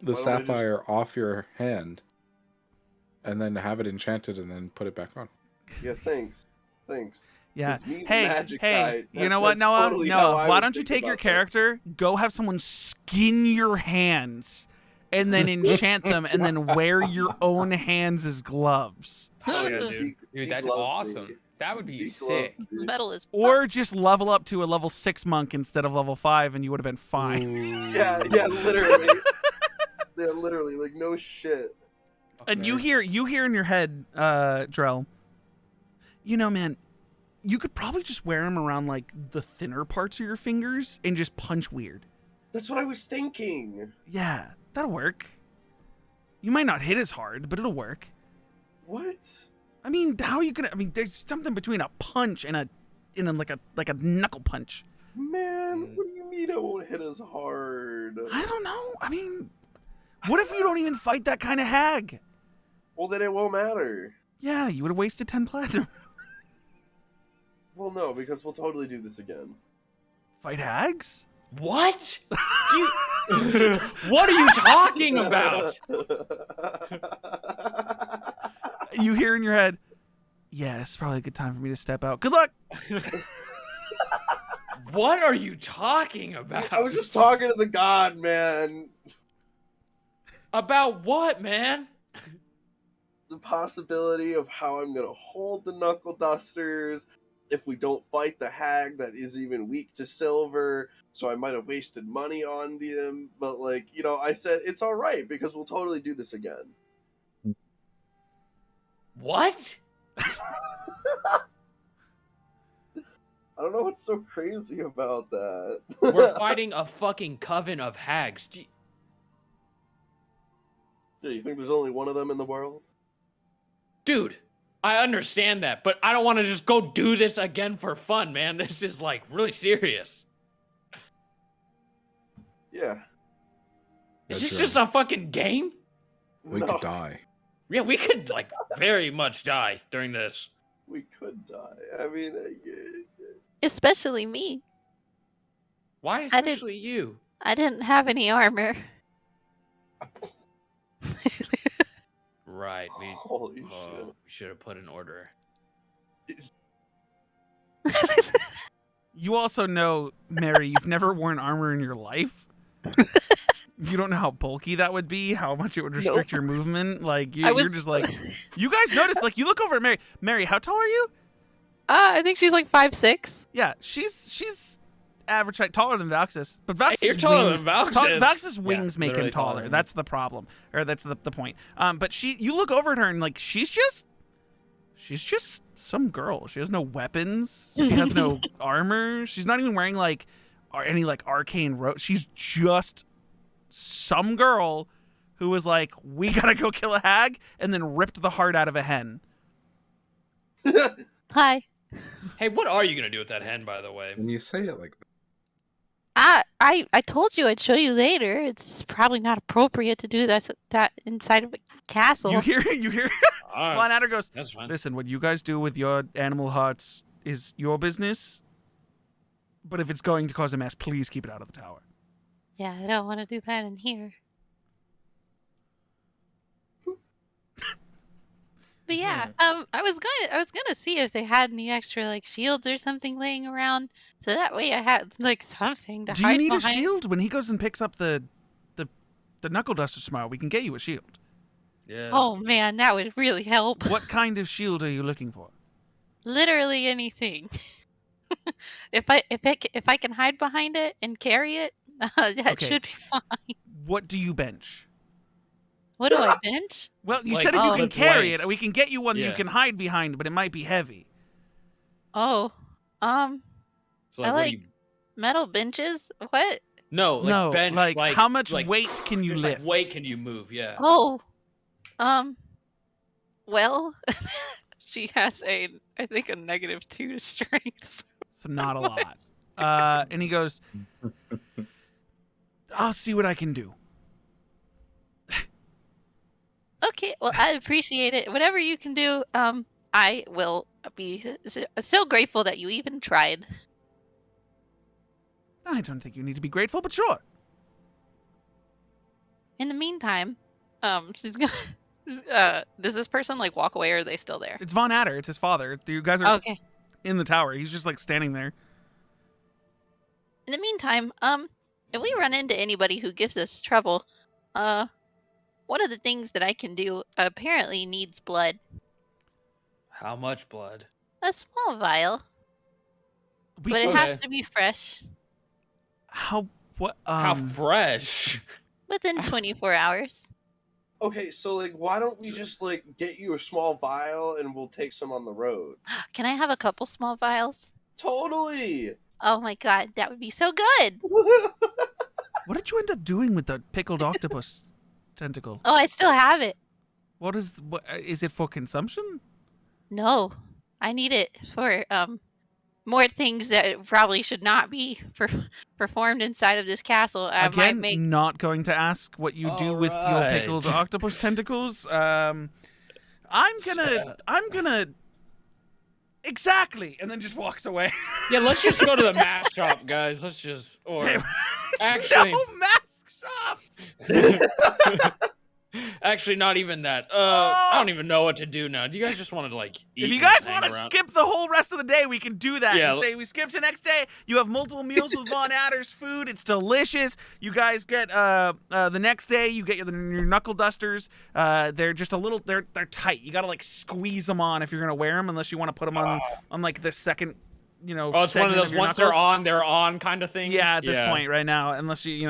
the Why don't we sapphire off your hand and then have it enchanted and then put it back on? Yeah, thanks. Yeah. 'Cause me, the Hey, magic guy, you know what, that's Noah? totally how Noah, I why would don't you think take your about that. character, go have someone skin your hands, and then enchant them, and then wear your own hands as gloves? Oh, yeah, dude. dude, that's Deglove me. awesome. That would be Deglove sick. me. Metal is. Or just level up to a level 6 monk instead of level 5, and you would have been fine. Yeah, literally. Yeah, literally, like no shit. And you hear in your head, Drell, you know, man, you could probably just wear them around like the thinner parts of your fingers and just punch weird. That's what I was thinking. Yeah, that'll work. You might not hit as hard, but it'll work. What? I mean, how are you gonna? I mean, there's something between a punch and a like a knuckle punch. Man, what do you mean I won't hit as hard? I don't know. I mean, what if you don't even fight that kind of hag? Well, then it won't matter. Yeah, you would have wasted 10 platinum. Well, no, because we'll totally do this again. Fight hags? What? What are you talking about? You hear in your head, yeah, it's probably a good time for me to step out. Good luck. What are you talking about? I was just talking to the god, man. About what, man? The possibility of how I'm gonna hold the knuckle dusters if we don't fight the hag that is even weak to silver, so I might have wasted money on them, but like, you know, I said it's alright because we'll totally do this again. What? I don't know what's so crazy about that. We're fighting a fucking coven of hags. Yeah, you think there's only one of them in the world? Dude, I understand that, but I don't want to just go do this again for fun, man. This is like really serious. Yeah. Is That's this right. just a fucking game? We No, could die. Yeah, we could like very much die during this. we could die. I mean, Especially me. Why I didn't- especially you? I didn't have any armor. Right, we holy shit. should have put an order. You also know, Mary, you've never worn armor in your life. You don't know how bulky that would be, how much it would restrict your movement. Like you're just like, you guys notice. Like you look over at Mary. Mary, how tall are you? I think she's like 5'6". Yeah, she's average height, taller than Valxis. But Valxis You're taller than Valxis. Valxis wings make him literally taller taller. than That's the problem, or that's the point. But you look over at her and like she's just some girl. She has no weapons. She has no armor. She's not even wearing like any like arcane rope. She's just some girl who was like, we gotta go kill a hag, and then ripped the heart out of a hen. Hi. Hey, what are you gonna do with that hen, by the way? When you say it like I told you I'd show you later. It's probably not appropriate to do that inside of a castle. You hear Von Adder goes, That's fine. listen, what you guys do with your animal hearts is your business, but if it's going to cause a mess, please keep it out of the tower. Yeah, I don't want to do that in here. But yeah, I was gonna see if they had any extra like shields or something laying around, so that way I had like something to hide Do you need behind. a shield? When he goes and picks up the knuckle duster tomorrow, we can get you a shield. Yeah. Oh man, that would really help. What kind of shield are you looking for? Literally anything. if I can hide behind it and carry it, that Okay. should be fine. What do you bench? What do I bench? Well, you Like, said if you can lift carry weights. it, we can get you one that you Yeah. can hide behind, but it might be heavy. Oh, So, I what do like you- metal benches. What? No, like No, bench. like, how much like, weight can you just, lift? Like, weight can you move? Yeah. Oh, well, she has I think a -2 to strength. So not a lot. And he goes, I'll see what I can do. Okay, well, I appreciate it. Whatever you can do, I will be so grateful that you even tried. I don't think you need to be grateful, but sure. In the meantime, she's gonna. Does this person like walk away, or are they still there? It's Von Adder. It's his father. You guys are Okay. in the tower. He's just like standing there. In the meantime, if we run into anybody who gives us trouble, one of the things that I can do apparently needs blood. How much blood? A small vial, We but it can- has to be fresh How what? How fresh? within 24 hours. Okay, so like, why don't we just like get you a small vial and we'll take some on the road? Can I have a couple small vials? Totally. Oh my god, that would be so good. What did you end up doing with the pickled octopus tentacle? Oh, I still have it. What is it for consumption? No, I need it for more things that probably should not be performed inside of this castle. I might Again, make. not going to ask what you do with your Alright. pickled octopus tentacles. I'm gonna exactly, and then just walks away. Yeah, let's just go to the mask shop, guys. Let's just or actually no mask shop. actually not even that. I don't even know what to do now. Do you guys just want to like eat If you and guys hang want to around? skip the whole rest of the day, we can do that. Yeah, You say we skip to next day. You have multiple meals with Von Adder's food. It's delicious. You guys get the next day. You get your knuckle dusters. They're just a little. They're tight. You gotta like squeeze them on if you're gonna wear them, unless you want to put them on like the second. Oh, it's one of those your once knuckles. they're on kind of things. Yeah, at this point right now, unless you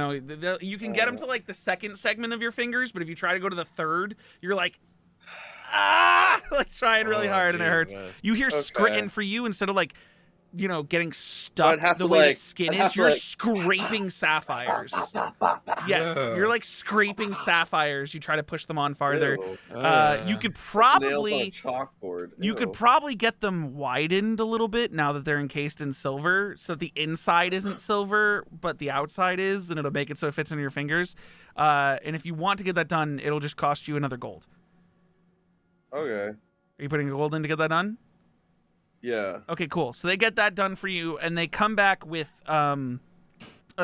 can get them to like the second segment of your fingers, but if you try to go to the third, you're like, like trying really hard and it hurts. Jesus. You hear Okay. scritting for you instead of like, getting I'd stuck have the to, way like- that skin I'd have is. to, You're like- scraping sapphires. Yes, Ugh. you're like scraping sapphires. You try to push them on farther. Ew. You could Nails on a probably. chalkboard. You could Ew. probably get them widened a little bit now that they're encased in silver, so that the inside isn't silver, but the outside is, and it'll make it so it fits into your fingers. And if you want to get that done, it'll just cost you another gold. Okay. Are you putting gold in to get that done? Yeah. Okay, cool. So they get that done for you, and they come back with a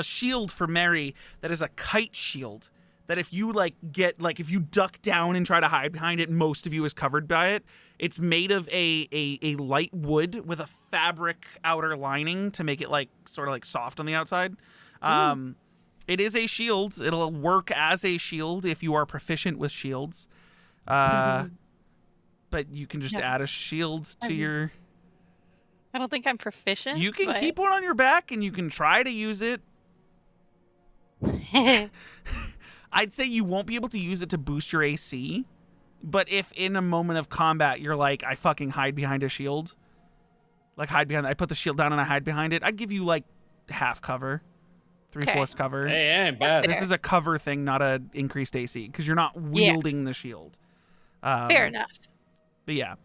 shield for Mary that is a kite shield. That if you if you duck down and try to hide behind it, most of you is covered by it. It's made of a light wood with a fabric outer lining to make it like sort of like soft on the outside. It is a shield. It'll work as a shield if you are proficient with shields. But you can just add a shield to your... I don't think I'm proficient. You can but... keep one on your back, and you can try to use it. I'd say you won't be able to use it to boost your AC, but if in a moment of combat you're like, I fucking hide behind a shield, like I put the shield down and I hide behind it, I'd give you like half cover, 3/4 cover. Hey, ain't bad. This is a cover thing, not a increased AC, because you're not wielding the shield. Fair enough. But yeah,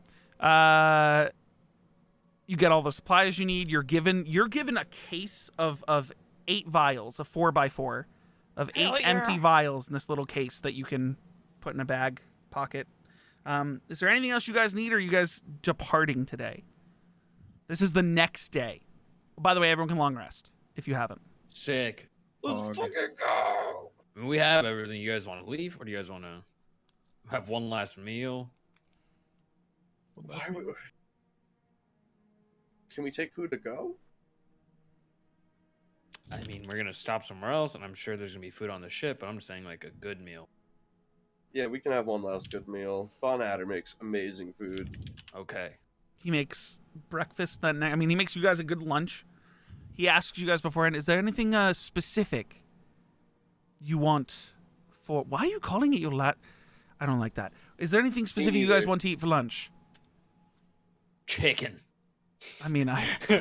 you get all the supplies you need. You're given a case of 8 vials, a 4x4, of 8 empty vials in this little case that you can put in a bag pocket. Is there anything else you guys need, or are you guys departing today? This is the next day. By the way, everyone can long rest if you haven't. Sick. Let's fucking go. I mean, we have everything. You guys want to leave, or do you guys want to have one last meal? Can we take food to go? I mean, we're gonna stop somewhere else, and I'm sure there's gonna be food on the ship. But I'm saying like a good meal. Yeah, we can have one last good meal. Von Adder makes amazing food. Okay. He makes breakfast that night. I mean, he makes you guys a good lunch. He asks you guys beforehand, is there anything specific you want for... Why are you calling it your I don't like that. Is there anything specific you guys want to eat for lunch? Chicken. I mean,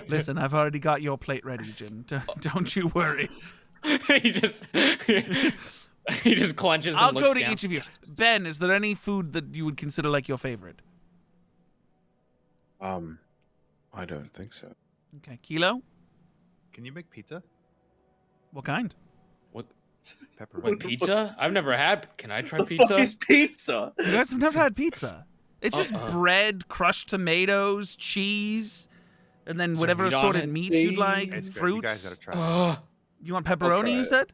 listen, I've already got your plate ready, Jin. Don't you worry. he just clenches. I'll and go looks to down. each of you. Ben, is there any food that you would consider like your favorite? I don't think so. Okay, Kilo? Can you make pizza? What kind? What Pepperoni. pizza? I've never had. Can I try The pizza? fuck is pizza? You guys have never had pizza. It's just Uh-uh. bread, crushed tomatoes, cheese, and then Some whatever meat on assorted it? meats you'd like, It's good. fruits. You guys gotta try it. Ugh. You want try pepperoni, you it. said?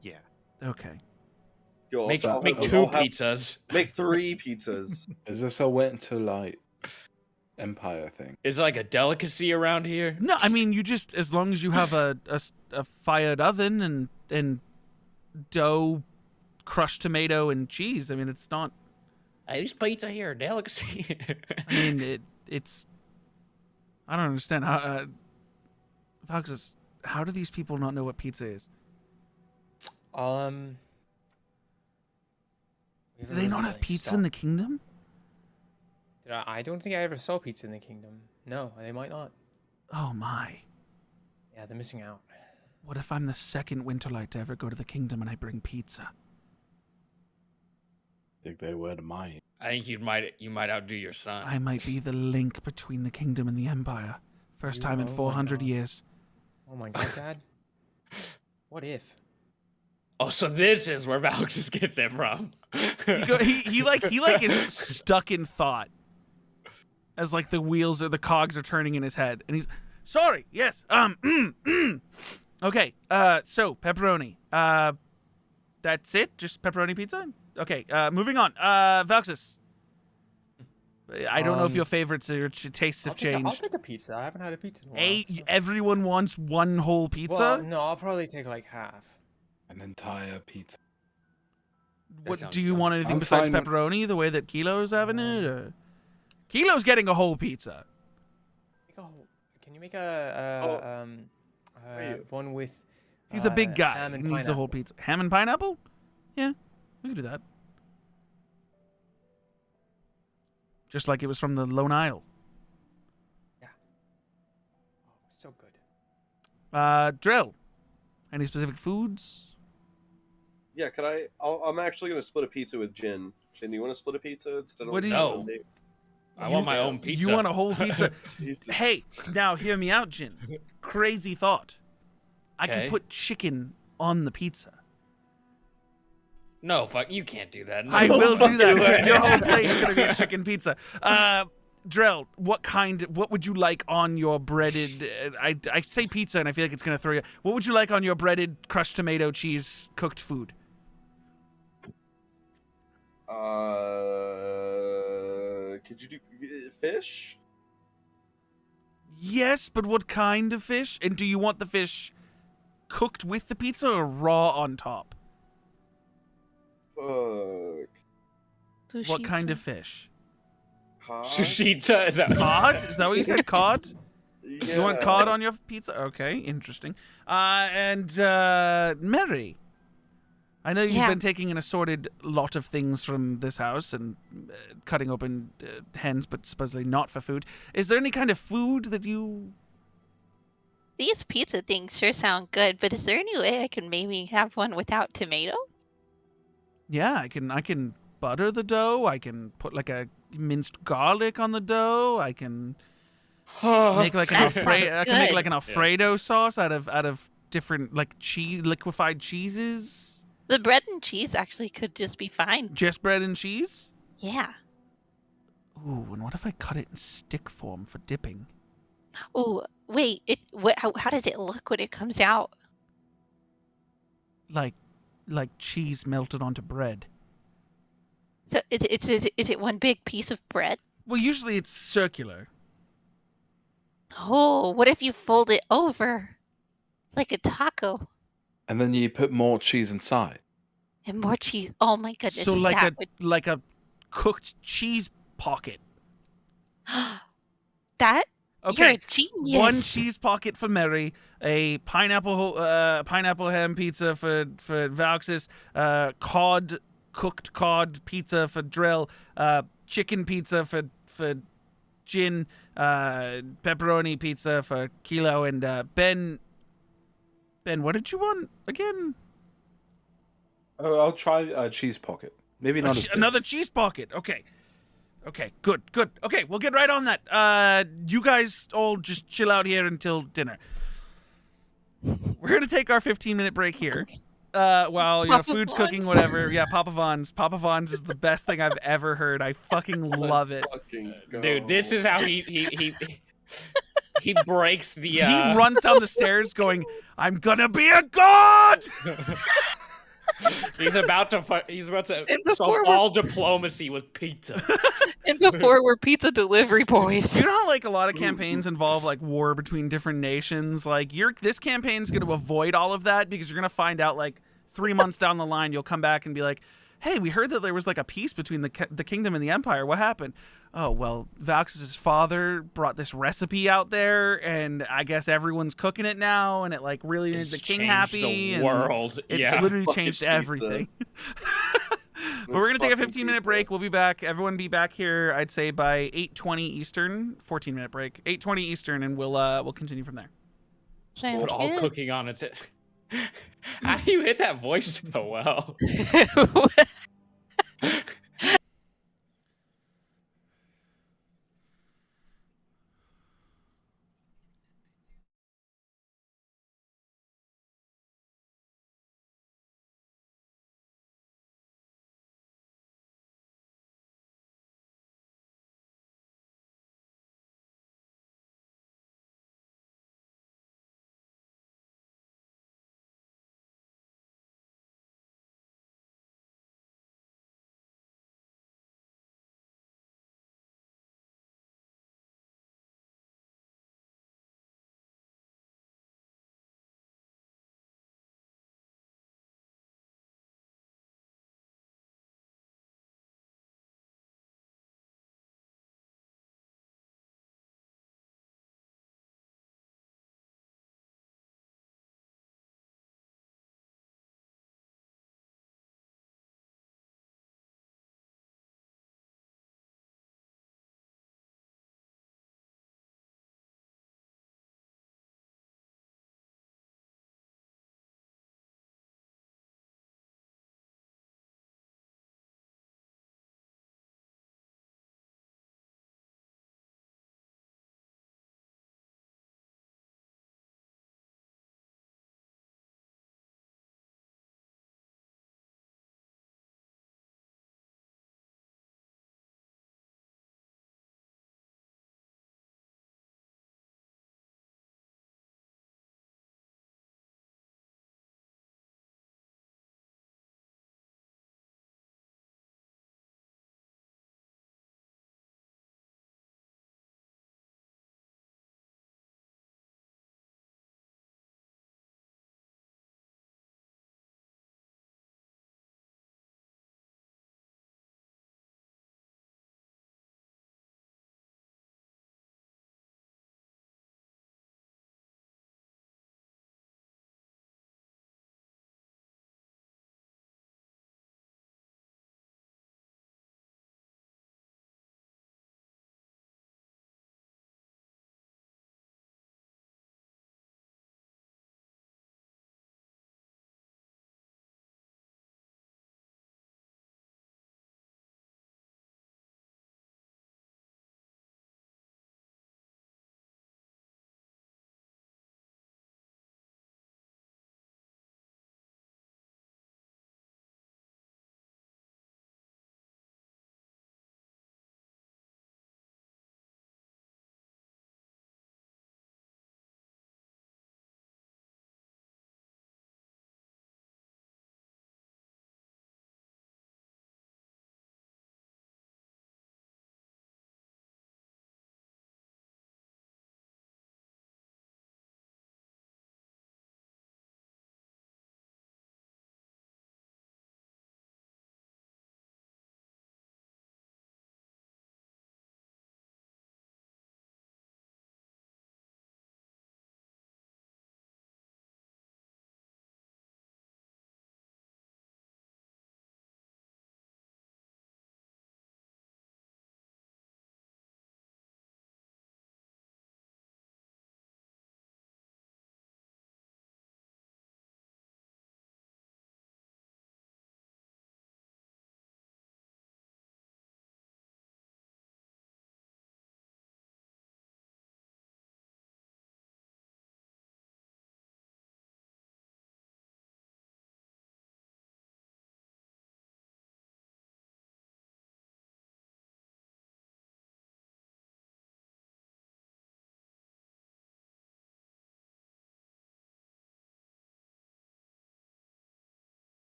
Yeah. Okay. Yo, Make also, make I'll 2 have- pizzas. Make 3 pizzas. Is this a wait until like Empire thing? Is it like a delicacy around here? No, I mean, you just, as long as you have a fired oven and dough, crushed tomato, and cheese, I mean, it's not... Is pizza here a delicacy? I mean, it's... I don't understand. Foxes, how do these people not know what pizza is? We Do haven't they not really, have like, pizza in the kingdom? I don't think I ever saw pizza in the kingdom. No, they might not. Oh my. Yeah, they're missing out. What if I'm the second Winterlight to ever go to the kingdom and I bring pizza? I think they were to mine. I think you might outdo your son. I might be the link between the kingdom and the empire. First time in Oh my 400 God. years. Oh my god, Dad. What if? Oh, so this is where Valk just gets it from. He is stuck in thought as like the wheels or the cogs are turning in his head, and he's sorry. Yes. Okay. So pepperoni. That's it. Just pepperoni pizza. Okay. Moving on. Valxis. I don't know if your favorites or your tastes have I'll changed. take a pizza. I haven't had a pizza in a while. so- Everyone wants one whole pizza. Well, no, I'll probably take like half. An entire pizza. What sounds do you fun. want? Anything I'm besides fine with- pepperoni? The way that Kilo's having it? Or... Kilo's getting a whole pizza. Can you make a are you? one with? He's a big guy. ham He and needs a whole pineapple? pizza. Ham and pineapple? Yeah, we can do that. Just like it was from the Lone Isle. Oh, so good. Drill. Any specific foods? Yeah, could I? I'm actually gonna split a pizza with Jin. Jin, do you want to split a pizza instead of? What do you- No. I want my own pizza. You want a whole pizza? Jesus. Hey, now hear me out, Jin. Crazy thought. I Okay. could put chicken on the pizza. No, fuck, you can't do that. No. I will do that. way. Your whole plate's gonna be a chicken pizza. Drell, what would you like on your breaded? I say pizza, and I feel like it's gonna throw you. What would you like on your breaded, crushed tomato cheese cooked food? Could you do fish? Yes, but what kind of fish? And do you want the fish cooked with the pizza or raw on top? Fuck. What kind of fish? Cod? Shishita, is that Cod? Is that what you said? Cod? Yeah. You want cod on your pizza? Okay, interesting. And Mary, I know you've Yeah. been taking an assorted lot of things from this house and cutting open hens, but supposedly not for food. Is there any kind of food that you... These pizza things sure sound good, but is there any way I can maybe have one without tomato? Yeah, I can butter the dough. I can put like a minced garlic on the dough. I can make like an That sounds Alfredo. I can make good. like an Alfredo sauce out of different like liquefied cheeses. The bread and cheese actually could just be fine. Just bread and cheese. Yeah. Ooh, and what if I cut it in stick form for dipping? Oh, wait. How does it look when it comes out? Like cheese melted onto bread. So is it one big piece of bread? Well, usually it's circular. Oh, what if you fold it over like a taco And then you put more cheese inside. and more cheese? Oh my goodness! So like that like a cooked cheese pocket. that you're Okay. a genius. One cheese pocket for Mary, a pineapple ham pizza for Vauxis, cooked cod pizza for Drill, chicken pizza for Jin, pepperoni pizza for Kilo, and Ben. Ben, what did you want again? Oh, I'll try a cheese pocket. Maybe not as big. Another cheese pocket. Okay. Okay, good. Okay, we'll get right on that. You guys all just chill out here until dinner. We're gonna take our 15-minute break here. While Papa food's Vons. cooking, whatever. Yeah, Papa Vons. Papa Vons is the best thing I've ever heard. I fucking love it. Let's fucking go. Dude, this is how he breaks the. He runs down the stairs going, "I'm gonna be a god!" He's about to And solve before all diplomacy with pizza. And before we're pizza delivery boys. You know how like a lot of campaigns involve like war between different nations? Like this campaign's going to avoid all of that because you're going to find out like 3 months down the line you'll come back and be like, "Hey, we heard that there was like a peace between the kingdom and the empire. What happened?" "Oh, well, Vaux's father brought this recipe out there and I guess everyone's cooking it now and it like really made the king changed happy the and world. it's Yeah. literally Fucking changed pizza. everything." But we're going to take a 15-minute break. We'll be back. Everyone be back here, I'd say, by 8:20 Eastern. 14-minute break. 8:20 Eastern, and we'll continue from there. Put all Sounds cooking on it. How do you hit that voice so well? good.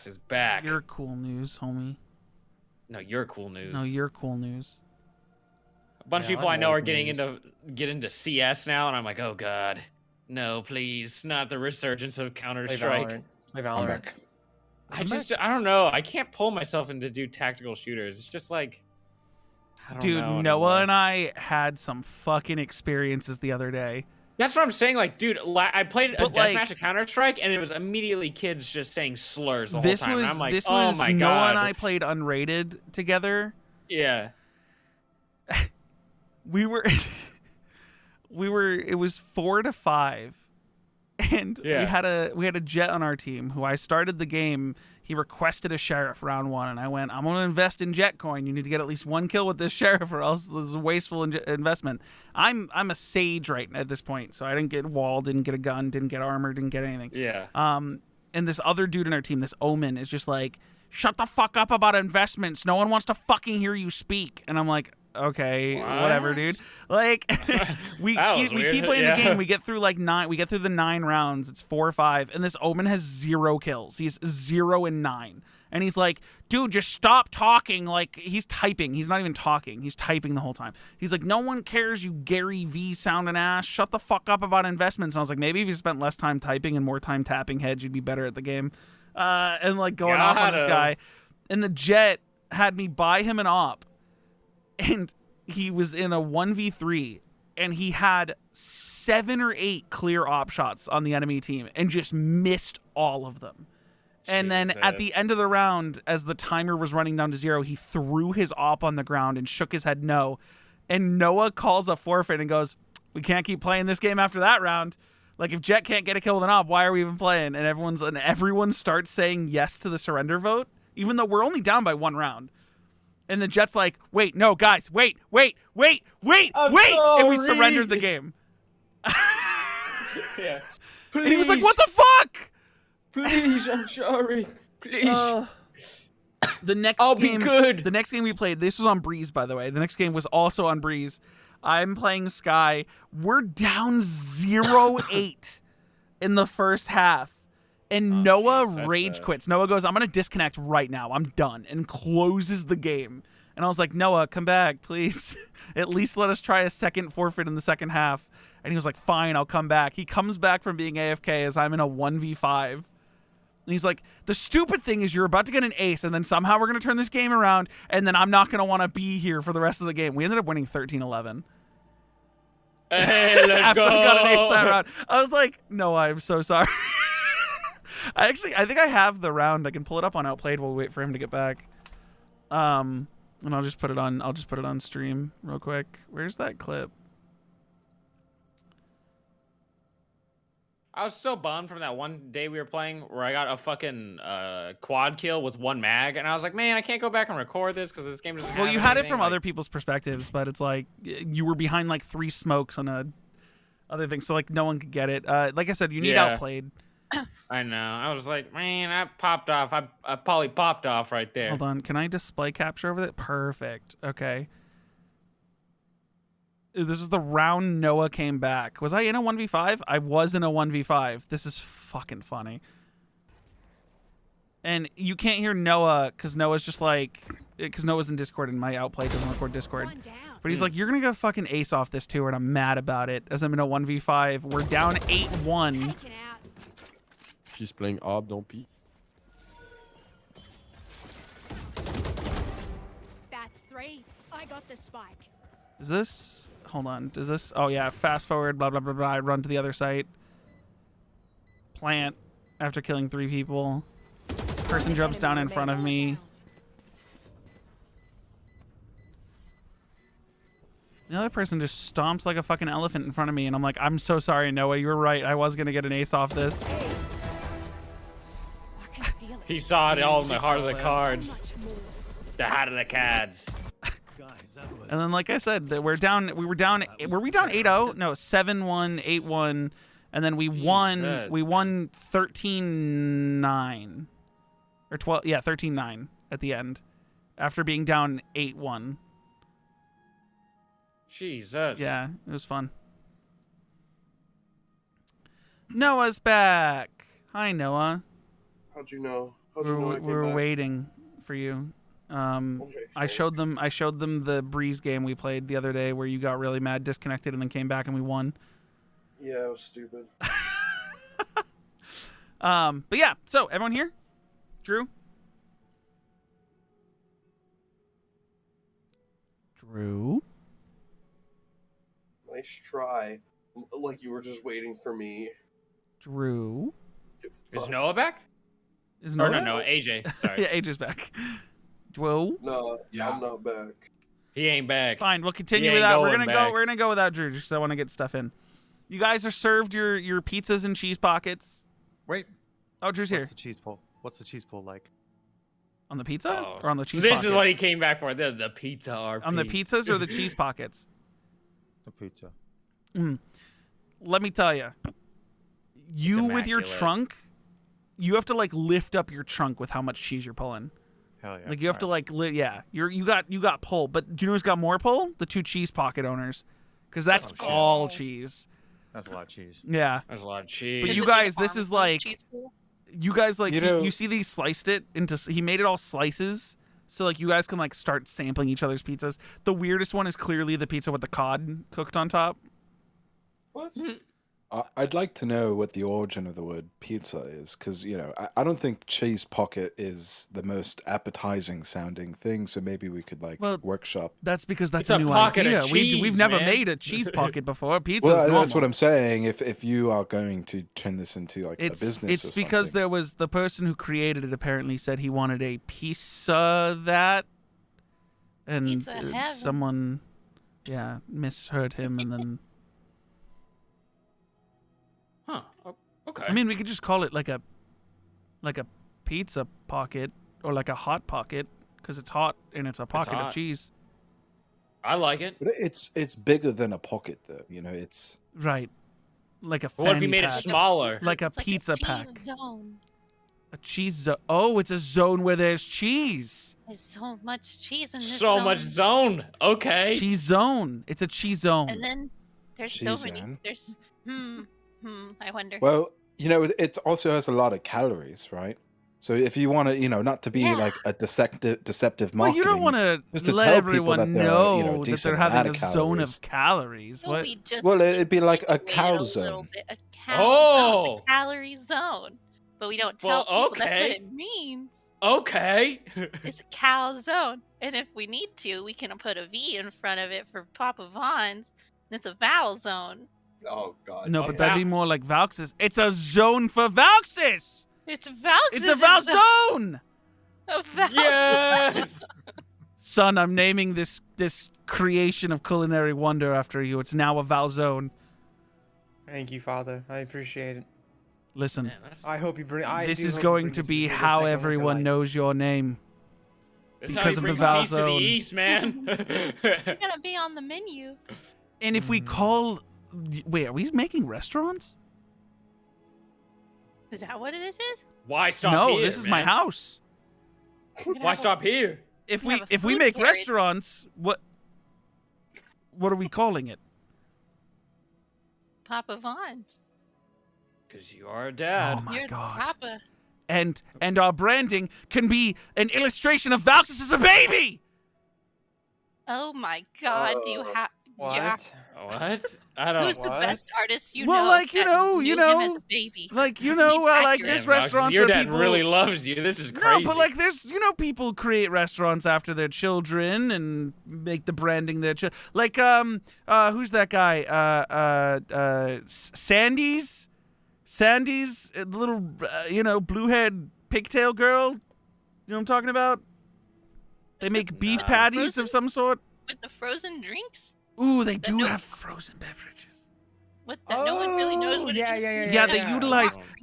is back. You're cool news, homie. No, you're cool news. No, you're cool news. A bunch of Yeah, people I'm I know are old getting news. into CS now, and I'm like, oh god, no, please, not the resurgence of Counter Strike. Play I'm Valorant. back. I don't know. I can't pull myself into do tactical shooters. It's just like, I don't Dude, know Noah anymore. and I had some fucking experiences the other day. That's what I'm saying. Like, dude, I played a But, like- deathmatch of Counter Strike, and it was immediately kids just saying slurs the whole time. And I'm like, this oh was my Noah god. and I played unrated together. Yeah. We were it was 4-5, and Yeah. we had a Jet on our team who I started the game. He requested a sheriff round 1, and I went, I'm gonna invest in Jet coin. You need to get at least 1 kill with this sheriff, or else this is a wasteful investment. I'm a sage right at this point, so I didn't get wall, didn't get a gun, didn't get armor, didn't get anything. Yeah. And this other dude in our team, this Omen, is just like, shut the fuck up about investments. No one wants to fucking hear you speak. And I'm like, okay, whatever, dude. Like, we keep playing the game. We get through like 9. We get through the 9 rounds. It's 4-5, and this Omen has 0 kills. He's 0 and 9, and he's like, dude, just stop talking. Like, he's typing. He's not even talking. He's typing the whole time. He's like, no one cares, you Gary V sounding ass. Shut the fuck up about investments. And I was like, maybe if you spent less time typing and more time tapping heads, you'd be better at the game. And like going off on this guy. And the Jet had me buy him an op. And he was in a 1v3, and he had 7 or 8 clear op shots on the enemy team and just missed all of them. And then at the end of the round, as the timer was running down to 0, he threw his op on the ground and shook his head no. And Noah calls a forfeit and goes, we can't keep playing this game after that round. Like, if Jet can't get a kill with an op, why are we even playing? And everyone starts saying yes to the surrender vote, even though we're only down by 1 round. And the Jet's like, wait, no, guys, wait. And we surrendered the game. Yeah. And he was like, what the fuck? Please, I'm sorry. Please. The next I'll game, be good. The next game we played, this was on Breeze, by the way. The next game was also on Breeze. I'm playing Sky. We're down 0-8 in the first half. And Noah rage quits. Noah goes, I'm going to disconnect right now. I'm done. And closes the game. And I was like, Noah, come back, please. At least let us try a second forfeit in the second half. And he was like, fine, I'll come back. He comes back from being AFK as I'm in a 1v5. And he's like, the stupid thing is you're about to get an ace, and then somehow we're going to turn this game around, and then I'm not going to want to be here for the rest of the game. We ended up winning 13-11. Hey, let's After go. we got an ace that round. I was like, Noah, I'm so sorry. I think I have the round. I can pull it up on Outplayed while we wait for him to get back. And I'll just put it on stream real quick. Where's that clip? I was so bummed from that one day we were playing where I got a fucking quad kill with 1 mag, and I was like, man, I can't go back and record this because this game doesn't have Well, you had it anything. from Like, other people's perspectives, but it's like you were behind like 3 smokes on a other thing, so like no one could get it. Like I said, you need Outplayed. I know. I was like, man, I popped off. I probably popped off right there. Hold on, can I display capture over that? Perfect. Okay. This was the round Noah came back. Was I in a 1v5? I was in a 1v5. This is fucking funny. And you can't hear Noah because Noah's just like, because Noah's in Discord and my Outplay doesn't record Discord. But he's like, you're going to go fucking ace off this too, and I'm mad about it as I'm in a 1v5. We're down 8-1. She's playing Ob, don't peek. That's 3. I got the spike. Is this, hold on, does this, oh yeah, fast forward, blah, blah, blah, blah, I run to the other site. Plant after killing 3 people. Person jumps down in front of me. The other person just stomps like a fucking elephant in front of me, and I'm like, I'm so sorry, Noah, you were right. I was going to get an ace off this. He saw it all in the heart of the cards. The heart of the cards. And then, like I said, we were down 8-0? No, 7-1, 8-1, and then we won 13-9. Or 12, yeah, 13-9 at the end. After being down 8-1. Jesus. Yeah, it was fun. Noah's back. Hi, Noah. How'd you know? How'd you know I We came were back? waiting for you. Okay, I sure. showed them the Breeze game we played the other day where you got really mad, disconnected, and then came back and we won. Yeah, it was stupid. But yeah, so everyone here? Drew? Drew? Nice try. Like you were just waiting for me. Drew? Is Noah back? Is Or Noah? no, AJ. Sorry. Yeah, AJ's back. Drew? No, Yeah. I'm not back. He ain't back. Fine, we'll continue He ain't without. We're going gonna back. go. We're gonna go without Drew, just 'cause I want to get stuff in. You guys are served your pizzas and cheese pockets. Wait. Oh, Drew's here What's the cheese pull? What's the cheese pull like? on the pizza Oh. or on the So cheese. this pockets? is what he came back for. The pizza RP. On the pizzas or the cheese pockets. The pizza. Let me tell you, you with your immaculate. trunk, you have to like lift up your trunk with how much cheese you're pulling. Hell yeah. Like you have to like yeah, you got pull, but do you know who's got more pull? The two cheese pocket owners, because that's Oh, shit. all cheese. That's a lot of cheese. Yeah, There's a lot of cheese. but Is you it like a guys, this is Parmesan like cheese pool? you guys like You know- you see these sliced it into. He made it all slices, so like you guys can like start sampling each other's pizzas. The weirdest one is clearly the pizza with the cod cooked on top. What? I'd like to know what the origin of the word pizza is, because I don't think cheese pocket is the most appetizing sounding thing. So maybe we could Well, workshop. That's because that's It's a a new pocket of idea. We've cheese, never man. made a cheese pocket before. Pizza's Well, normal. that's what I'm saying. If you are going to turn this into like a business, It's or because something. there was the person who created it apparently said he wanted a pizza that, and Pizza heaven. someone, misheard him, and then Huh. Okay. I mean we could just call it like a pizza pocket or like a hot pocket because it's hot and it's a pocket of hot. cheese. I like it. But it's bigger than a pocket, though. It's Right, like a. What if you fanny made it pack. smaller? Like a It's pizza cheese pack. Zone. A cheese zone. Oh, it's a zone where there's cheese. There's so much cheese in this So much zone. Okay. Cheese zone. It's a cheese zone. And then there's Cheese so many. zone. There's I wonder. well, it also has a lot of calories, right? So if you want to, not to be Yeah. like a deceptive Well, marketing. you don't want to just to let tell people everyone that there know are, that they're decent having amount a of zone calories. of calories. No, What? we just Well, it'd be like a accentuate cow it a little zone. bit. A cow Oh! zone, a calorie zone. But we don't tell Well, people that's what okay. it means. Okay. It's a cow zone. And if we need to, we can put a V in front of it for Papa Vaughn's. It's a vowel zone. Oh God. No, A but that'd vou- be more like Valxis. It's a zone for Valxis. It's vowel. It's a Val zone. A vowel Yes. Son, I'm naming this creation of culinary wonder after you. It's now a Val zone. Thank you, Father. I appreciate it. Listen, Man, that's, I hope you bring. this is going to be how everyone knows. knows your name. that's because how of you the bring vowel peace to the zone. east, man. You're gonna be on the menu. And if we call, wait, are we making restaurants? Is that what this is? Why stop No, here, this is my man? house. We're gonna Why have a- stop here? If We we have a if we food make carriage. restaurants, what are we calling it? Papa Vaughn's. Because you are a dad. Oh my You're god. the Papa. And our branding can be an illustration of Valxis as a baby. Oh my God! Do you have? What? What? I don't. Who's the What? best artist you Well, know? like, you that know, knew you him know, as a baby. Like, you know, like accurate. there's Man, Roxy, restaurants your where dad people really loves you. This is crazy. No, but like there's people create restaurants after their children and make the branding their like who's that guy? Sandy's the little blue-haired pigtail girl. You know what I'm talking about? They make beef No. patties of Frozen? some sort. With the frozen drinks, Ooh, they But do no- have frozen beverages. with that no one really knows what yeah, it is. yeah, Yeah, yeah, they yeah.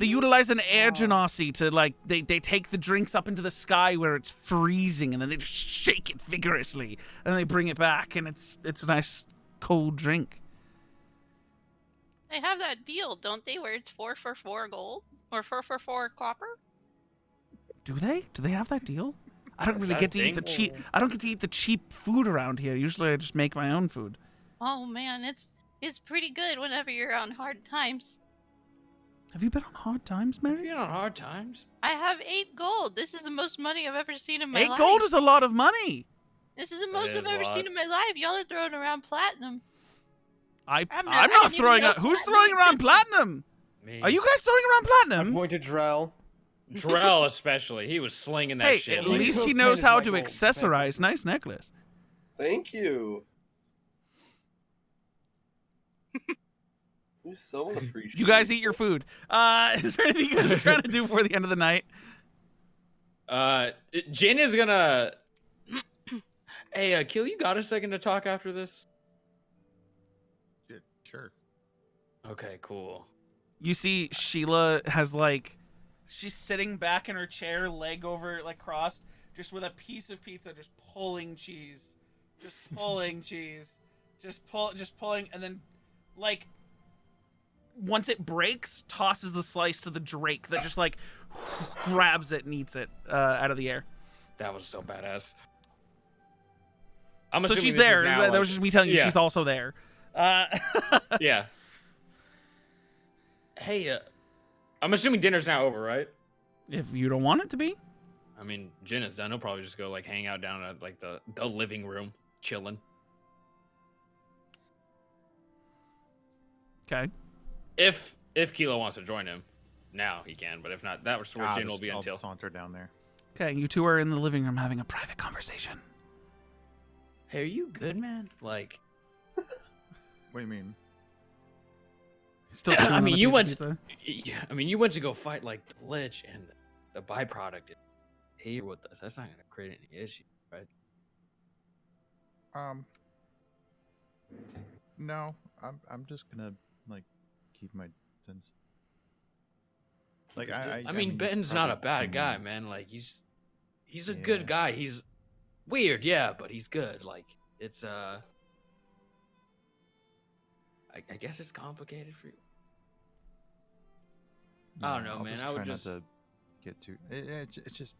utilize an air Oh. genasi to like they take the drinks up into the sky where it's freezing and then they just shake it vigorously and then they bring it back and it's a nice cold drink. They have that deal, don't they? Where it's 4 for 4 gold or 4 for 4 copper. Do they? Do they have that deal? I don't Is really that get to a eat the thing? cheap. I don't get to eat the cheap food around here. Usually, I just make my own food. Oh man, it's pretty good whenever you're on hard times. Have you been on hard times, Mary? You're on hard times. I have 8 gold. This is the most money I've ever seen in my life. 8 gold is a lot of money. This is the most is I've a ever lot. seen in my life. Y'all are throwing around platinum. I'm I not didn't even throwing know out. Who's platinum throwing around existed. platinum? Me. Are you guys throwing around I platinum? point to Drell. Drell especially? He was slinging that Hey, shit. at like- least he Those knows kind of how my to gold. accessorize. Nice necklace. Thank you. He's so appreciated. You guys eat your food. Is there anything you guys are trying to do before the end of the night? Jin is gonna. Hey, Kill, you got a second to talk after this? Yeah, sure. Okay, cool. You see Sheila has like, she's sitting back in her chair, leg over, like crossed, just with a piece of pizza, just pulling cheese. Just pulling cheese. Just pulling, and then, like, once it breaks, tosses the slice to the Drake that just, like, grabs it and eats it out of the air. That was so badass. I'm So assuming she's this is there. now, That like- was just me telling you Yeah. she's also there. Yeah. Hey, I'm assuming dinner's now over, right? If you don't want it to be. I mean, Jin is done. He'll probably just go like hang out down at like the living room, chilling. Okay. If Kilo wants to join him, now he can. But if not, that was where Jin will be I'll until. saunter down there. Okay, you two are in the living room having a private conversation. Hey, are you good, man? Like, What do you mean? Still I chewing on mean, the you piece of went. pizza. Yeah, I mean, you went to go fight like the Lich, and the byproduct is here with us. That's not gonna create any issue, right? No, I'm just gonna like keep my distance. Like I mean, Ben's not a probably bad seen guy, him. man. Like he's a Yeah. good guy. He's weird, yeah, but he's good. Like it's I guess it's complicated for you. I don't know, I'll man. I would try just not to get too. It's just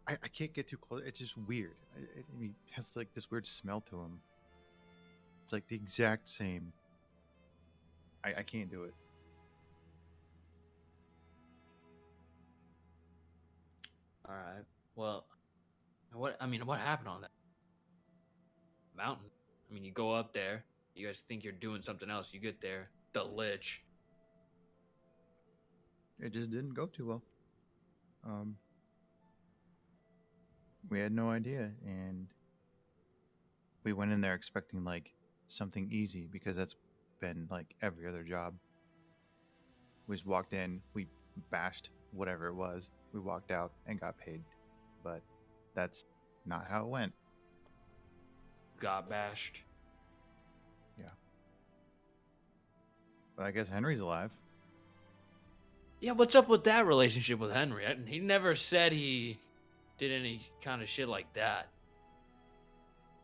I can't get too close. It's just weird. I mean, it has like this weird smell to him. It's like the exact same. I can't do it. all right. Well, what happened on that mountain? I mean, you go up there. You guys think you're doing something else. You get there, the Lich. It just didn't go too well. We had no idea, and we went in there expecting like something easy because that's been like every other job. We just walked in, we bashed whatever it was, we walked out and got paid, but that's not how it went. Got bashed. But I guess Henry's alive. Yeah, what's up with that relationship with Henry? He never said he did any kind of shit like that.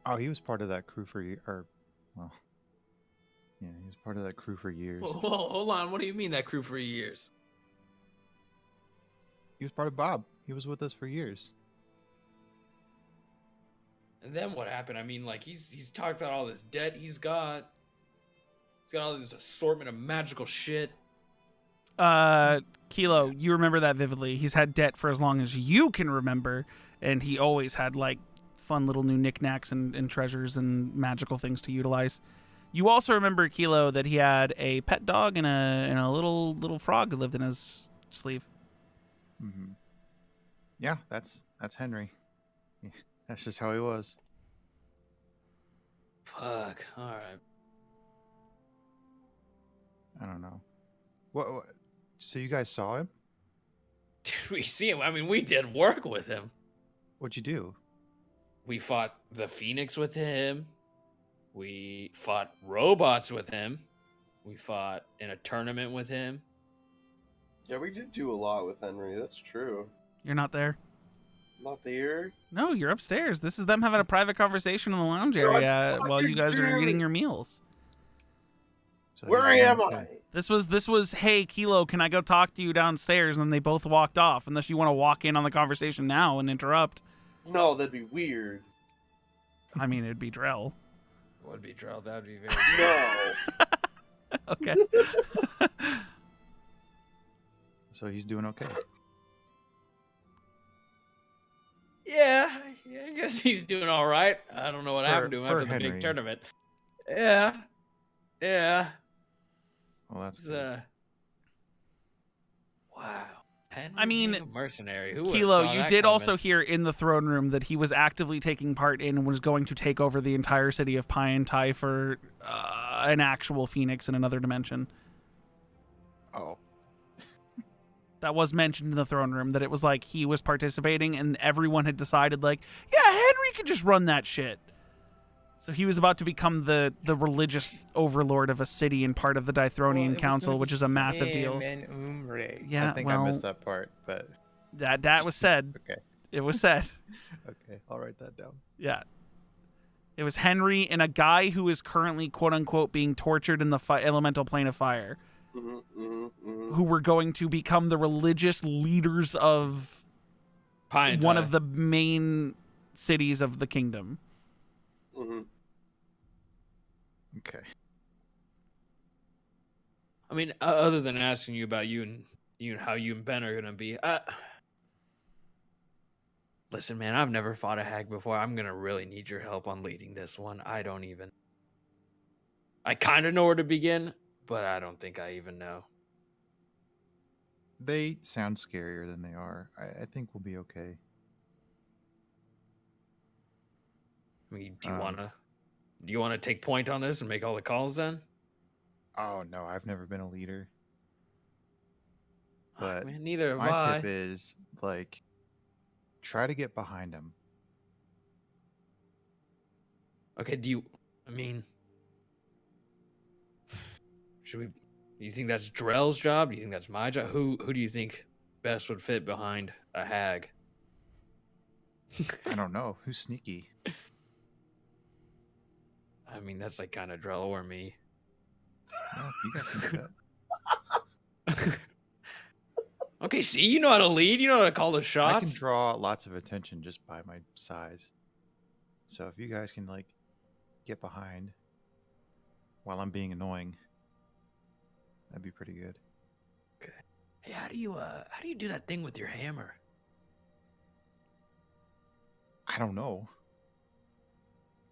Oh, he was part of that crew for well, yeah, he was part of that crew for years. Whoa, hold on. What do you mean that crew for years? He was part of Bob. He was with us for years. And then what happened? I mean, like he's talked about all this debt he's got. He's got all this assortment of magical shit. Kilo, you remember that vividly. He's had debt for as long as you can remember, and he always had like fun little new knickknacks and treasures and magical things to utilize. You also remember, Kilo, that he had a pet dog and a little frog that lived in his sleeve. Mm-hmm. Yeah, that's Henry. Yeah, that's just how he was. Fuck. All right. I don't know. What? So you guys saw him? Did we see him? I mean, we did work with him. What'd you do? We fought the Phoenix with him. We fought robots with him. We fought in a tournament with him. Yeah, we did do a lot with Henry. That's true. You're not there? Not there. No, you're upstairs. This is them having a private conversation in the lounge area while you guys are eating your meals. So Where he's am not- I? This was, hey, Kilo, can I go talk to you downstairs? And they both walked off, unless you want to walk in on the conversation now and interrupt. No, that'd be weird. I mean, it'd be Drell. Would be Drell. That would be very. No. Okay. So he's doing okay. Yeah, I guess he's doing all right. I don't know what happened to him for after the Henry. big tournament. Yeah. Well, that's It's, good. wow. Henry I mean, being a mercenary. Who would've Kilo, saw you that did coming? also hear in the throne room that he was actively taking part in and was going to take over the entire city of Pyantai for an actual phoenix in another dimension. Oh. That was mentioned in the throne room, that it was like he was participating and everyone had decided, like, yeah, Henry could just run that shit. So he was about to become the religious overlord of a city and part of the Dithronian Council, which is a massive deal. And Umre. Yeah, I think well, I missed that part, but that was said. okay. It was said. Okay, I'll write that down. Yeah. It was Henry and a guy who is currently, quote unquote, being tortured in the elemental plane of fire, who were going to become the religious leaders of Pyantai. one of the main cities of the kingdom. Okay. I mean, other than asking you about you and how you and Ben are gonna be, listen, man, I've never fought a hag before. I'm gonna really need your help on leading this one. I kind of know where to begin, but I don't think I even know. They sound scarier than they are. I think we'll be okay. I mean, do you wanna take point on this and make all the calls then? Oh no, I've never been a leader. Oh, But man, neither have my I. tip is like try to get behind him. Okay, do you think that's Drell's job? Do you think that's my job? Who do you think best would fit behind a hag? I don't know. Who's sneaky? I mean, that's like kind of Drell or me. Well, you guys can do that. Okay, see, you know how to lead. You know how to call the shots. I can draw lots of attention just by my size. So if you guys can like get behind while I'm being annoying, that'd be pretty good. Okay. Hey, how do you do that thing with your hammer? I don't know.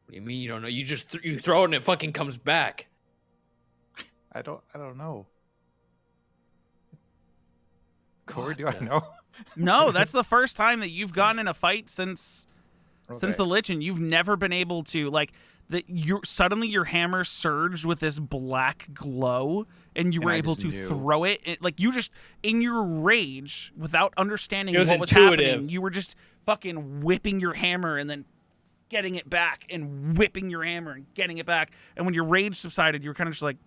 What do you mean you don't know? You just you throw it and it fucking comes back. I don't know. Corey, What do I the- know? No, that's the first time that you've gotten in a fight since Okay. the Lich, and you've never been able to, like, suddenly your hammer surged with this black glow, and you And were I able just to knew. throw it. Like, you just, in your rage, without understanding It was what was intuitive. happening, you were just fucking whipping your hammer and then getting it back and whipping your hammer and getting it back. And when your rage subsided, you were kind of just like,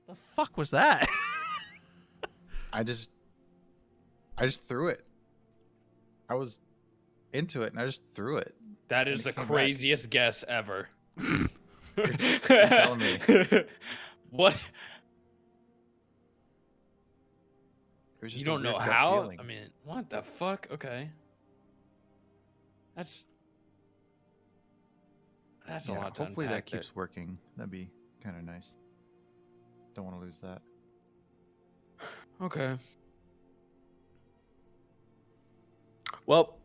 the fuck was that? I just threw it. I was into it and I just threw it. That And is it the came back. craziest guess ever. You're telling me. What? It was You just a don't know weird gut how? feeling. I mean, what the fuck? Okay. That's a Yeah, lot to hopefully that unpack keeps working. That'd be kind of nice. Don't want to lose that. Okay. Well,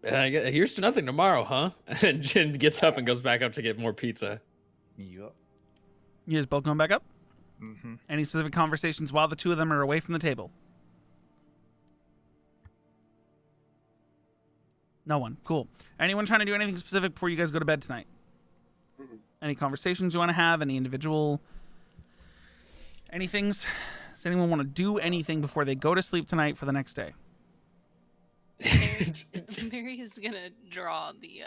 here's to nothing tomorrow, huh? And Jin gets up and goes back up to get more pizza. Yup. You guys both going back up? Mm-hmm. Any specific conversations while the two of them are away from the table? No one. Cool. Anyone trying to do anything specific before you guys go to bed tonight? Any conversations you want to have? Any individual... anythings? Does anyone want to do anything before they go to sleep tonight for the next day? Mary is gonna draw the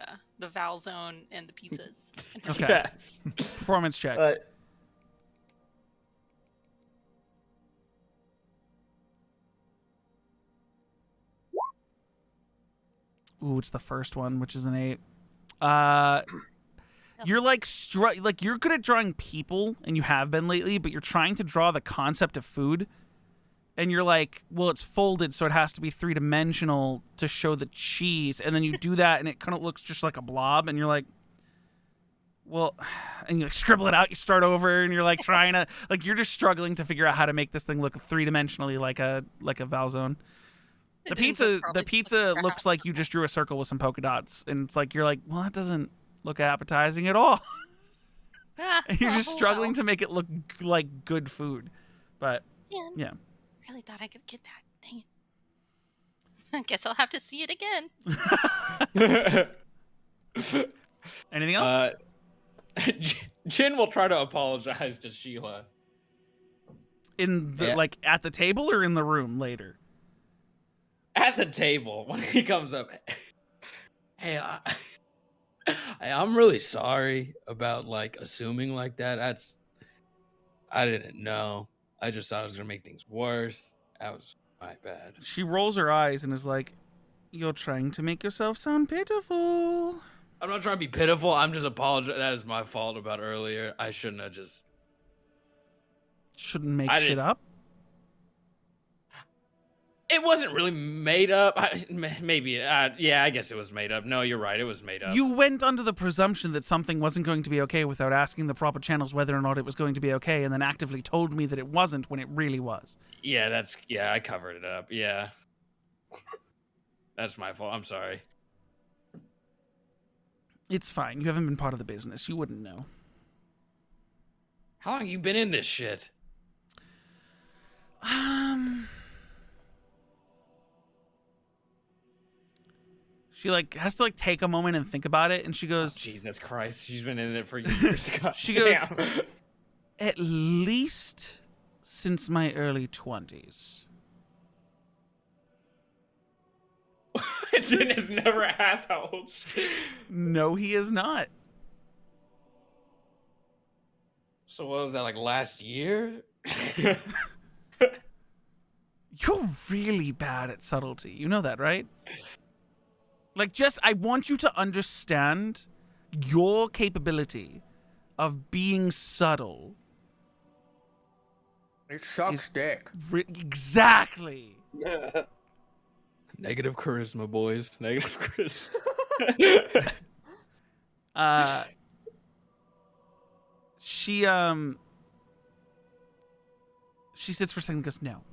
Val zone and the pizzas. Okay. Yes. Performance check. Ooh, it's the first one, which is an 8. You're like you're good at drawing people, and you have been lately, but you're trying to draw the concept of food, and you're like, well, it's folded, so it has to be 3-dimensional to show the cheese, and then you do that, and it kind of looks just like a blob, and you're like, well, and you like scribble it out. You start over, and you're like trying to like you're just struggling to figure out how to make this thing look 3-dimensionally like a Valzone. The pizza looks like you just drew a circle with some polka dots, and it's like you're like, well, that doesn't look appetizing at all. And you're just struggling to make it look like good food, but yeah. Really thought I could get that. Dang it. I guess I'll have to see it again. Anything else? Jin will try to apologize to Sheila. In the like at the table or in the room later? At the table when he comes up. Hey, I'm really sorry about like assuming like that. I didn't know. I just thought it was gonna make things worse. That was my bad. She rolls her eyes and is like, "You're trying to make yourself sound pitiful." I'm not trying to be pitiful. I'm just apologizing. That is my fault about earlier. I shouldn't have just. Shouldn't make shit up. It wasn't really made up. Maybe. Yeah, I guess it was made up. No, you're right. It was made up. You went under the presumption that something wasn't going to be okay without asking the proper channels whether or not it was going to be okay, and then actively told me that it wasn't when it really was. Yeah, I covered it up. Yeah. That's my fault. I'm sorry. It's fine. You haven't been part of the business. You wouldn't know. How long have you been in this shit? She like has to like take a moment and think about it, and she goes, Jesus Christ, she's been in it for years. She goes, at least since my early 20s. Jin has never asked how old she is. No, he is not. So what was that, like last year? You're really bad at subtlety. You know that, right? Like, I want you to understand your capability of being subtle. It sucks dick. Exactly. Negative charisma, boys. Negative charisma. She sits for a second and goes, no.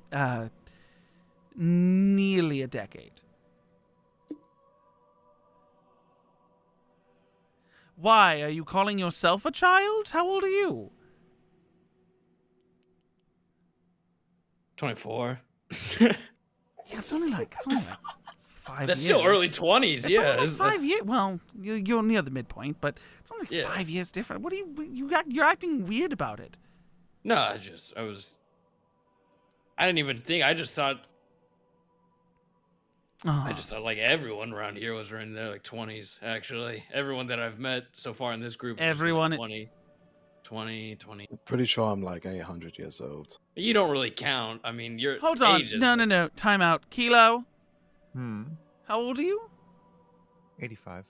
Nearly a decade. Why? Are you calling yourself a child? How old are you? 24. Yeah, it's only like 5 years. That's still early 20s, it's yeah. Only like 5 years. Well, you're near the midpoint, but it's only 5 years different. What are you're acting weird about it. No, I didn't even think. I just thought like everyone around here was in their like 20s, actually. Everyone that I've met so far in this group is everyone just like 20. I'm pretty sure I'm like 800 years old. You don't really count. I mean, your Hold on. age is No. Time out. Kilo. How old are you? 85.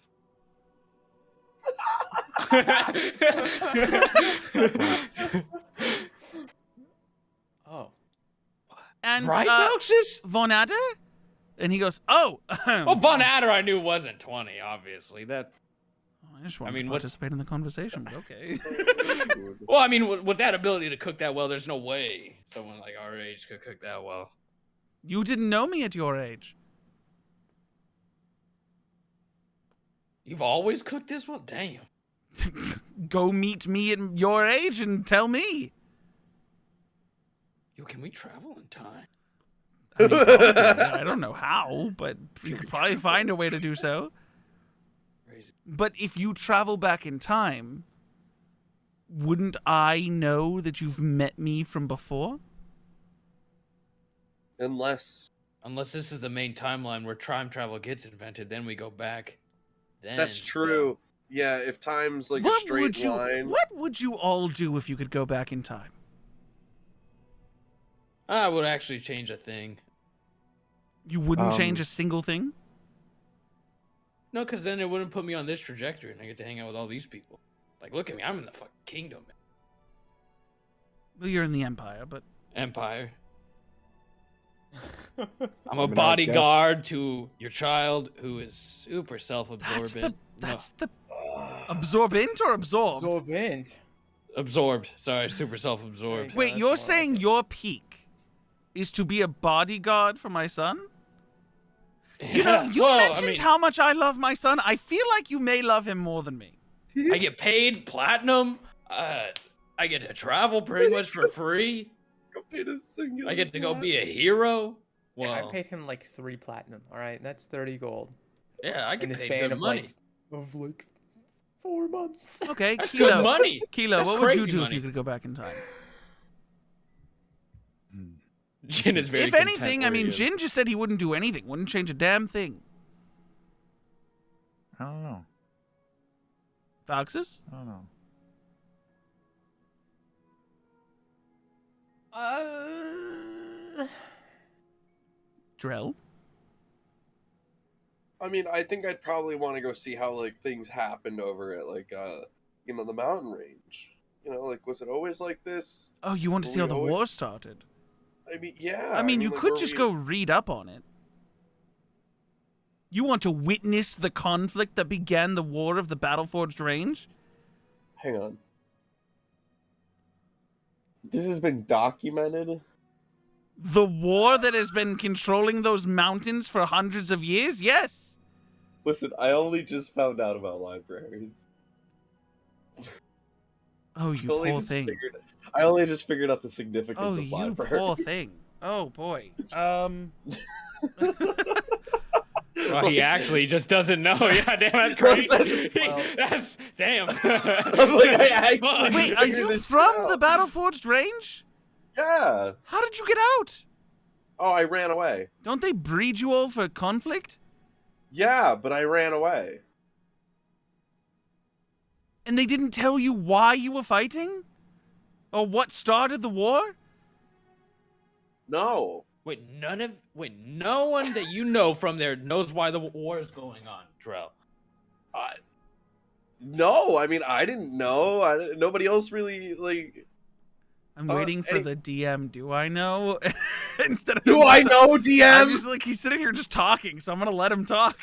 Oh. And right, Noxus? Von Adder? And he goes, oh. Well, Von Adder I knew wasn't 20, obviously. That. I just want to participate in the conversation, but okay. Well, I mean, with that ability to cook that well, there's no way someone like our age could cook that well. You didn't know me at your age. You've always cooked this well? Damn. Go meet me at your age and tell me. Yo, can we travel in time? I mean, probably. I don't know how, but you could probably find a way to do so. Crazy. But if you travel back in time, wouldn't I know that you've met me from before? Unless this is the main timeline where time travel gets invented, then we go back. Then, that's true. Yeah, if time's like a straight line. What would you all do if you could go back in time? I would actually change a thing. You wouldn't change a single thing? No, because then it wouldn't put me on this trajectory and I get to hang out with all these people. Like, look at me. I'm in the fucking kingdom. Well, you're in the Empire, but... Empire. I'm a bodyguard to your child who is super self-absorbent. That's the Absorbent or absorbed? Absorbent. Absorbed. Sorry, super self-absorbed. Wait, that's you're more saying like it. your peak is to be a bodyguard for my son? You know, Yeah, you well, mentioned I mean, how much I love my son. I feel like you may love him more than me. I get paid platinum. I get to travel pretty much for free. Go pay to singular I get to go plat. be a hero. Yeah, I Well, paid him like 3 platinum. All right, that's 30 gold yeah, I in get the paid span good of money. like 4 months. Okay, That's Kilo. good money. Kilo, That's what would you crazy do if money. you could go back in time? Jin is very If content anything, I where he mean, is. Jin just said he wouldn't do anything, wouldn't change a damn thing. I don't know. Foxes? I don't know. Drell? I mean, I think I'd probably want to go see how like things happened over at like the mountain range. You know, like was it always like this? Oh, you want to Were see how we the always- war started? I mean, yeah. I mean, you like, could were just we- go read up on it. You want to witness the conflict that began the war of the Battleforged Range? Hang on. This has been documented. The war that has been controlling those mountains for hundreds of years? Yes. Listen, I only just found out about libraries. Oh, you poor thing. I only just figured out the significance Oh, of you libraries. poor thing. Oh, boy. Well, he actually just doesn't know. Yeah, damn, that's crazy. Well- That's damn. I'm like, I actually Wait, are figured you this from out. the Battleforged Range? Yeah. How did you get out? Oh, I ran away. Don't they breed you all for conflict? Yeah, but I ran away. And they didn't tell you why you were fighting? Or what started the war? No. Wait, no one that you know from there knows why the war is going on, Drell. No, I mean, I didn't know. Nobody else really, like... I'm waiting for hey- the DM. Do I know? Instead of Do him I just- know, I'm DM? just like he's sitting here just talking, so I'm gonna let him talk.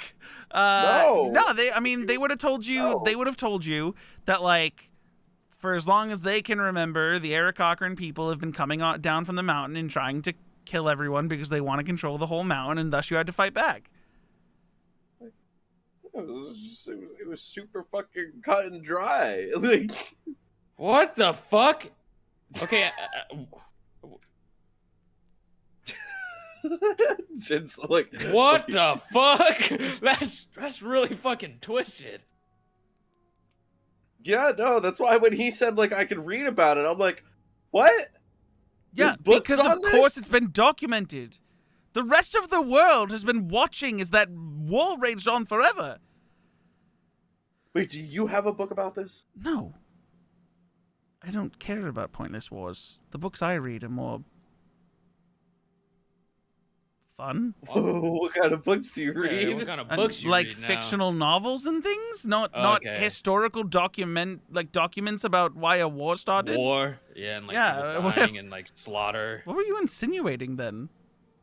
No. No, they would have told you. No. They would have told you that like, for as long as they can remember, the Eric Cochran people have been coming down from the mountain and trying to kill everyone because they want to control the whole mountain, and thus you had to fight back. It was super fucking cut and dry. Like, What the fuck? Okay, Jin's like, what the fuck? That's really fucking twisted. Yeah, no, that's why when he said like I could read about it, I'm like, what? Yeah, There's books because of on course this? it's been documented. The rest of the world has been watching as that war raged on forever. Wait, do you have a book about this? No. I don't care about pointless wars. The books I read are more fun. What kind of books do you read? Yeah, what kind of And, books you like read now? fictional novels and things, not Okay. historical documents about why a war started. War, yeah, and like Yeah, people dying and like slaughter. What were you insinuating then?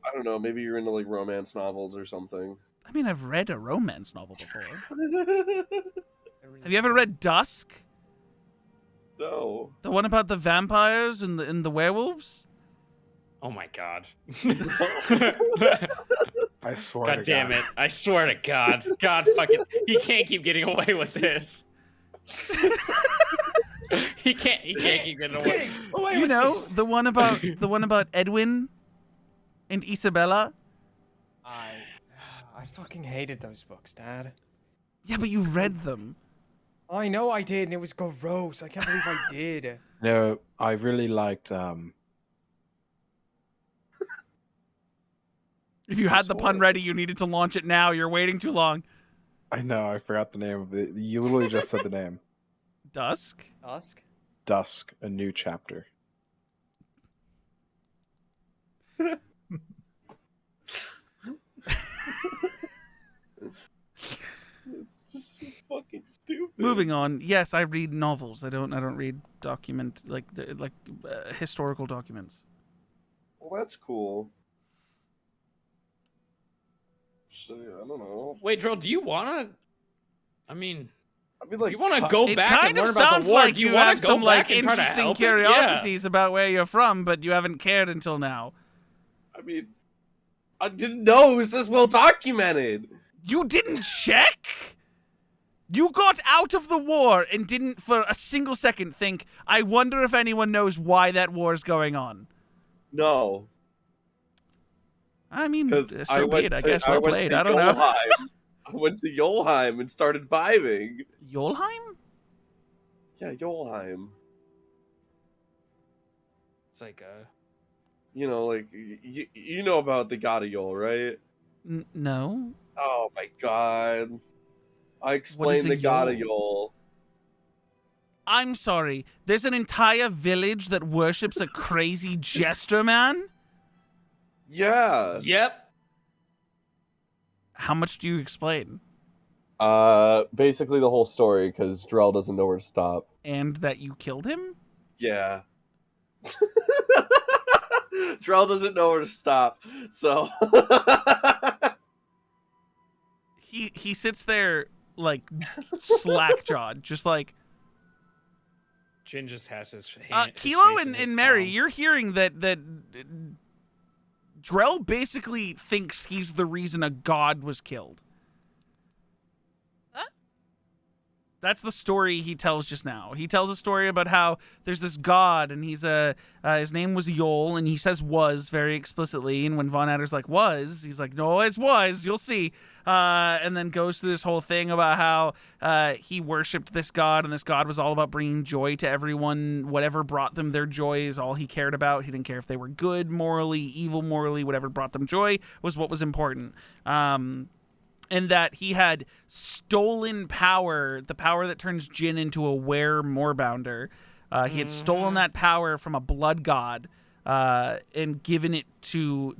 I don't know. Maybe you're into like romance novels or something. I mean, I've read a romance novel before. Have you ever read Dusk? No. The one about the vampires and the werewolves? Oh my god. I swear God to damn God. it. I swear to God. God fucking he can't keep getting away with this. he can't keep getting away. You know, the one about Edwin and Isabella? I fucking hated those books, Dad. Yeah, but you read them. I know I did, and it was gross. I can't believe I did. No, I really liked If you had the pun ready, you needed to launch it now. You're waiting too long. I know, I forgot the name of it. You literally just said the name. Dusk? Dusk? Dusk, a new chapter. It's just so fucking stupid. Moving on. Yes, I read novels. I don't read historical documents. Well, that's cool. So, I don't know. Wait, Drill, do you wanna I mean I mean, If like, you want to go It back kind and learn of about sounds the war, like do you you want have to go some back like and try to interesting help? curiosities about where you're from, but you haven't cared until now. I mean, I didn't know it was this well documented. You didn't check? You got out of the war and didn't for a single second think, I wonder if anyone knows why that war's going on. No, I mean, because so be it, I guess. Well played. I don't know. I went to Yolheim and started vibing. Yolheim? Yeah, Yolheim. It's like You know, like, you know about the god of Yol, right? No. Oh my god. I explained a the god of Yol? Yol. I'm sorry. There's an entire village that worships a crazy jester man? Yeah. yep. How much do you explain? Basically the whole story, because Drell doesn't know where to stop. And that you killed him? Yeah. Drell doesn't know where to stop, so... He sits there, like, slack-jawed, just like... Jin just has his hand. his Kilo face in his and Mary, palm. you're hearing that Drell basically thinks he's the reason a god was killed. Huh? That's the story he tells just now. He tells a story about how there's this god, and he's his name was Yol, and he says was very explicitly. And when Von Adder's like was, he's like, no, it was. You'll see. And then goes through this whole thing about how he worshipped this god, and this god was all about bringing joy to everyone. Whatever brought them their joy is all he cared about. He didn't care if they were good morally, evil morally. Whatever brought them joy was what was important. And that he had stolen power, the power that turns Jin into a were-moorbounder. He had stolen that power from a blood god and given it to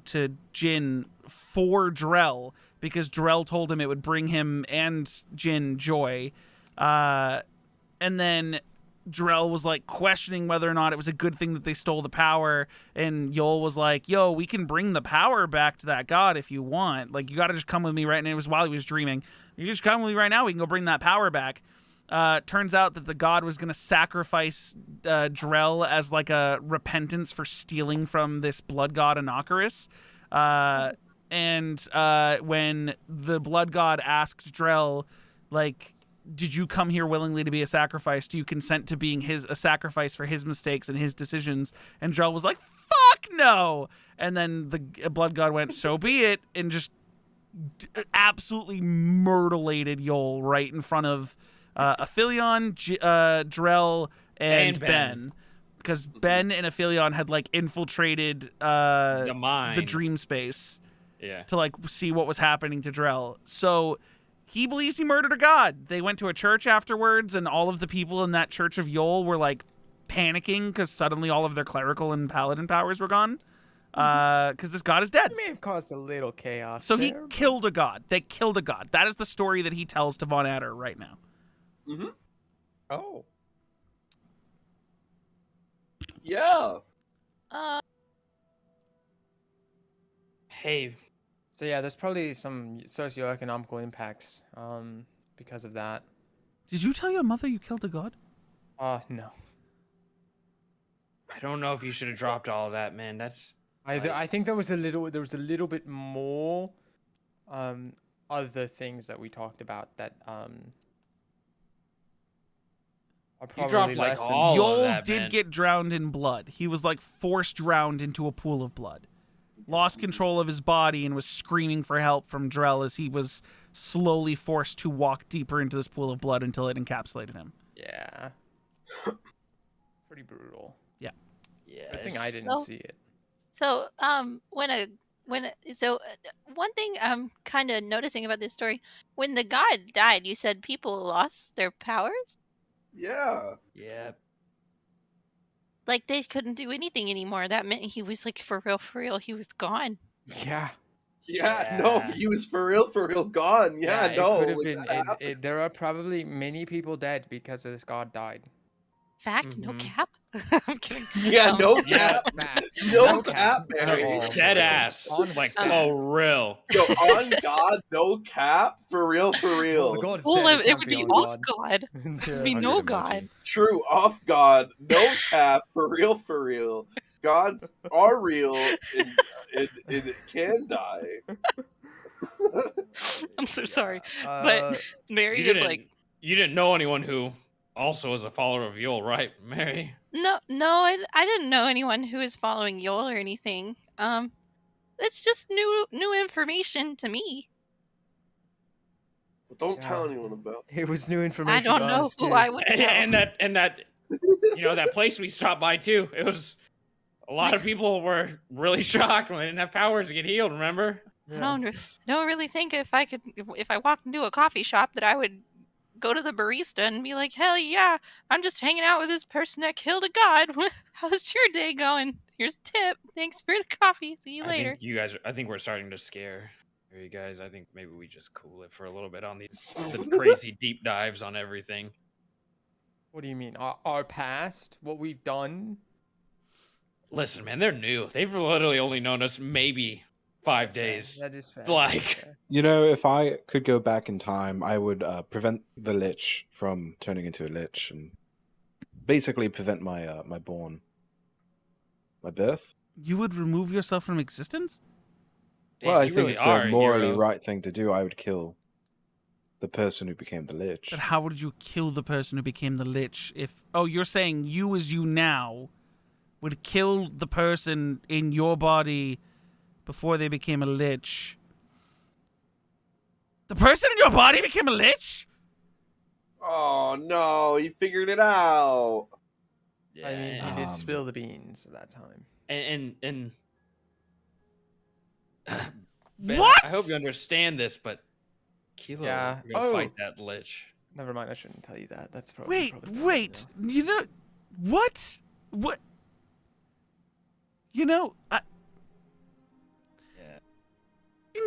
Jin for Drell, because Drell told him it would bring him and Jin joy. And then Drell was like questioning whether or not it was a good thing that they stole the power, and Yol was like, yo, we can bring the power back to that god if you want. Like, you gotta just come with me right now. It was while he was dreaming. You just come with me right now, we can go bring that power back. Turns out that the god was gonna sacrifice Drell as like a repentance for stealing from this blood god Inocarus. And when the blood god asked Drell, like, did you come here willingly to be a sacrifice? Do you consent to being a sacrifice for his mistakes and his decisions? And Drell was like, fuck no! And then the blood god went, so be it, and just absolutely myrtleated Yol right in front of Aphelion, Drell, and Ben. Because Ben and Aphelion had, like, infiltrated The mind. the dream space Yeah. to, like, see what was happening to Drell. So he believes he murdered a god. They went to a church afterwards, and all of the people in that church of Yol were, like, panicking because suddenly all of their clerical and paladin powers were gone. Because this god is dead. It may have caused a little chaos. So he there, but- killed a god. They killed a god. That is the story that he tells to Von Adder right now. Mm-hmm. Oh. Yeah. Hey, So yeah, there's probably some socioeconomical impacts because of that. Did you tell your mother you killed a god? No. I don't know if you should have dropped all of that, man. That's I think there was a little bit more other things that we talked about that are You probably dropped, like, less than- all of Yol that, did man. get drowned in blood. He was like forced drowned into a pool of blood. Lost control of his body and was screaming for help from Drell as he was slowly forced to walk deeper into this pool of blood until it encapsulated him. Yeah. Pretty brutal. Yeah. yeah. Good thing I didn't So- see it. So, one thing I'm kind of noticing about this story, when the god died, you said people lost their powers? Yeah. Yeah. Like, they couldn't do anything anymore. That meant he was, like, for real, he was gone. Yeah. Yeah, no, Yeah. he was for real gone. Yeah, it no. could have like, been. that happened. There are probably many people dead because of this god died. Fact, no Mhm. cap. I'm kidding. Yeah, Um, no Yeah, cap. Fact. No cap, at Mary. all. dead ass. On Like, stat. for real. Yo, on God, no cap. For real, for Well, the real. god Well, said it can't would be be on off God. God. Yeah. Be I'll no get emoji. God. True, off God, no cap. For real, for real. Gods are real and it can die. I'm so sorry. Uh, But Mary You is like, didn't know anyone who also is a follower of Yule, right, Mary? no, I didn't know anyone who is following Yule or anything. It's just new information to me. But don't Yeah. tell anyone about. it was new information. I don't to know us, who too. I would tell. And that that place we stopped by too. It was a lot of people were really shocked when they didn't have powers to get healed. Remember? Yeah. I don't really think if I walked into a coffee shop that I would go to the barista and be like, hell yeah, I'm just hanging out with this person that killed a god. How's your day going? Here's a tip. Thanks for the coffee. See you later. I think we're starting to scare you guys. I think maybe we just cool it for a little bit on the crazy deep dives on everything. What do you mean? Our past? What we've done? Listen, man, they're new. They've literally only known us maybe 5 That's fair. days. That is fair. Like- That's fair. You know, if I could go back in time, I would prevent the lich from turning into a lich and basically prevent my my birth. You would remove yourself from existence? Damn, Well, I you think really it's are the a morally hero. right thing to do. I would kill the person who became the lich. But how would you kill the person who became the lich if... Oh, you're saying you as you now would kill the person in your body before they became a lich. The person in your body became a lich? Oh no, he figured it out. I mean, he did Um, spill the beans at that time. and Ben, What? I hope you understand this, but Kilo, Yeah. we're gonna Oh. fight that lich. Never mind, I shouldn't tell you that. That's probably. Wait, probably better, wait. You know... What? What? You know, Yeah.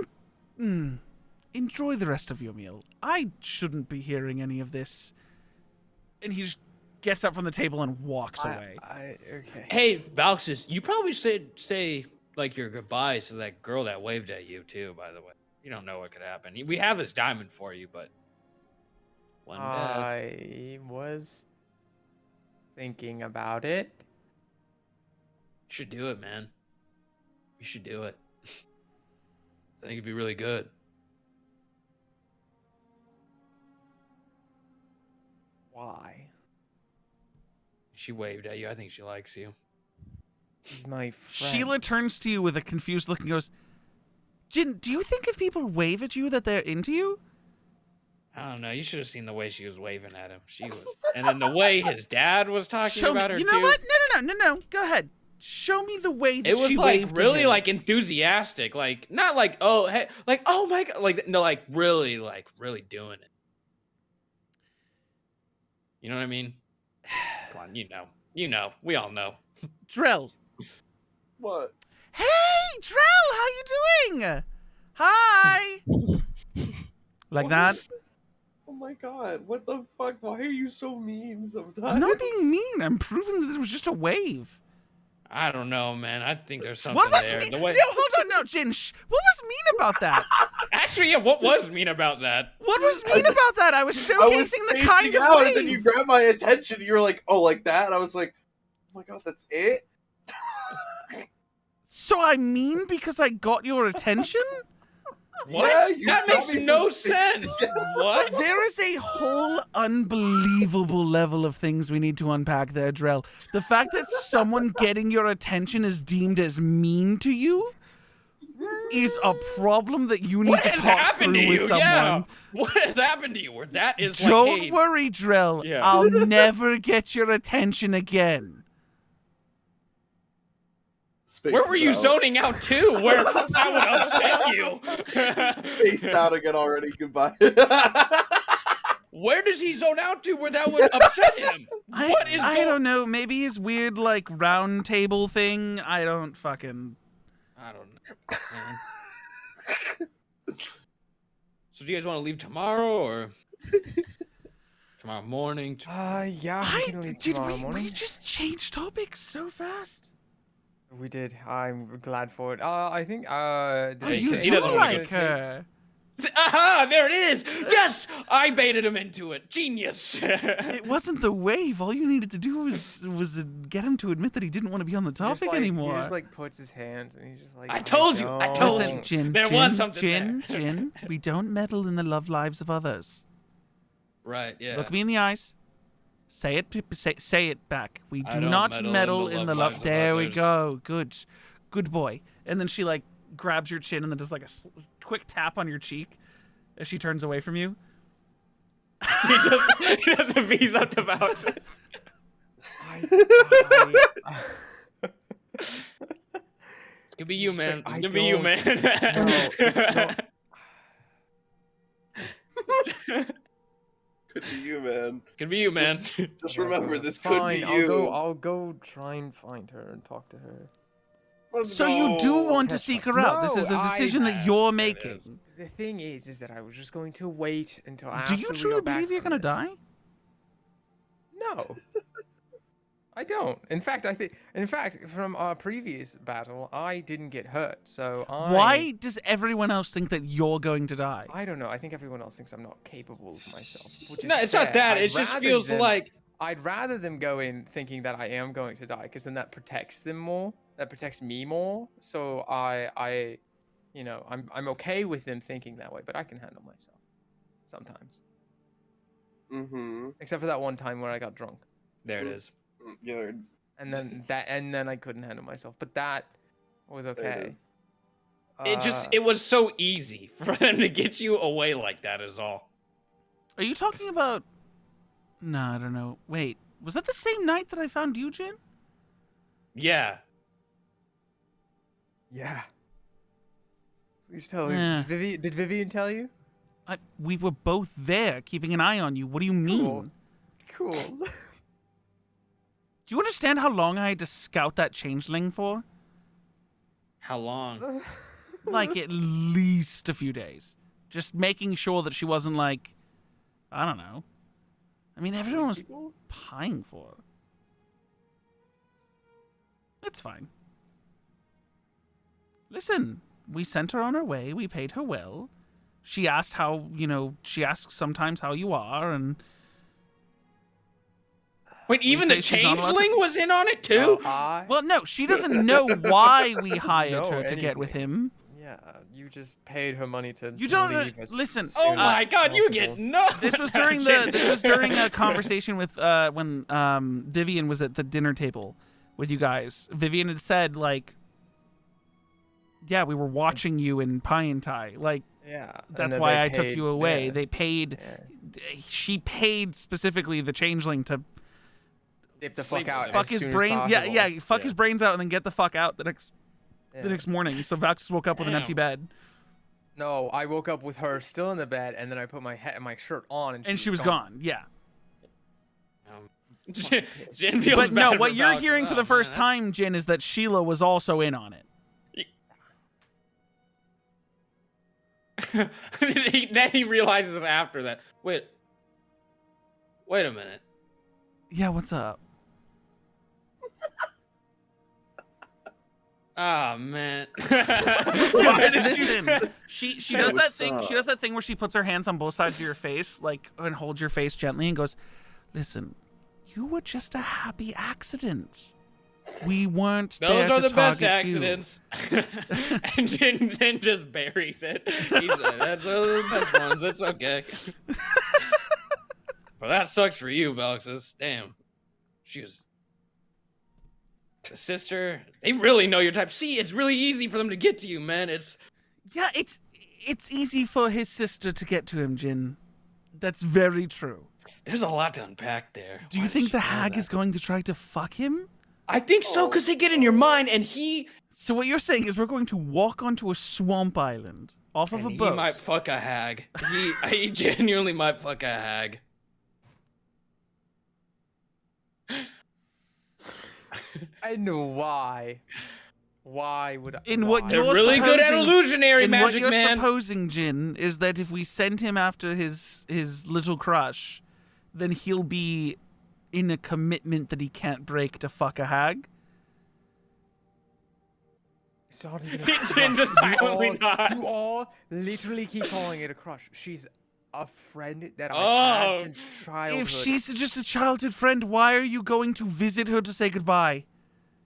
enjoy the rest of your meal. I shouldn't be hearing any of this. And he just gets up from the table and walks away. Okay. Hey, Valxis, you probably should say like your goodbyes to that girl that waved at you too. By the way, you don't know what could happen. We have this diamond for you, but one death. I was thinking about it. You should do it, man. You should do it. I think it'd be really good. Why? She waved at you. I think she likes you. He's my friend. Sheila turns to you with a confused look and goes, Jin, do you think if people wave at you that they're into you? I don't know. You should have seen the way she was waving at him. She was, and then the way his dad was talking Show about me. her You know too. what? No. Go ahead. Show me the way that It was she like waved to really him. like enthusiastic, like not like oh hey, like oh my god, like no, like really doing it. You know what I mean? Come on, you know, we all know. Drell. What? Hey, Drell, how you doing? Hi. Like What? that? Oh my god, what the fuck? Why are you so mean sometimes? I'm not being mean. I'm proving that it was just a wave. I don't know, man. I think there's something What was there. mean? The way, No, hold on, no, Jin. What was mean about that? actually, yeah. What was mean about that? What was mean about that? I was showcasing I was the spacing kind of out, wave. and then you grabbed my attention. You were like, "Oh, like that?" And I was like, "Oh my god, that's it." So I mean because I got your attention? What? Yeah, you that stopped makes me no from sense. What? There is a whole unbelievable level of things we need to unpack there, Drell. The fact that someone getting your attention is deemed as mean to you is a problem that you need What to has talk happened through to with you? someone. Yeah. What has happened to you? Where that is like, Don't hey, worry, Drell. Yeah. I'll never get your attention again. where were you zoning out to? Where that would upset you? Spaced out again already. Goodbye. Where does he zone out to where that would upset him? What is I going? don't know. Maybe his weird like round table thing. I don't know, man. So do you guys want to leave tomorrow or Tomorrow morning. Yeah, we can leave tomorrow morning. We just changed topics so fast? We did. I'm glad for it. I think. He doesn't like her. Aha! There it is. Yes, I baited him into it. Genius. It wasn't the wave. All you needed to do was get him to admit that he didn't want to be on the topic anymore. He just like puts his hands and he's just like. I told you. Listen, Jin, there was something Jin, there. Jin, we don't meddle in the love lives of others. Right. Yeah. Look me in the eyes. Say it. Say it back. We I do don't not meddle meddle in the lives love. of There we others. go. Good boy. And then she like grabs your chin and then does like a quick tap on your cheek as she turns away from you. he does the V's up to Bowses. It's gonna be you, man. It's gonna be you, man. No, it's not. Could be you, man. Could be you, man. Just remember, this Fine, could be you. I'll go try and find her and talk to her. Let's So you do go. want to seek her out. This is a decision that you're making. The thing is that I was just going to wait until Do after you we truly got back believe you're from gonna this. die? No. I don't. In fact, from our previous battle, I didn't get hurt, so Why does everyone else think that you're going to die? I don't know. I think everyone else thinks I'm not capable of myself. Which is No, it's not fair. that. I'd It just rather feels them- like I'd rather them go in thinking that I am going to die, because then that protects them more. That protects me more. So I'm okay with them thinking that way, but I can handle myself sometimes. Mm-hmm. Except for that one time where I got drunk. there it is. Yeah, And then I couldn't handle myself. But that was there it okay. is. It was so easy for them to get you away like that is all. Are you talking about? No, I don't know. Wait, was that the same night that I found you, Jin? Yeah. Yeah. Please tell me. Yeah. Did Vivian tell you? We were both there, keeping an eye on you. What do you mean? Cool. Do you understand how long I had to scout that changeling for? How long? Like at least a few days. Just making sure that she wasn't like, I don't know. I mean, everyone was pieing for her. It's fine. Listen, we sent her on her way. We paid her well. She asked she asks sometimes how you are, and... Wait, even the say she's not allowed to- changeling was in on it too? Well, no, she doesn't know why we hired know her to get with anything. him. Yeah, you just paid her money to You don't leave as listen. soon Oh as my god, you possible. get no. This was during a conversation with when Vivian was at the dinner table with you guys. Vivian had said like, yeah, we were watching you in Pie and Tai. Like, Yeah. and that's then why they I took paid- you away. yeah, They paid. yeah. She paid specifically the changeling to Dip the Sleep fuck out. with fuck as his soon as brain. Yeah, possible. yeah, fuck Yeah. his brains out and then get the fuck out the next Yeah. morning. So Val just woke up with an empty bed, No, I woke up with her still in the bed, and then I put my shirt on, and she was gone. Yeah. Jin feels But no, bad what for you're Val. hearing for Oh, the man, first that's- time, Jin, is that Sheila was also in on it. Then he realizes it after that. Wait a minute. Yeah, what's up? Ah, man. Listen, she does that What's thing. up? She does that thing where she puts her hands on both sides of your face, like, and holds your face gently, and goes, "Listen, you were just a happy accident. We weren't. Those there are to the best target you." accidents. And Jin just buries it. He's like, that's the best ones. It's okay. But that sucks for you, Belixis. Damn. She was the sister. They really know your type. See, it's really easy for them to get to you, man. Yeah, it's easy for his sister to get to him, Jin. That's very true. There's a lot to unpack there. Do you Why think did the she know hag that? is going to try to fuck him? I think so, because they get in your mind, and he So what you're saying is we're going to walk onto a swamp island off of a boat. might fuck a hag. He genuinely might fuck a hag. And why? Why would I? In what why? They're you're really good at supposing- illusionary and magic, what you're man. supposing, Jin, is that if we send him after his little crush, then he'll be in a commitment that he can't break to fuck a hag. It's not even Jin just silently nods. You all literally keep calling it a crush. She's a friend that I've Oh. had since childhood. If she's just a childhood friend, why are you going to visit her to say goodbye?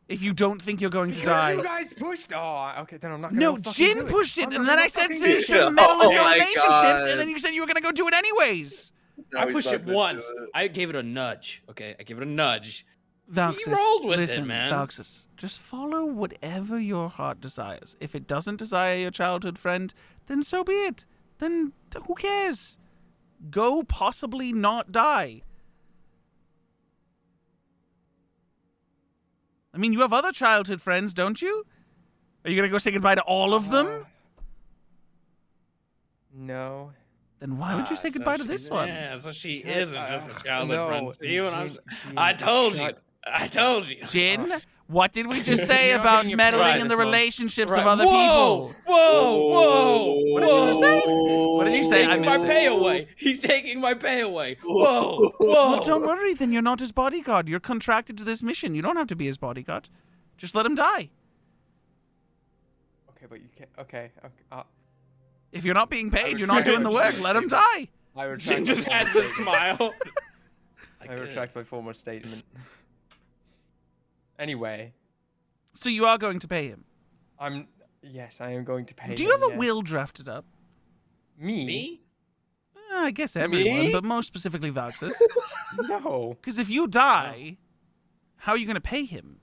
If you don't think you're going to die. You guys pushed. Oh, okay, then I'm not gonna No, fucking Jin do it. pushed it, I'm and not then gonna I said fucking do things it. should meddle in Oh your my relationships, God. and then you said you were gonna go do it anyways. Now he's I pushed not it gonna once. do it. I gave it a nudge. Okay, I gave it a nudge. Valxis, rolled with it, listen, man. Valxis, just follow whatever your heart desires. If it doesn't desire your childhood friend, then so be it. Then who cares? Go possibly not die. I mean, you have other childhood friends, don't you? Are you gonna go say goodbye to all of them? No. Then why would you say goodbye to this one? Yeah, so she Because, isn't just a childhood no, friend. See what I'm Jin- Jin, I told you. shut- I told you. Jin, what did we just say You're not about getting your meddling prize, in the Mom. relationships Right. of other Whoa! people? Whoa! Whoa! What did you just say? Oh. What did you He's say? I taking my missed it. pay away. He's taking my pay away. Whoa! Whoa. Whoa! Well, don't worry, then you're not his bodyguard. You're contracted to this mission. You don't have to be his bodyguard. Just let him die. Okay, but you can't. Okay. If you're not being paid, you're not doing the work. Let him die. I retract. Jin my just former has this statement. smile. I retract my former statement. Anyway, So you are going to pay him. Yes, I am going to pay. Do you have him, a yeah. will drafted up? Me? Me? I guess everyone, Me? but most specifically Valxis. No. Because if you die, how are you going to pay him?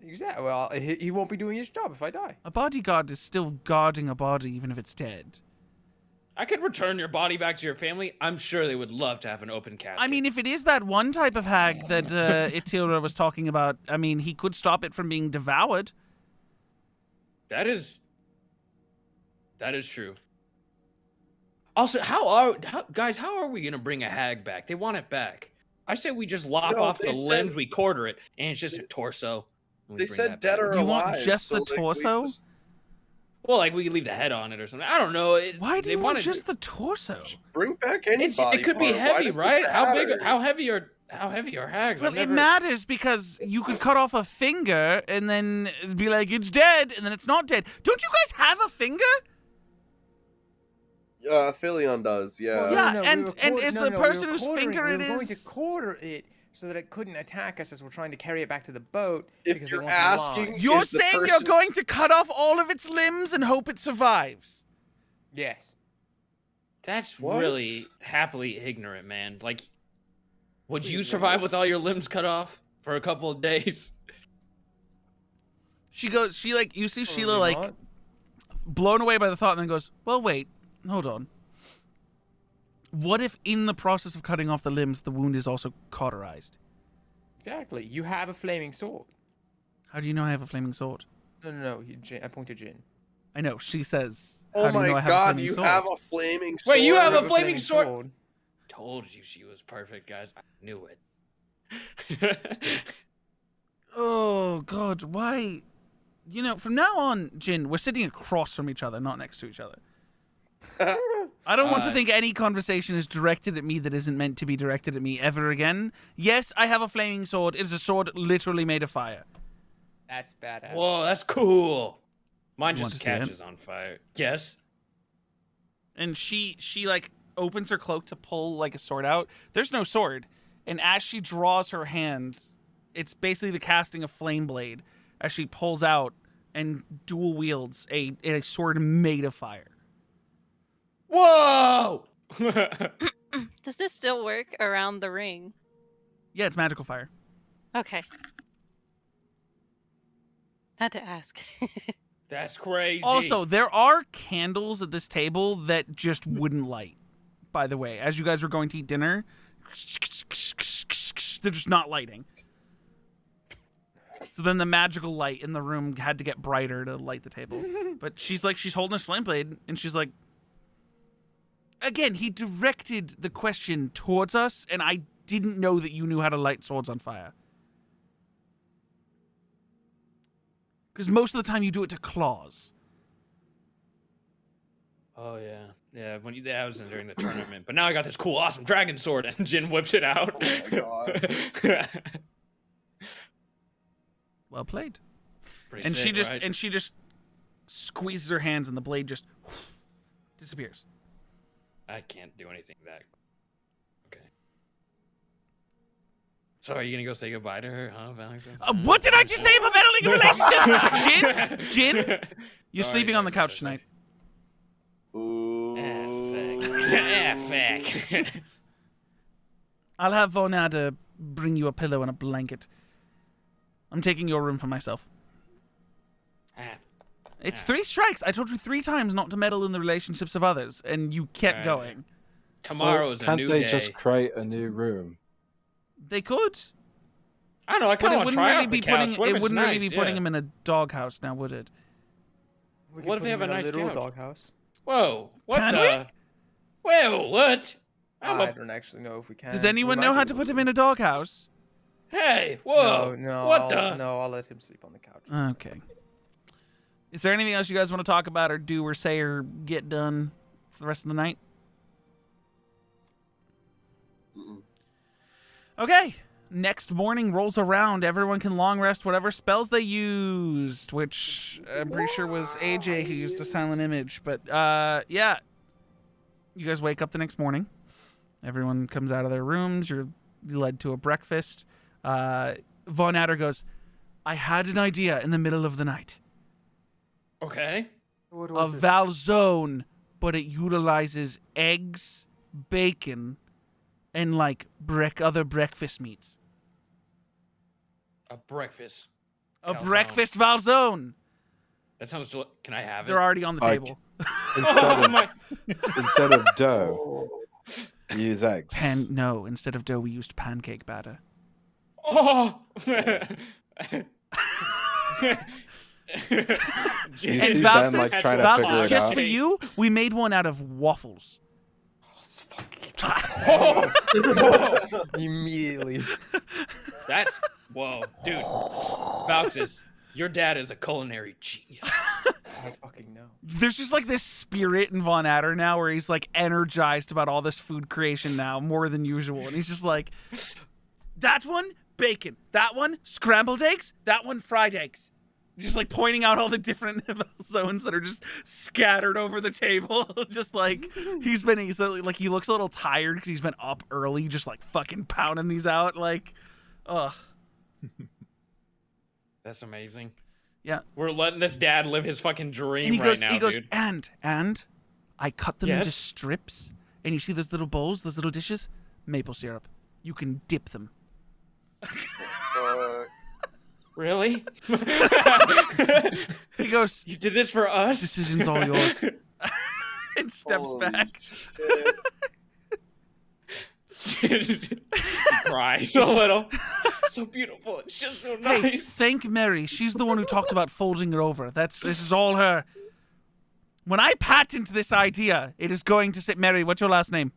Exactly. Well, he won't be doing his job if I die. A bodyguard is still guarding a body even if it's dead. I could return your body back to your family. I'm sure they would love to have an open casket. I mean, if it is that one type of hag that Aetheria was talking about, I mean, he could stop it from being devoured. that is true. Also, guys, how are we gonna bring a hag back? They want it back. I say we just lop No, off they the said- limbs, we quarter it, and it's just a torso. and we They bring said that dead back. or You alive. want just so, the like, we torso? just- Well, like we could leave the head on it or something. I don't know. Why do they you want wanna just the torso? Bring back any body it could be part. Why heavy, does it right? How big? matter? How heavy are hags? Well, I've it never- matters because you could cut off a finger and then be like, it's dead, and then it's not dead. Don't you guys have a finger? Philion does, yeah. Yeah, we and- were and quarter- is no, the no, we were person whose quartering- finger we it were going to is- quarter it so that it couldn't attack us as we're trying to carry it back to the boat. If because you're they want to asking- lie. You're Is the saying you're person- going to cut off all of its limbs and hope it survives. Yes. That's What? really happily ignorant, man. Like, would you survive with all your limbs cut off for a couple of days? You see Sheila, Probably like, not. blown away by the thought, and then goes, well, wait, hold on. What if in the process of cutting off the limbs, the wound is also cauterized? Exactly. You have a flaming sword. How do you know I have a flaming sword? No. I pointed Jin. I know, she says, Oh how do you know I my have a god, flaming you sword? have a flaming sword. Wait, you have You a flaming sword? Told you she was perfect, guys. I knew it. Oh, God, why? You know, from now on, Jin, we're sitting across from each other, not next to each other. I don't want to think any conversation is directed at me that isn't meant to be directed at me ever again. Yes, I have a flaming sword. It is a sword literally made of fire. That's badass. Whoa, that's cool. Mine You want just to see it? catches on fire. Yes. And she like opens her cloak to pull like a sword out. There's no sword. And as she draws her hand, it's basically the casting of flame blade as she pulls out and dual wields a sword made of fire. Whoa! Does this still work around the ring? Yeah, it's magical fire. Okay. Had to ask. That's crazy. Also, there are candles at this table that just wouldn't light. By the way, as you guys were going to eat dinner, they're just not lighting. So then the magical light in the room had to get brighter to light the table. But she's holding this flame blade, and she's like, again, he directed the question towards us, and I didn't know that you knew how to light swords on fire. Because most of the time you do it to claws. Oh yeah, yeah. That was during the tournament, but now I got this cool, awesome dragon sword, and Jin whips it out. Oh my god. Well played. Pretty And sick, right? she just squeezes her hands and the blade just disappears. I can't do anything that. Okay. So are you gonna go say goodbye to her, huh, Alex? What did I just say about meddling in relationships? Jin, you're Sorry, sleeping on the guys, couch sorry. tonight. Fuck. I'll have Vonada bring you a pillow and a blanket. I'm taking your room for myself. It's 3 strikes. I told you 3 times not to meddle in the relationships of others, and you kept going. Tomorrow's a new day. Can't they just create a new room? They could. I don't know. I But kind it of want to wouldn't try really out be the couch. putting. What if It it's wouldn't really nice? be putting Yeah. him in a doghouse now, would it? We What if could they put have him a in nice little couch? doghouse? Whoa! What Can the? Whoa! What? I don't actually know if we can. Does We anyone might know be how to able put him in a doghouse? Hey! Whoa! No, What the? No, I'll let him sleep on the couch. Okay. Is there anything else you guys want to talk about, or do, or say, or get done for the rest of the night? Mm-mm. Okay. Next morning rolls around. Everyone can long rest whatever spells they used, which I'm pretty sure was AJ who used a silent image. But yeah, you guys wake up the next morning. Everyone comes out of their rooms. You're led to a breakfast. Von Adder goes, "I had an idea in the middle of the night. Okay. What A was it? Valzone, but it utilizes eggs, bacon, and like other breakfast meats. A breakfast. A Calzone. breakfast Valzone. That sounds. Can I have it? They're already on the Like- table. Instead of dough, you use eggs. No, instead of dough, we used pancake batter. Oh! You see Ben like trying to figure Valzone, it just out. for you, we made one out of waffles. Immediately. That's whoa, dude. Vouches, your dad is a culinary genius. I fucking know. There's just like this spirit in Von Adder now where he's like energized about all this food creation now more than usual. And he's just like, that one, bacon. That one, scrambled eggs. That one, fried eggs. Just like pointing out all the different zones that are just scattered over the table. Just like he's like he looks a little tired because he's been up early, just like fucking pounding these out. Like, ugh. That's amazing. Yeah. We're letting this dad live his fucking dream And he right goes, now, dude. and I cut them into Yes? strips, and you see those little bowls, those little dishes, maple syrup. You can dip them. Really? He goes, You did this for us? decision's all yours. And steps Holy back. He cries a little. So beautiful. It's just so Hey, nice. thank Mary. She's the one who talked about folding it over. This is all her. When I patent this idea, it is going to say, Mary, what's your last name?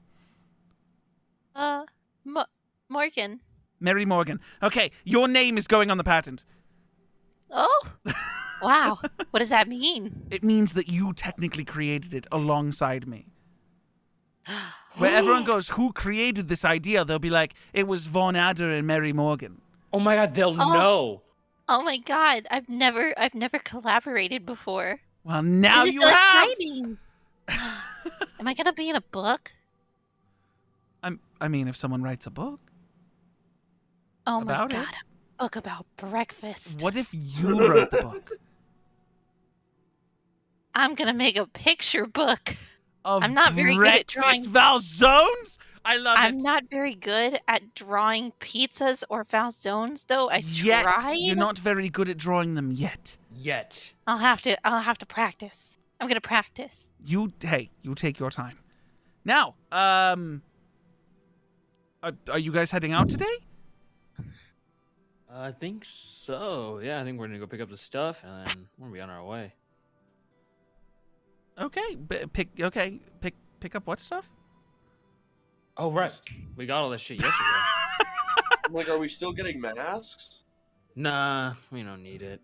Morgan. Mary Morgan. Okay, your name is going on the patent. Oh, wow. What does that mean? It means that you technically created it alongside me. Where everyone goes, who created this idea? They'll be like, it was Von Adder and Mary Morgan. Oh my god, they'll Oh. know. Oh my god, I've never collaborated before. Well, now This is you so have. exciting. Am I gonna be in a book? I mean, if someone writes a book. Oh my About it? god, a book about breakfast. What if you wrote the book? I'm gonna make a picture book. Of I'm not very good at breakfast drawing. Valzones? I love I'm it. not very good at drawing pizzas or Valzones, though. I Yet. tried. You're not very good at drawing them yet. Yet. I'll have to practice. I'm gonna practice. You take your time. Now, are you guys heading out today? I think so. Yeah, I think we're gonna go pick up the stuff and then we're gonna be on our way. Okay, pick up what stuff? Oh right, we got all this shit yesterday. I'm like, are we still getting masks? Nah, we don't need it.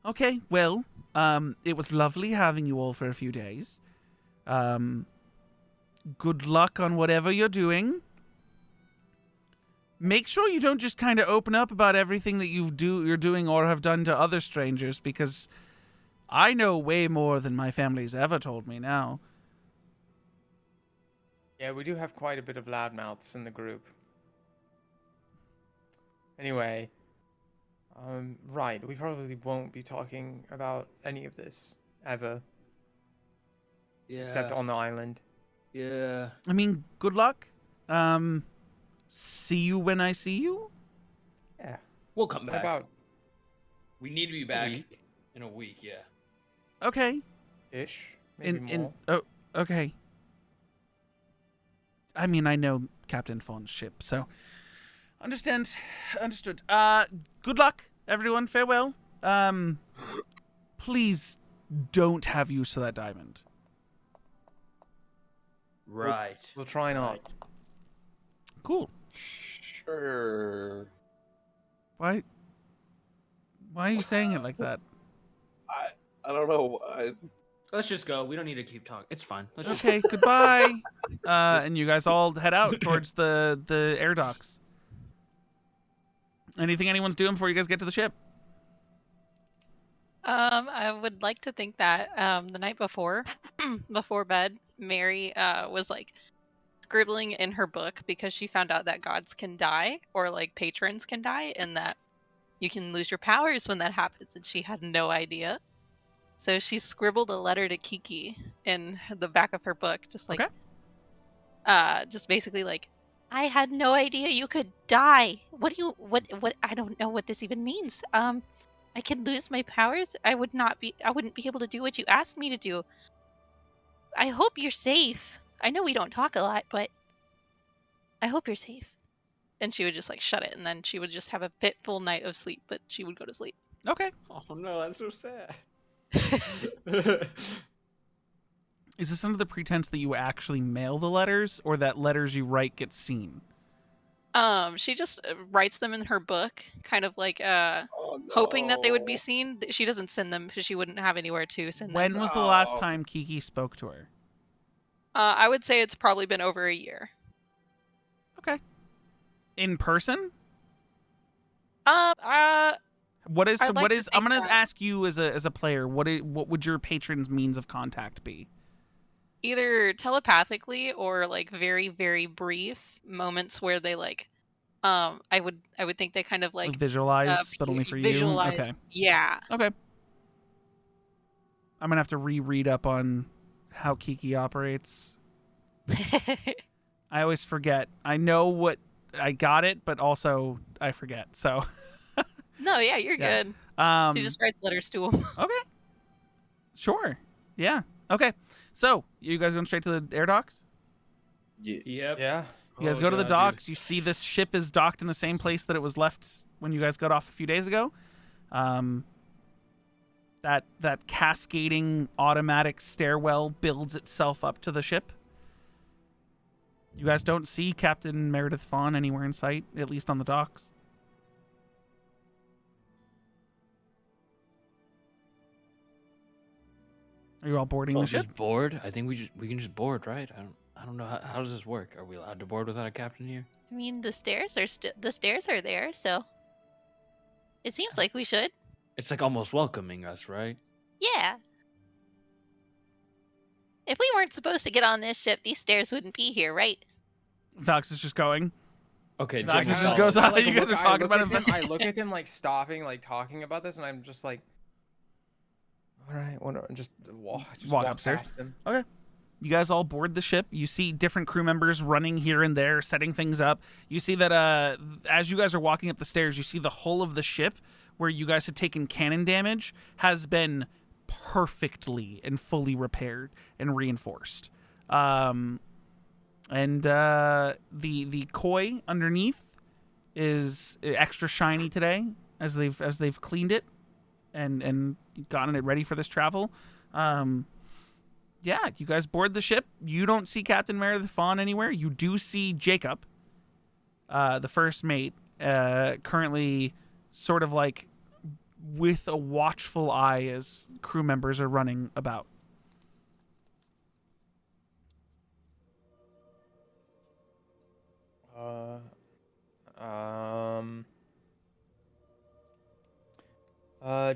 Okay, well, it was lovely having you all for a few days. Good luck on whatever you're doing. Make sure you don't just kind of open up about everything that you're doing or have done to other strangers, because I know way more than my family's ever told me now. Yeah, we do have quite a bit of loudmouths in the group. Anyway, right, we probably won't be talking about any of this ever, Yeah. except on the island. Yeah. I mean, good luck. See you when I see you. Yeah. We'll come What back. about We need to be back week? in a week, yeah. Okay. ish? Maybe more. Oh, okay. I mean, I know Captain Fawn's ship, so understood. Good luck, everyone. Farewell. Please don't have use for that diamond. Right. We'll try not. Cool. Sure. Why are you saying it like that? I don't know. Let's just go. We don't need to keep talking. It's fine. Let's just Okay, goodbye. And you guys all head out towards the air docks. Anything anyone's doing before you guys get to the ship? I would like to think that the night before, before bed, Mary was like scribbling in her book because she found out that gods can die, or like patrons can die, and that you can lose your powers when that happens, and she had no idea. So she scribbled a letter to Kiki in the back of her book, just like, just basically like, I had no idea you could die. What? I don't know what this even means. I can lose my powers. I wouldn't be able to do what you asked me to do. I hope you're safe. I know we don't talk a lot, but I hope you're safe. And she would just like shut it, and then she would just have a fitful night of sleep, but she would go to sleep. Okay. Oh no, that's so sad. Is this under the pretense that you actually mail the letters, or that letters you write get seen? She just writes them in her book, kind of like Oh, hoping that they would be no. seen. She doesn't send them because she wouldn't have anywhere to send them. When was the last No. time Kiki spoke to her? I would say it's probably been over a year. Okay. In person? What is I'd like to I'm think gonna that- ask you as a player, what would your patron's means of contact be? either telepathically or like very, very brief moments where they like, I would think they kind of like Visualize, but only for visualize. you. Okay. Yeah. Okay. I'm gonna have to reread up on how Kiki operates. I always forget. I know what I got it, but also I forget. So. No, yeah, you're Yeah. good. Um, She just writes letters to him. Okay. Sure. Yeah. Okay. So you guys going straight to the air docks? Yep. Yeah. You guys Oh, go to the God, dude. docks. You see this ship is docked in the same place that it was left when you guys got off a few days ago. That cascading automatic stairwell builds itself up to the ship. You guys don't see Captain Meredith Fawn anywhere in sight, at least on the docks. Are you all boarding the ship? Just board. I think we can just board, right? I don't know how does this work. Are we allowed to board without a captain here? I mean, the stairs are there, so it seems like we should. It's like almost welcoming us, right? Yeah. If we weren't supposed to get on this ship, these stairs wouldn't be here, right? Valx is just going. Okay, Vax Jack, just no. goes on. Like, You guys are I talking look about at it. him, I look at him like stopping, like talking about this, and I'm just like, all right, just walk upstairs. past them. Okay. You guys all board the ship. You see different crew members running here and there, setting things up. You see that as you guys are walking up the stairs, you see the hull of the ship where you guys had taken cannon damage has been perfectly and fully repaired and reinforced. And the koi underneath is extra shiny today as they've cleaned it and gotten it ready for this travel. Yeah, you guys board the ship. You don't see Captain Meredith Fawn anywhere. You do see Jacob, the first mate, currently sort of like with a watchful eye as crew members are running about.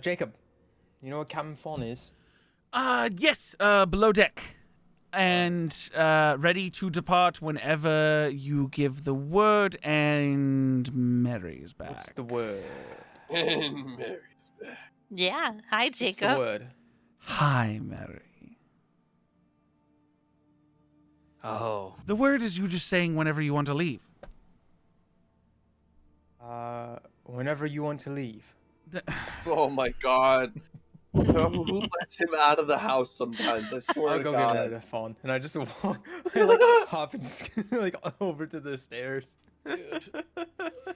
Jacob, you know what Captain Fawn is? Yes, below deck. And ready to depart whenever you give the word, and Mary's back. What's the word? And Mary's back. Yeah. Hi, What's the Jacob. word? Hi, Mary. Oh. The word is you just saying whenever you want to leave. Whenever you want to leave. Oh my god. Who lets him out of the house sometimes? I swear I'll to go God. get a Fawn, and I just walk, I like hop and like over to the stairs.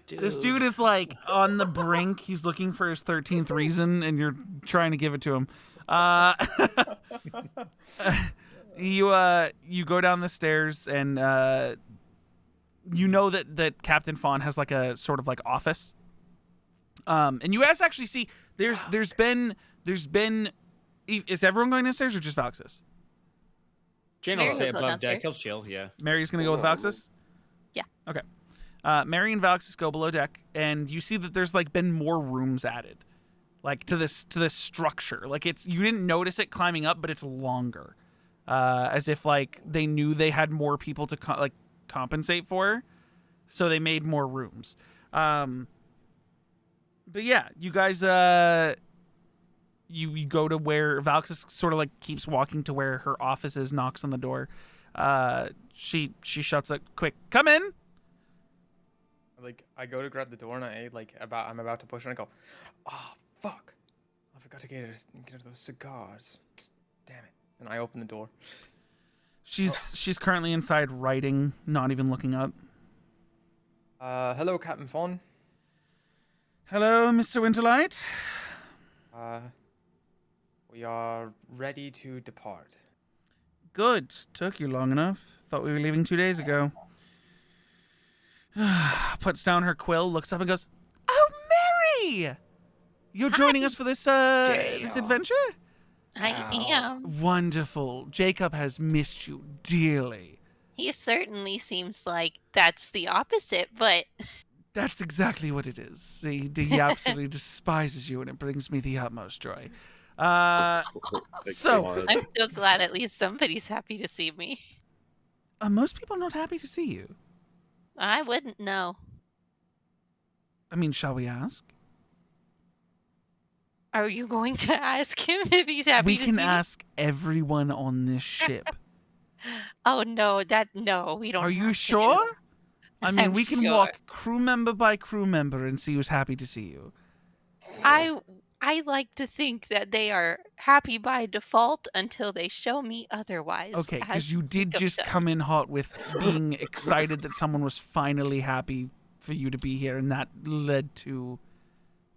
This dude is like on the brink. He's looking for his 13th reason, and you're trying to give it to him. You go down the stairs, and you know that Captain Fawn has like a sort of like office. And you guys actually see there's been is everyone going downstairs or just Valxis? Jane will Mary stay will go above deck. downstairs. He'll chill, yeah. Mary's gonna go with Valxis? Yeah. Okay. Mary and Valxis go below deck, and you see that there's like been more rooms added, like to this structure. Like you didn't notice it climbing up, but it's longer, as if like they knew they had more people to compensate for, so they made more rooms. But yeah, you guys you go to where Valxis sort of like keeps walking to where her office is, knocks on the door. She shuts it. Quick, come in. Like I go to grab the door, and I'm about to push, and I go, oh fuck, I forgot to get those cigars. Damn it! And I open the door. She's currently inside writing, not even looking up. Hello, Captain Fawn. Hello, Mr. Winterlight. We are ready to depart. Good. Took you long enough. Thought we were leaving 2 days ago. Puts down her quill, looks up and goes, "Oh, Mary! You're joining us for this adventure? I am. Wonderful. Jacob has missed you dearly." He certainly seems like that's the opposite, but That's exactly what it is. He absolutely despises you, and it brings me the utmost joy. So, I'm so glad at least somebody's happy to see me. are most people not happy to see you? I wouldn't know. I mean, shall we ask? Are you going to ask him if he's happy We to can see ask everyone on this ship. me? Oh no, we don't. Are you have to. sure? I mean, I'm we can sure. walk crew member by crew member and see who's happy to see you. I like to think that they are happy by default until they show me otherwise. Okay, because as you did Jacob just does. come in hot with being excited that someone was finally happy for you to be here, and that led to...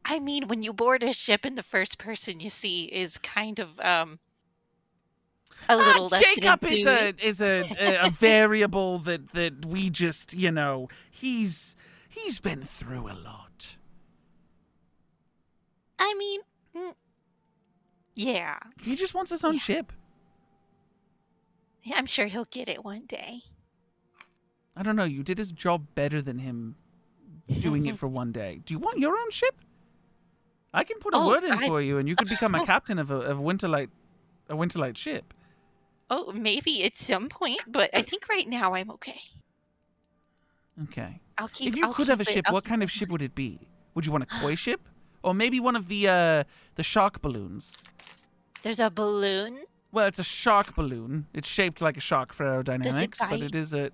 I mean, when you board a ship and the first person you see is kind of a little less Jacob than is a variable that we just, he's been through a lot. I mean, yeah. He just wants his own Yeah. ship. I'm sure he'll get it one day. I don't know, you did his job better than him doing it for one day. Do you want your own ship? I can put a Oh, word in for you, and you could become a captain of a Winterlight ship. Oh, maybe at some point, but I think right now I'm okay. Okay. I'll keep. If you I'll could keep have a it- ship, I'll what keep kind it- of ship would it be? Would you want a koi ship, or maybe one of the shark balloons? There's a balloon. Well, it's a shark balloon. It's shaped like a shark for aerodynamics, but bite? it is a.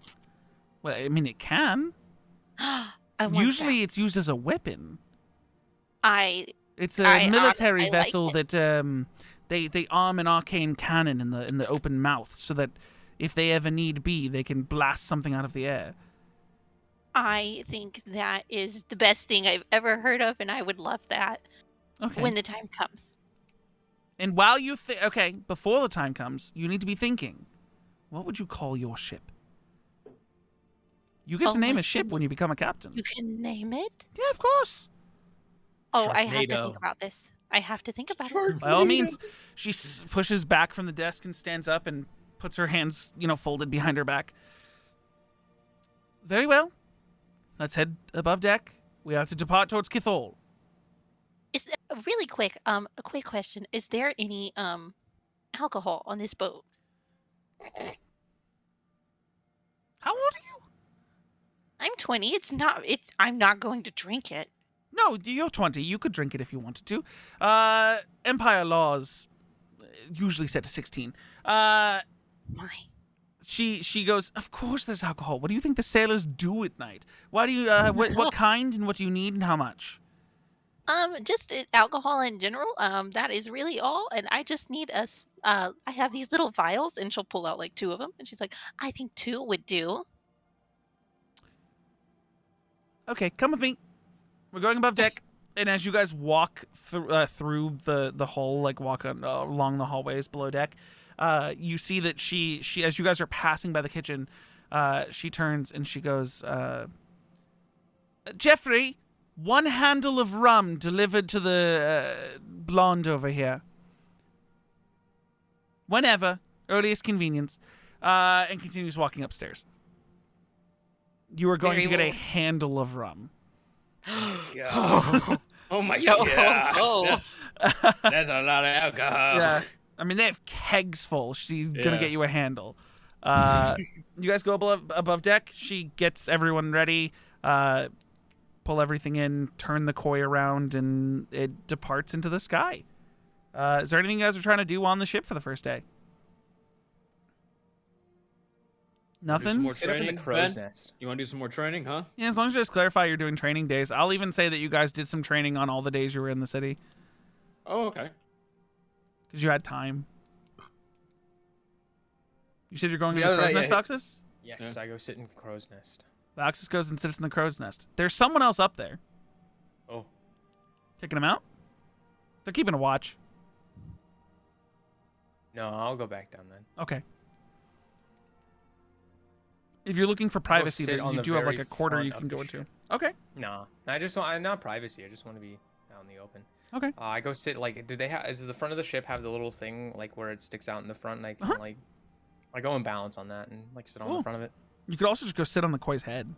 Well, I mean, it can. I want Usually, that. it's used as a weapon. It's a I military like vessel it. that they arm an arcane cannon in the open mouth, so that if they ever need be, they can blast something out of the air. I think that is the best thing I've ever heard of, and I would love that Okay. when the time comes. And while you before the time comes, you need to be thinking, what would you call your ship? You get Oh to name my a ship when you become a captain. You can name it. Yeah, of course. Oh, I have to Sharknado. think about this. I have to think about it. By all means, she pushes back from the desk and stands up and puts her hands, folded behind her back. Very well. Let's head above deck. We have to depart towards Kithol. Is really quick? A quick question: is there any alcohol on this boat? How old are you? I'm 20. I'm not going to drink it. No, you're 20. You could drink it if you wanted to. Empire laws usually set to 16. My. She goes, of course there's alcohol. What do you think the sailors do at night? Why do you, what kind and what do you need and how much? Just alcohol in general. That is really all. And I just need I have these little vials, and she'll pull out like 2 of them. And she's like, I think 2 would do. Okay, come with me. We're going above deck. And as you guys walk through the hull, like walk along the hallways below deck, you see that she as you guys are passing by the kitchen, she turns and she goes, Jeffrey, 1 handle of rum delivered to the blonde over here. Whenever, earliest convenience, and continues walking upstairs. You are going to get a handle of rum. God. Oh my god. That's a lot of alcohol. Yeah. I mean, they have kegs full. She's going to get you a handle. You guys go above deck. She gets everyone ready, pull everything in, turn the koi around, and it departs into the sky. Is there anything you guys are trying to do on the ship for the first day? Nothing? More Sit up in training, the crow's Ben? nest. You want to do some more training, huh? Yeah, as long as you just clarify you're doing training days. I'll even say that you guys did some training on all the days you were in the city. Oh, okay. Because you had time. You said you're going Yeah, in the crow's yeah, nest, yeah. Roxas? Yes, I go sit in the crow's nest. Roxas goes and sits in the crow's nest. There's someone else up there. Oh. Taking him out? They're keeping a watch. No, I'll go back down then. Okay. If you're looking for privacy, sit then on you the do have like very a quarter front you of can the go into. ship. Okay. No, I just want not privacy. I just want to be out in the open. Okay. I go sit like. Do they have? Does the front of the ship have the little thing like where it sticks out in the front? And I can like, I go and balance on that and like sit on Cool. the front of it. You could also just go sit on the koi's head.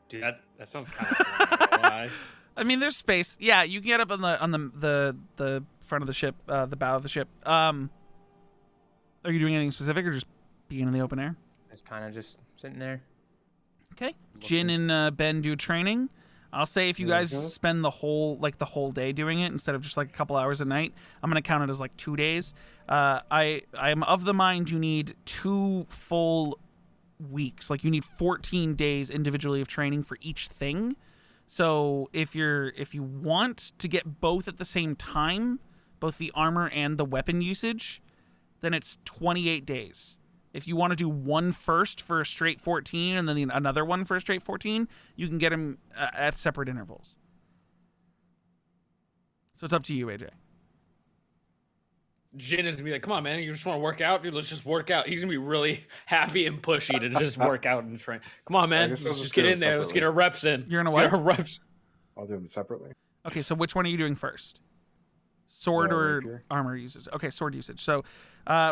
Dude, that sounds kind of cool. Why? I mean, there's space. Yeah, you can get up on the front of the ship, the bow of the ship. Are you doing anything specific or just being in the open air? Just kind of just sitting there. Okay. Jin and Ben do training. I'll say if you guys spend the whole day doing it instead of just like a couple hours a night, I'm gonna count it as like 2 days. I'm of the mind you need 2 full weeks. Like you need 14 days individually of training for each thing. So if you want to get both at the same time, both the armor and the weapon usage, then it's 28 days. If you want to do one first for a straight 14 and then another one for a straight 14, you can get them at separate intervals. So it's up to you, AJ. Jin is gonna be like, come on, man, you just want to work out? Dude, let's just work out. He's gonna be really happy and pushy to just work out and train. Come on, man, let's just get in there. Let's get our reps in. You're gonna Let's what? get our reps. I'll do them separately. Okay, so which one are you doing first? Sword or rapier. armor usage? Okay, sword usage. So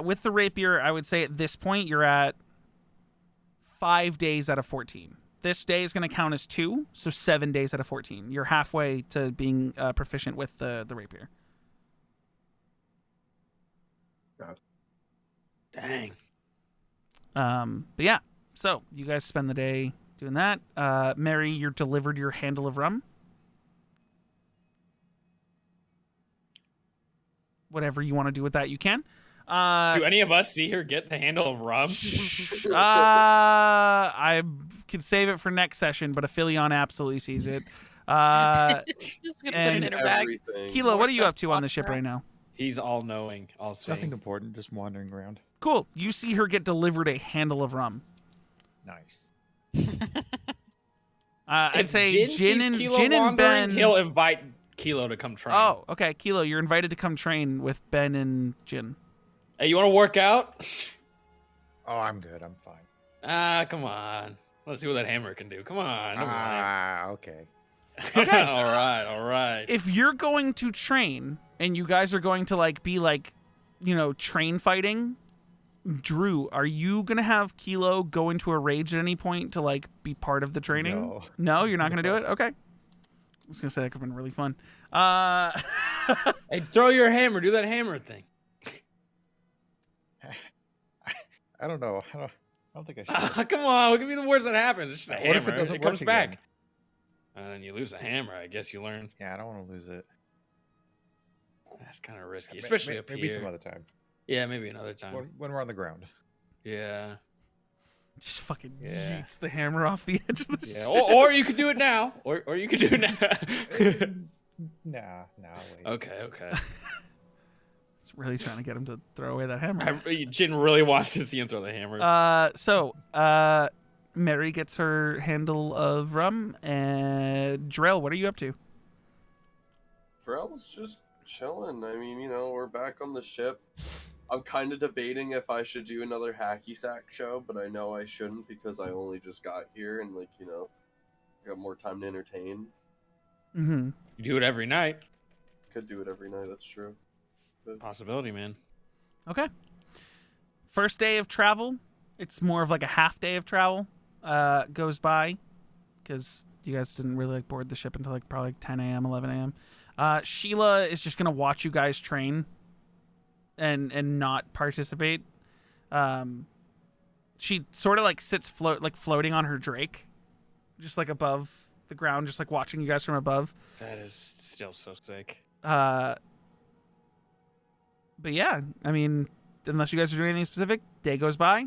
with the rapier, I would say at this point you're at 5 days out of 14. This day is going to count as 2, so 7 days out of 14. You're halfway to being proficient with the rapier. God. Dang. But yeah, so you guys spend the day doing that. Mary, you're delivered your handle of rum. Whatever you want to do with that, you can. Do any of us see her get the handle of rum? I could save it for next session, but Aphelion absolutely sees it. Just gonna put and it in her bag. Kilo, More what are you stuff up to on the ship right now? He's all knowing, all seeing. Nothing important, just wandering around. Cool. You see her get delivered a handle of rum. Nice. I'd If say Jin sees and Kilo Jin and wandering, Ben. he'll invite Kilo to come train. Oh, okay, Kilo, you're invited to come train with Ben and Jin. Hey, you want to work out? Oh, I'm good. I'm fine. Ah, come on. Let's see what that hammer can do. Come on. Come on. Ah, okay. Okay. All right. All right. If you're going to train and you guys are going to like be like, train fighting, Drew, are you gonna have Kilo go into a rage at any point to like be part of the training? No. No, you're not gonna do it. Okay. I was gonna say that could have been really fun. Hey, throw your hammer. Do that hammer thing. I don't know. I don't think I should. Come on. What could be the worst that happens? It's just a What hammer. if it doesn't comes work back. again? And then you lose the hammer. I guess you learn. Yeah, I don't want to lose it. That's kind of risky, especially up maybe here. some other time. Yeah, maybe another time. When we're on the ground. Yeah. Just fucking Yeah. yeets the hammer off the edge of the Yeah. Or you could do it now. Or you could do it now. Nah, wait. Okay. It's really trying to get him to throw away that hammer. Jin really wants to see him throw the hammer. So Mary gets her handle of rum, and Drell, what are you up to? Drell's just chilling. I mean, we're back on the ship. I'm kind of debating if I should do another hacky sack show, but I know I shouldn't because I only just got here and, I got more time to entertain. Mm-hmm. You do it every night. Could do it every night, that's true. But... Possibility, man. Okay. First day of travel. It's more of like a half day of travel goes by because you guys didn't really board the ship until probably 10 a.m., 11 a.m. Sheila is just going to watch you guys train and not participate. She sort of sits floating on her drake, just above the ground, just watching you guys from above. That is still so sick. But yeah, I mean, unless you guys are doing anything specific, day goes by.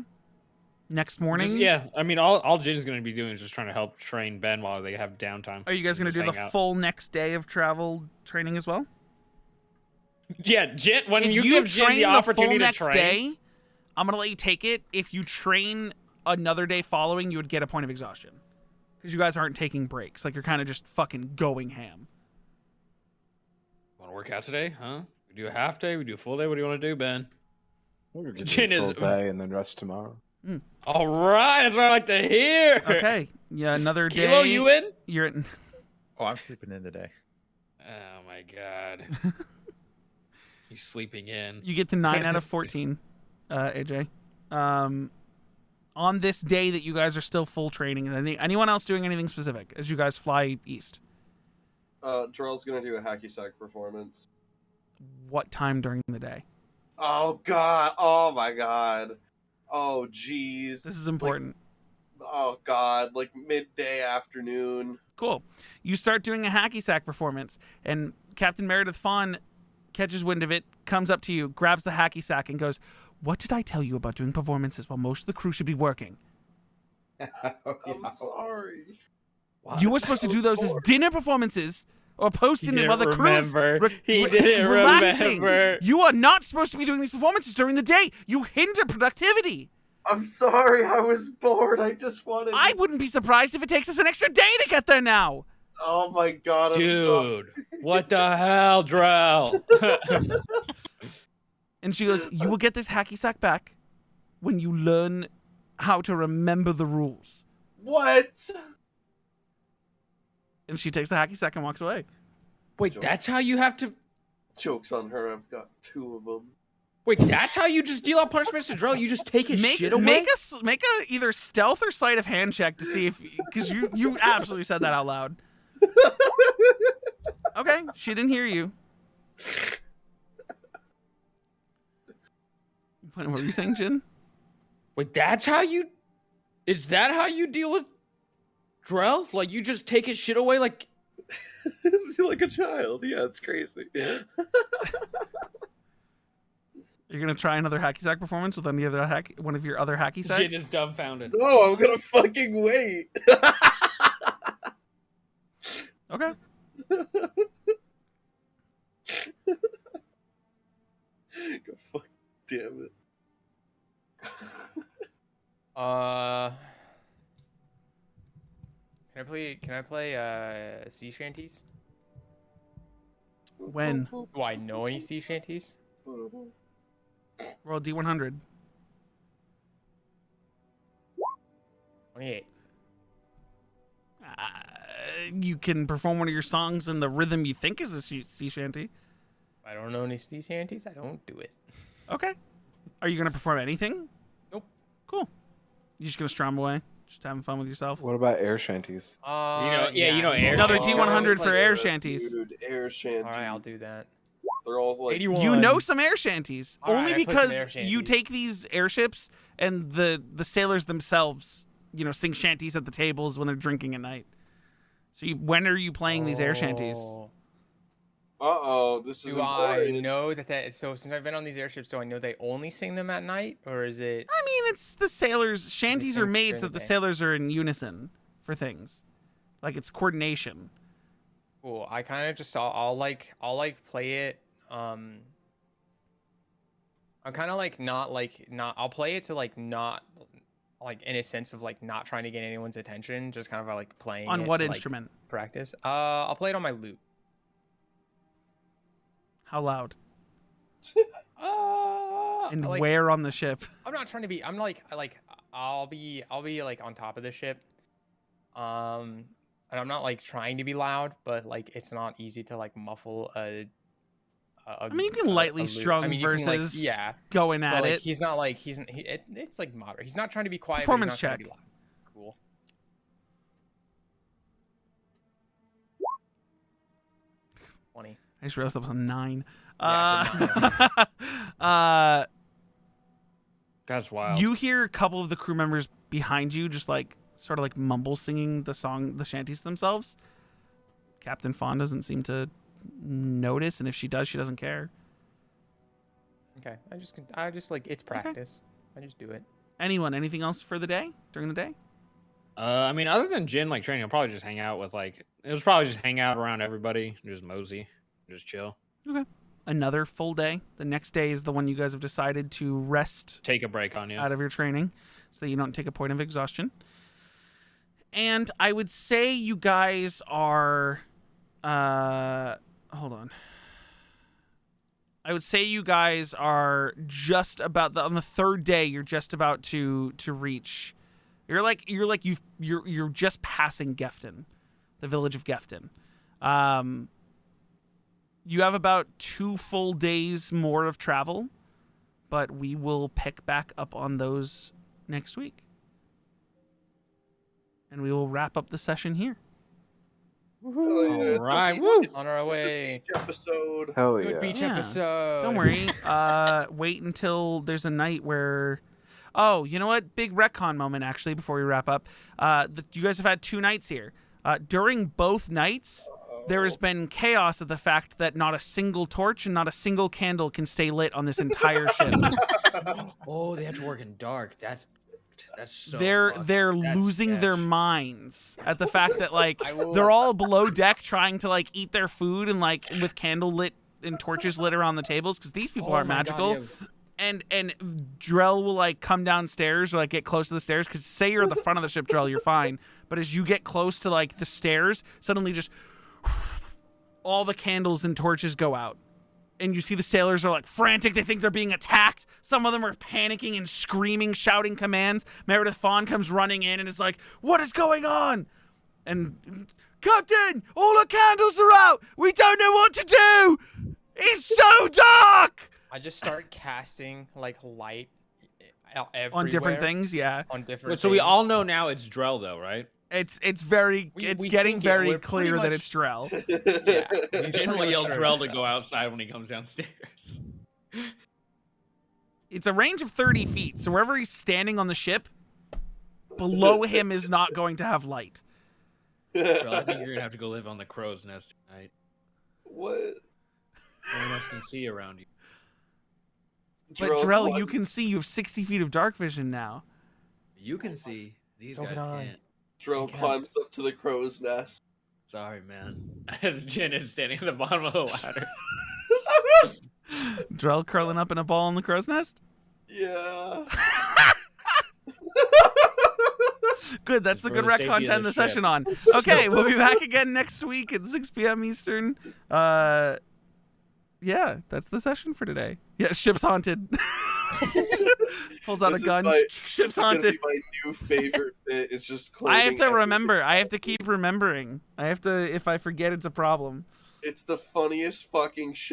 Next morning. I mean, all Jin's going to be doing is just trying to help train Ben while they have downtime. Are you guys going to do the full next day of travel training as well? Yeah, Jin, when if you give Jin train the opportunity full to train. next day, I'm going to let you take it. If you train another day following, you would get a point of exhaustion. Because you guys aren't taking breaks. You're kind of just fucking going ham. Want to work out today, huh? We do a half day, we do a full day. What do you want to do, Ben? We could do a full day and then rest tomorrow. All right, that's what I like to hear. Okay, yeah, another day. Kilo, you in? You're in. Oh, I'm sleeping in today. Oh my god. He's sleeping in. You get to 9 out of 14, AJ. On this day that you guys are still full training, anyone else doing anything specific as you guys fly east? Drell's gonna do a hacky sack performance. What time during the day? Oh god! Oh my god! Oh jeez! This is important. Oh god! Midday afternoon. Cool. You start doing a hacky sack performance, and Captain Meredith Fawn catches wind of it, comes up to you, grabs the hacky sack, and goes, "What did I tell you about doing performances while most of the crew should be working?" I'm sorry. What? You were supposed to do those as dinner performances or posting while the crew's He didn't relaxing. remember. You are not supposed to be doing these performances during the day. You hinder productivity. I'm sorry. I was bored. I just wanted. I wouldn't be surprised if it takes us an extra day to get there now. Oh my god, I'm sorry. Dude, what the hell, Drell? And she goes, "You will get this hacky sack back when you learn how to remember the rules." What? And she takes the hacky sack and walks away. Wait, that's how you have to... Joke's on her. I've got 2 of them. Wait, that's how you just deal out punishments to Drell? You just take his shit away? Make a either stealth or sleight of hand check to see if... Because you absolutely said that out loud. Okay, she didn't hear you. What were you saying, Jin? Wait, that's how you... Is that how you deal with Drell? You just take his shit away like like a child. Yeah, it's crazy. You're gonna try another hacky sack performance with one of your other hacky sacks? Jin is dumbfounded. No, I'm gonna fucking wait. Okay. Fuck, damn it. Can I play sea shanties? When? Do I know any sea shanties? Roll D100. 28. you can perform one of your songs in the rhythm you think is a sea shanty. I don't know any sea shanties. I don't do it. Okay. Are you gonna perform anything? Nope. Cool. You just gonna strum away, just having fun with yourself. What about air shanties? air Another shanties. D100 for air Yeah, shanties. Dude, air shanties. All right, I'll do that. They're all like 81. You know some air shanties, All right, only I play some because air you shanties. take these airships and the sailors themselves, sing shanties at the tables when they're drinking at night. So when are you playing these air shanties? Oh. Uh-oh, this is Do I important. know that? So since I've been on these airships, do I know they only sing them at night, or is it? I mean, it's the sailors. Shanties are sing made during so that the the day. sailors are in unison for things. Like it's coordination. Cool. I kind of just I'll play it. I'm kind of not I'll play it to not in a sense of not trying to get anyone's attention, just kind of playing On it what to, instrument? practice. I'll play it on my lute. How loud? And Like, where on the ship? I'm not trying to be. I'll be on top of the ship. And I'm not trying to be loud, but it's not easy to muffle a I mean, you can lightly lute. strung I mean, you can, versus yeah, going but at it. he's not it's moderate. He's not trying to be quiet. Performance but he's not trying to check. be loud. Cool. I just realized that was a 9. Yeah, it's That's wild. You hear a couple of the crew members behind you just sort of mumble singing the shanties themselves. Captain Fawn doesn't seem to notice, and if she does, she doesn't care. Okay. I just it's practice. I just do it. Anything else for the day? During the day? I mean, other than Jin training, I'll probably just hang out with it was probably just hang out around everybody, just mosey, just chill. Okay. Another full day. The next day is the one you guys have decided to rest, take a break on you out of your training, so that you don't take a point of exhaustion. And I would say you guys are, hold on. I would say you guys are just about on the third day. You're just about to reach. You're just passing Gefton, the village of Gefton. You have about 2 full days more of travel, but we will pick back up on those next week. And we will wrap up the session here. All right, woo! On our way. Beach episode. Hell Good yeah. beach Yeah. episode. Don't worry. Wait until there's a night where... Oh, you know what? Big retcon moment, actually, before we wrap up. You guys have had 2 nights here. During both nights, there has been chaos of the fact that not a single torch and not a single candle can stay lit on this entire ship. Oh, they have to work in dark. That's so they're fucked. That's losing their sketch. minds at the fact that I will- they're all below deck trying to eat their food and with candle lit and torches lit around the tables because these people Oh aren't my God, magical. yeah. And Drell will come downstairs or get close to the stairs because say you're at the front of the ship, Drell, you're fine. But as you get close to the stairs, suddenly just all the candles and torches go out. And you see the sailors are frantic. They think they're being attacked. Some of them are panicking and screaming, shouting commands. Meredith Fawn comes running in and is like, "What is going on?" And, "Captain, all the candles are out. We don't know what to do. It's so dark." I just start casting light everywhere. On different things, yeah. On different. So we things. all know now it's Drell, though, right? It's getting we very think we're clear pretty that much- it's Drell. Yeah. We generally yell Drell to go outside when he comes downstairs. It's a range of 30 feet, so wherever he's standing on the ship, below him is not going to have light. Drell, I think you're gonna have to go live on the crow's nest tonight. What? No one else can see around you. But Drell, you can see you have 60 feet of dark vision now. You can see. These So guys can I. can't. Drell climbs up to the crow's nest. Sorry, man. As Jin is standing at the bottom of the ladder. Drell curling up in a ball in the crow's nest? Yeah. Good, that's the For good the rec safety of content the the session on. Okay, we'll be back again next week at 6 p.m. Eastern. Yeah, that's the session for today. Yeah, ship's haunted. Pulls out a This is gun. this Ship's is gonna haunted. be my new favorite bit. It's just I have claiming to everything. remember. I have to keep remembering. I have to. If I forget, it's a problem. It's the funniest fucking shit.